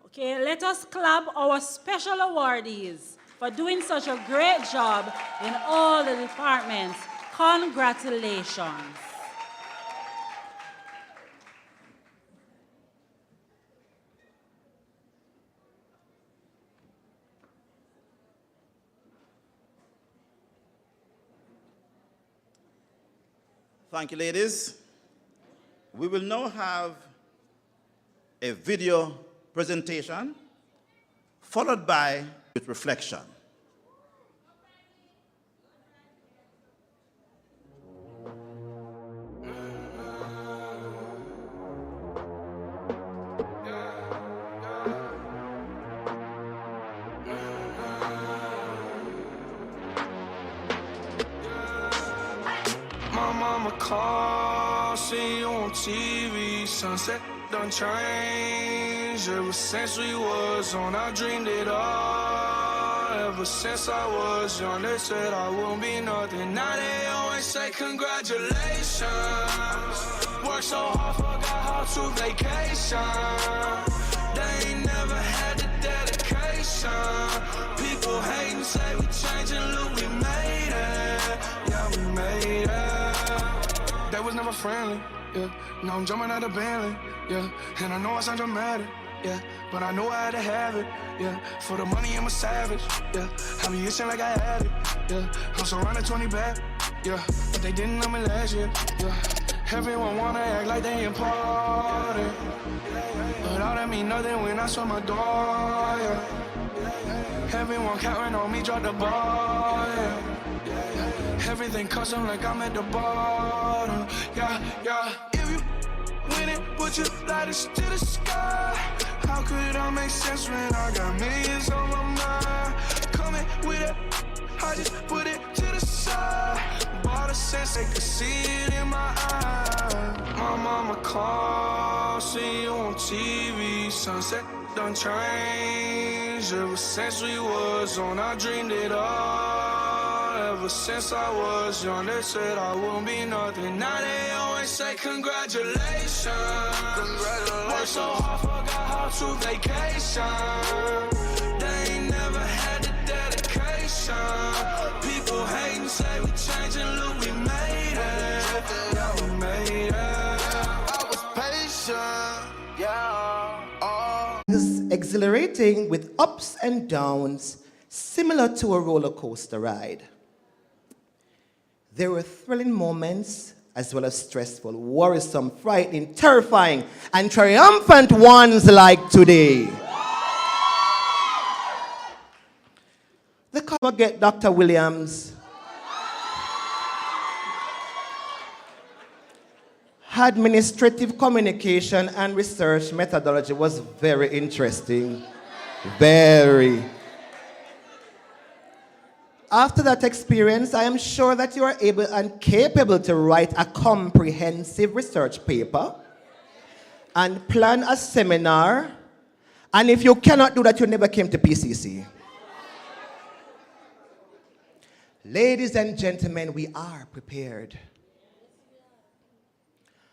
Okay, let us clap our special awardees for doing such a great job in all the departments. Congratulations. Thank you, ladies. We will now have a video presentation followed by reflection. My mama called, see you on TV, sunset done changed. Ever since we was on, I dreamed it all. Ever since I was young, they said I won't be nothing. Now they always say congratulations. Worked so hard, forgot how to vacation. They ain't never had the dedication. People hating, say we changing, look, we made it. Yeah, we made it. They was never friendly, yeah. Now I'm jumping out of Bentley, yeah. And I know I sound dramatic, yeah. But I know I had to have it, yeah. For the money, I'm a savage, yeah. I be itching like I had it, yeah. I'm surrounded 20 back, yeah. But they didn't know me last year, yeah. Everyone wanna act like they important, but all that mean nothing when I saw my door, yeah. Everyone counting on me, drop the ball, yeah. Everything custom like I'm at the bottom, yeah, yeah. If you When it put your lighters to the sky. How could I make sense when I got millions on my mind? Coming with it, I just put it to the side. Bought a sense, they could see it in my eyes. My mama called, see you on TV. Sunset done changed. Ever since we was on, I dreamed it all. Ever since I was young, they said I won't be nothing. Now they always say congratulations. Worked so hard, forgot how to vacation. They ain't never had the dedication. People hate and say we changing, look, we made it. Yeah, we made it. I was patient, yeah. It's exhilarating with ups and downs, similar to a roller coaster ride. There were thrilling moments as well as stressful, worrisome, frightening, terrifying, and triumphant ones like today. The cover get Dr. Williams. Administrative communication and research methodology was very interesting. Very. After that experience, I am sure that you are able and capable to write a comprehensive research paper and plan a seminar. And if you cannot do that, you never came to PCC. Ladies and gentlemen, we are prepared.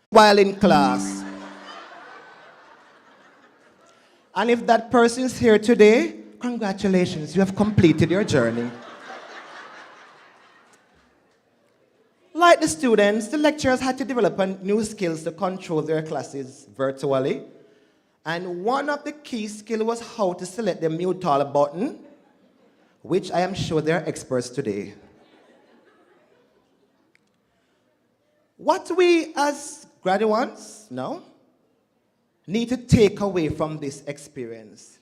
While in class. And if that person is here today, congratulations, you have completed your journey. Like the students, the lecturers had to develop new skills to control their classes virtually. And one of the key skills was how to select the mute all button, which I am sure they are experts today. What we as graduates now need to take away from this experience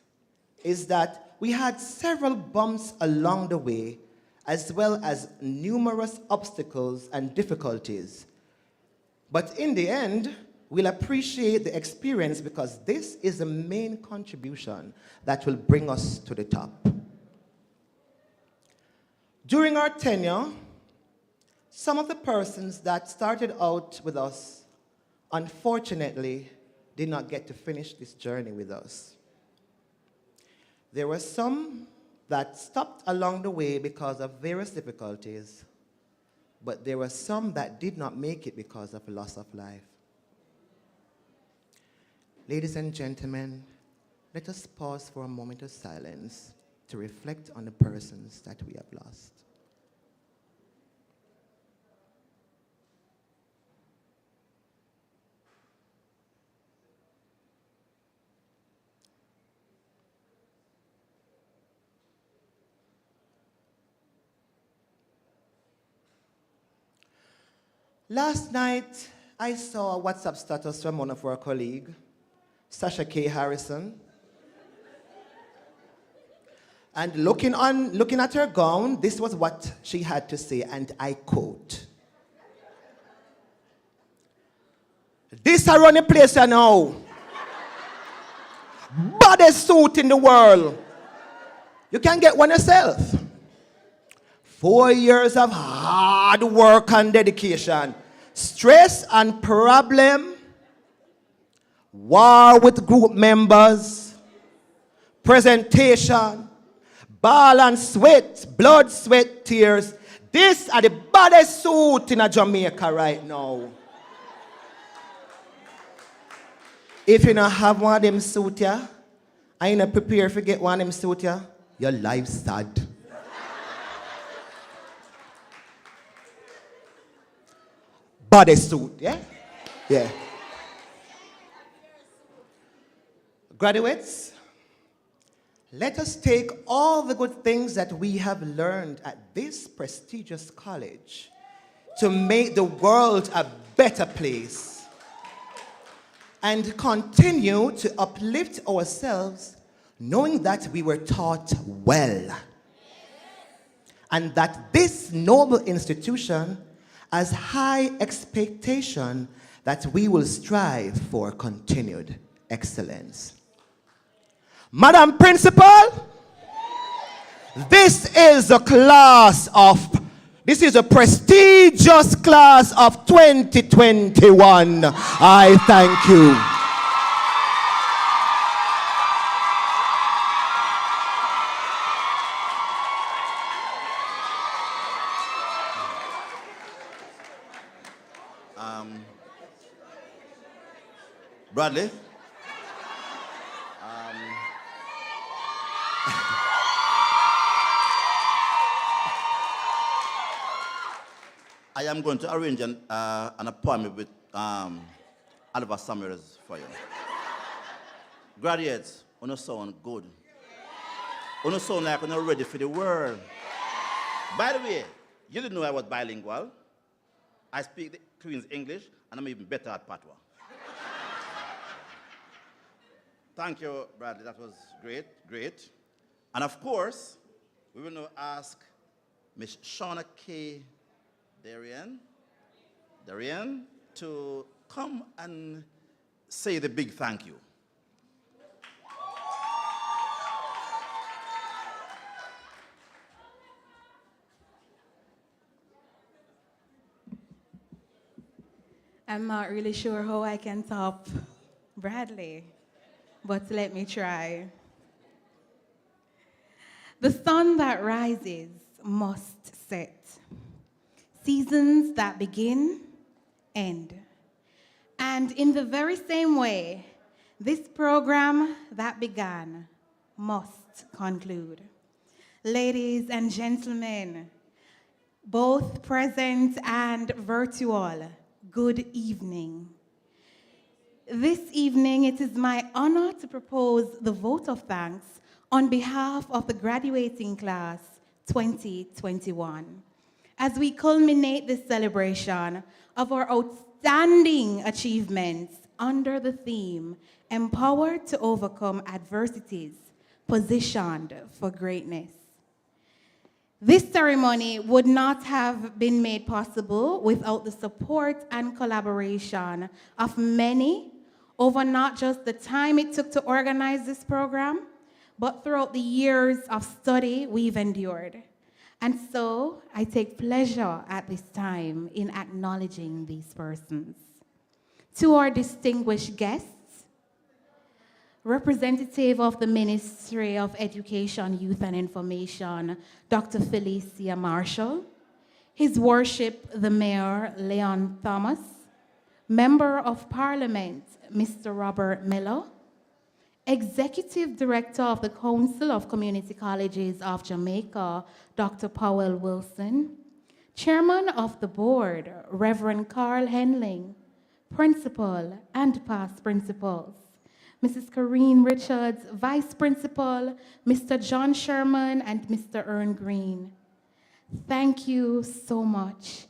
is that we had several bumps along the way, as well as numerous obstacles and difficulties. But in the end, we'll appreciate the experience because this is the main contribution that will bring us to the top. During our tenure, some of the persons that started out with us, unfortunately, did not get to finish this journey with us. There were some that stopped along the way because of various difficulties, but there were some that did not make it because of loss of life. Ladies and gentlemen, let us pause for a moment of silence to reflect on the persons that we have lost. Last night, I saw a WhatsApp status from one of our colleagues, Sasha K. Harrison. And looking at her gown, this was what she had to say, and I quote, "This I run a place I know. Baddest suit in the world. You can get one yourself. 4 years of hard work and dedication, stress and problem, war with group members, presentation, ball and sweat, blood, sweat, tears. This are the baddest suit in Jamaica right now. If you don't have one of them suit here, and you're not prepared to get one of them suit here, your life's sad. Bodysuit, yeah? Yeah. Graduates, let us take all the good things that we have learned at this prestigious college to make the world a better place and continue to uplift ourselves knowing that we were taught well and that this noble institution has high expectation that we will strive for continued excellence. Madam Principal, this is a prestigious class of 2021. I thank you. Bradley? I am going to arrange an appointment with Oliver Summers for you. Graduates, you sound good. You sound like you're ready for the world. By the way, you didn't know I was bilingual. I speak the Queen's English, and I'm even better at Patois. Thank you, Bradley. That was great, great. And of course, we will now ask Ms. Shauna K. Darian to come and say the big thank you. I'm not really sure how I can top Bradley, but let me try. The sun that rises must set. Seasons that begin, end. And in the very same way, this program that began must conclude. Ladies and gentlemen, both present and virtual, good evening. This evening, it is my honor to propose the vote of thanks on behalf of the graduating class 2021. As we culminate this celebration of our outstanding achievements under the theme, Empowered to Overcome Adversities, Positioned for Greatness. This ceremony would not have been made possible without the support and collaboration of many over not just the time it took to organize this program, but throughout the years of study we've endured. And so I take pleasure at this time in acknowledging these persons. To our distinguished guests, representative of the Ministry of Education, Youth and Information, Dr. Felicia Marshall, His Worship the Mayor Leon Thomas, Member of Parliament Mr. Robert Miller, Executive Director of the Council of Community Colleges of Jamaica, Dr. Powell Wilson, Chairman of the Board, Reverend Carl Henling, Principal and past principals, Mrs. Corrine Richards, Vice Principal, Mr. John Sherman, and Mr. Ern Green. Thank you so much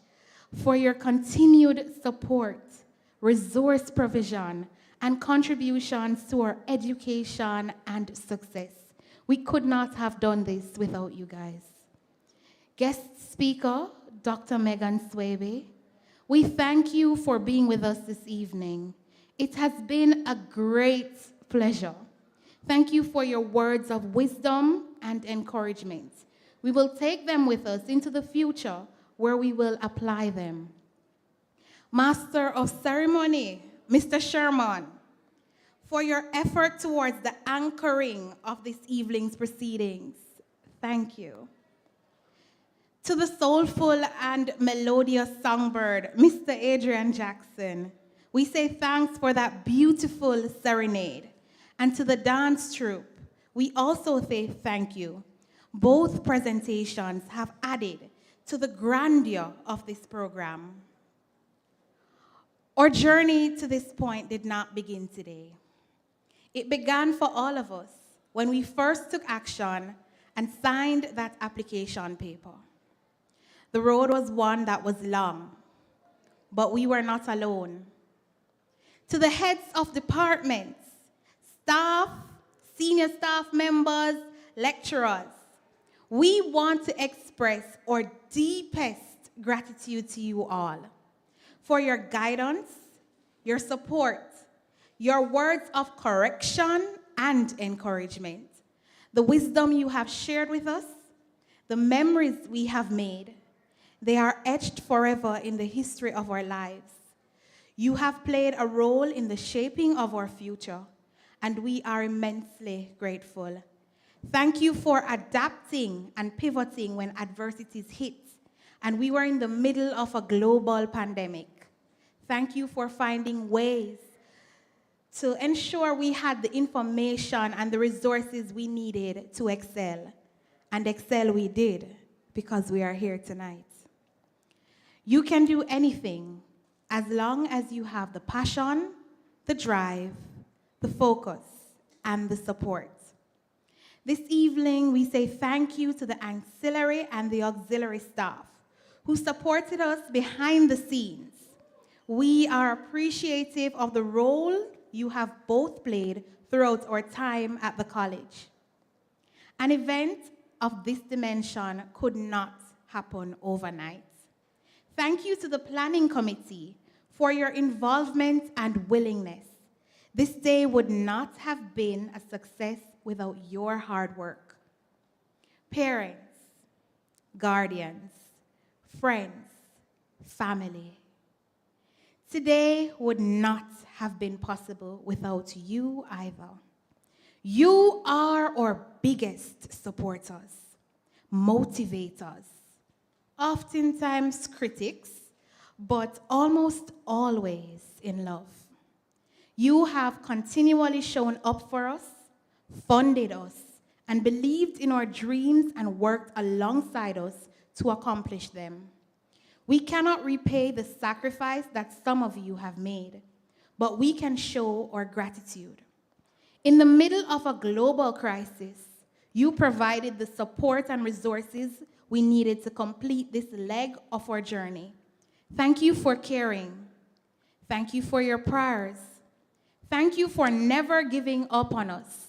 for your continued support, resource provision, and contributions to our education and success. We could not have done this without you guys. Guest speaker, Dr. Megan Swaby, we thank you for being with us this evening. It has been a great pleasure. Thank you for your words of wisdom and encouragement. We will take them with us into the future where we will apply them. Master of Ceremony, Mr. Sherman, for your effort towards the anchoring of this evening's proceedings. Thank you. To the soulful and melodious songbird, Mr. Adrian Jackson, we say thanks for that beautiful serenade. And to the dance troupe, we also say thank you. Both presentations have added to the grandeur of this program. Our journey to this point did not begin today. It began for all of us when we first took action and signed that application paper. The road was one that was long, but we were not alone. To the heads of departments, staff, senior staff members, lecturers, we want to express our deepest gratitude to you all for your guidance, your support, your words of correction and encouragement, the wisdom you have shared with us, the memories we have made. They are etched forever in the history of our lives. You have played a role in the shaping of our future, and we are immensely grateful. Thank you for adapting and pivoting when adversities hit, and we were in the middle of a global pandemic. Thank you for finding ways to ensure we had the information and the resources we needed to excel. And excel we did, because we are here tonight. You can do anything as long as you have the passion, the drive, the focus, and the support. This evening, we say thank you to the ancillary and the auxiliary staff who supported us behind the scenes. We are appreciative of the role you have both played throughout our time at the college. An event of this dimension could not happen overnight. Thank you to the planning committee for your involvement and willingness. This day would not have been a success without your hard work. Parents, guardians, friends, family. Today would not have been possible without you either. You are our biggest supporters, motivators, oftentimes critics, but almost always in love. You have continually shown up for us, funded us, and believed in our dreams and worked alongside us to accomplish them. We cannot repay the sacrifice that some of you have made, but we can show our gratitude. In the middle of a global crisis, you provided the support and resources we needed to complete this leg of our journey. Thank you for caring. Thank you for your prayers. Thank you for never giving up on us.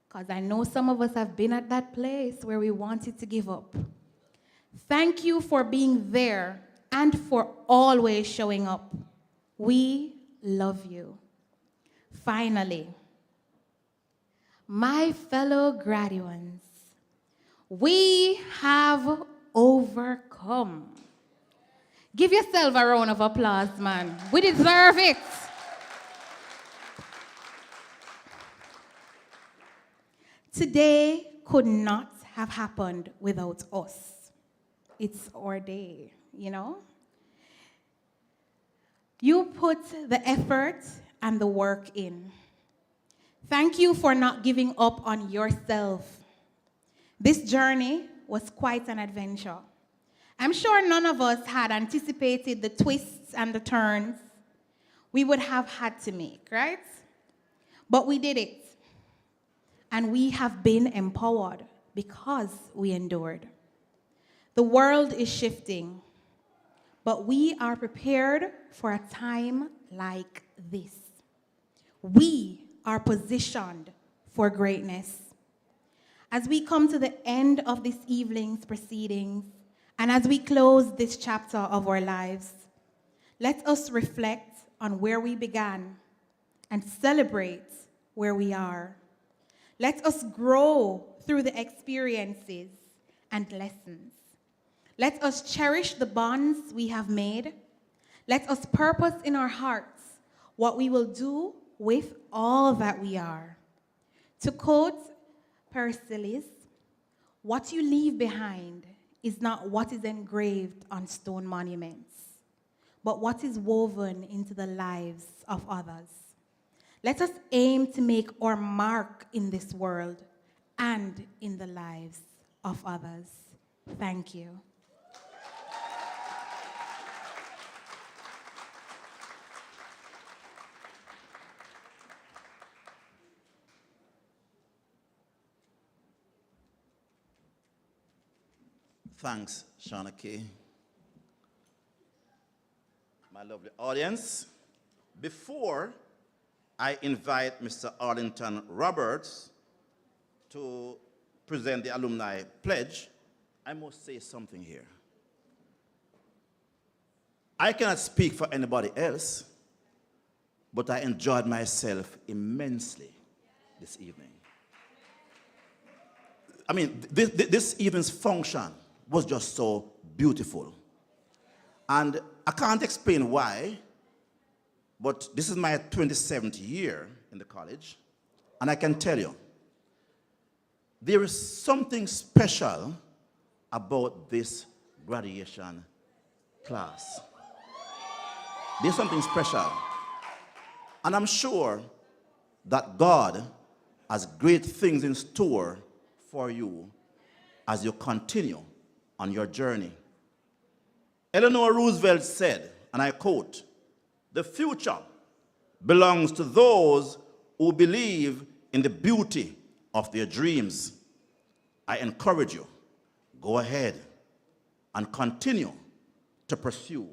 Because I know some of us have been at that place where we wanted to give up. Thank you for being there and for always showing up. We love you. Finally, my fellow graduates, we have overcome. Give yourself a round of applause, man. We deserve it. Today could not have happened without us. It's our day, you know? You put the effort and the work in. Thank you for not giving up on yourself. This journey was quite an adventure. I'm sure none of us had anticipated the twists and the turns we would have had to make, right? But we did it. And we have been empowered because we endured. The world is shifting, but we are prepared for a time like this. We are positioned for greatness. As we come to the end of this evening's proceedings, and as we close this chapter of our lives, let us reflect on where we began and celebrate where we are. Let us grow through the experiences and lessons. Let us cherish the bonds we have made. Let us purpose in our hearts what we will do with all that we are. To quote Pericles, what you leave behind is not what is engraved on stone monuments, but what is woven into the lives of others. Let us aim to make our mark in this world and in the lives of others. Thank you. Thanks, Shauna Kay. My lovely audience, before I invite Mr. Arlington Roberts to present the alumni pledge, I must say something here. I cannot speak for anybody else, but I enjoyed myself immensely this evening. I mean, this evening's function was just so beautiful. And I can't explain why, but this is my 27th year in the college, and I can tell you, there is something special about this graduation class. There's something special. And I'm sure that God has great things in store for you as you continue on your journey. Eleanor Roosevelt said, and I quote, "The future belongs to those who believe in the beauty of their dreams." I encourage you, go ahead and continue to pursue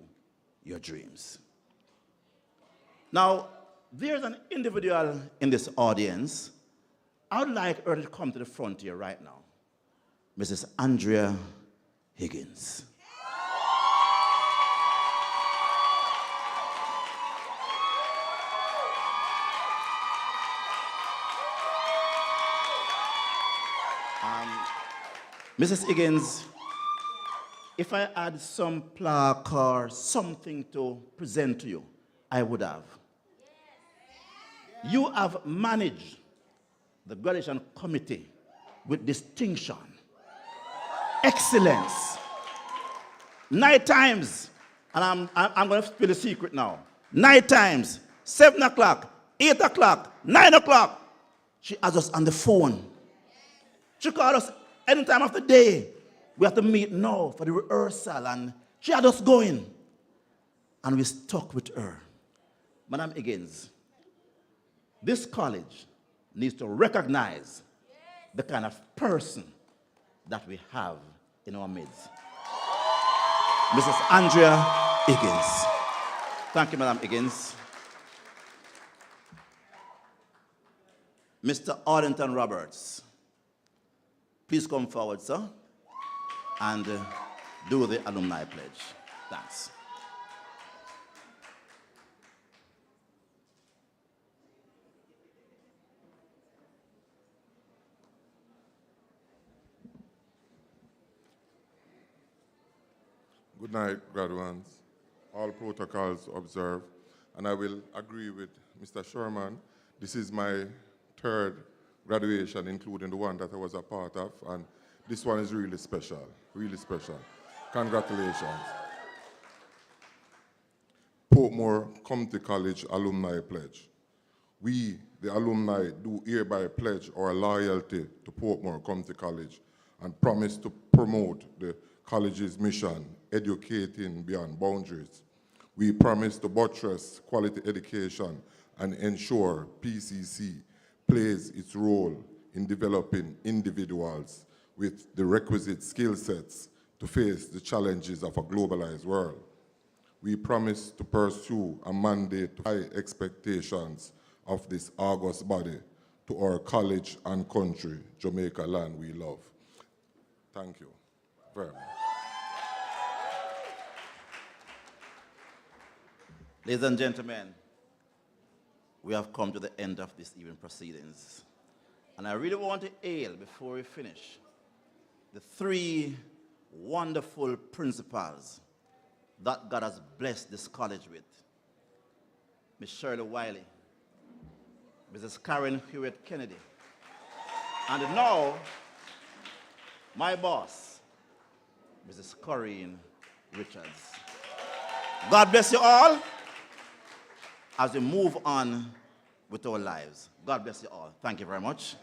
your dreams. Now, there's an individual in this audience. I would like her to come to the front here right now. Mrs. Andrea Higgins. Mrs. Higgins, if I had some plaque or something to present to you, I would have. You have managed the graduation committee with distinction, excellence. 9 times, and I'm going to spill a secret now. 9 times, 7 o'clock, 8 o'clock, 9 o'clock, she has us on the phone. She called us any time of the day. We have to meet now for the rehearsal, and she had us going. And we stuck with her. Madam Higgins, this college needs to recognize the kind of person that we have in our midst. Mrs. Andrea Higgins. Thank you, Madam Higgins. Mr. Arlington Roberts. Please come forward, sir, and do the alumni pledge. Thanks. Good night, graduates. All protocols observed, and I will agree with Mr. Sherman. This is my 3rd graduation, including the one that I was a part of, and this one is really special, really special. Congratulations. Portmore Community College Alumni Pledge. We, the alumni, do hereby pledge our loyalty to Portmore Community College and promise to promote the college's mission, educating beyond boundaries. We promise to buttress quality education and ensure PCC plays its role in developing individuals with the requisite skill sets to face the challenges of a globalized world. We promise to pursue a mandate to high expectations of this august body to our college and country, Jamaica land we love. Thank you very much. Ladies and gentlemen, we have come to the end of this evening proceedings. And I really want to hail, before we finish, the 3 wonderful principals that God has blessed this college with. Ms. Shirley Wiley, Mrs. Karen Hewitt Kennedy, and now, my boss, Mrs. Corinne Richards. God bless you all as we move on with our lives. God bless you all. Thank you very much.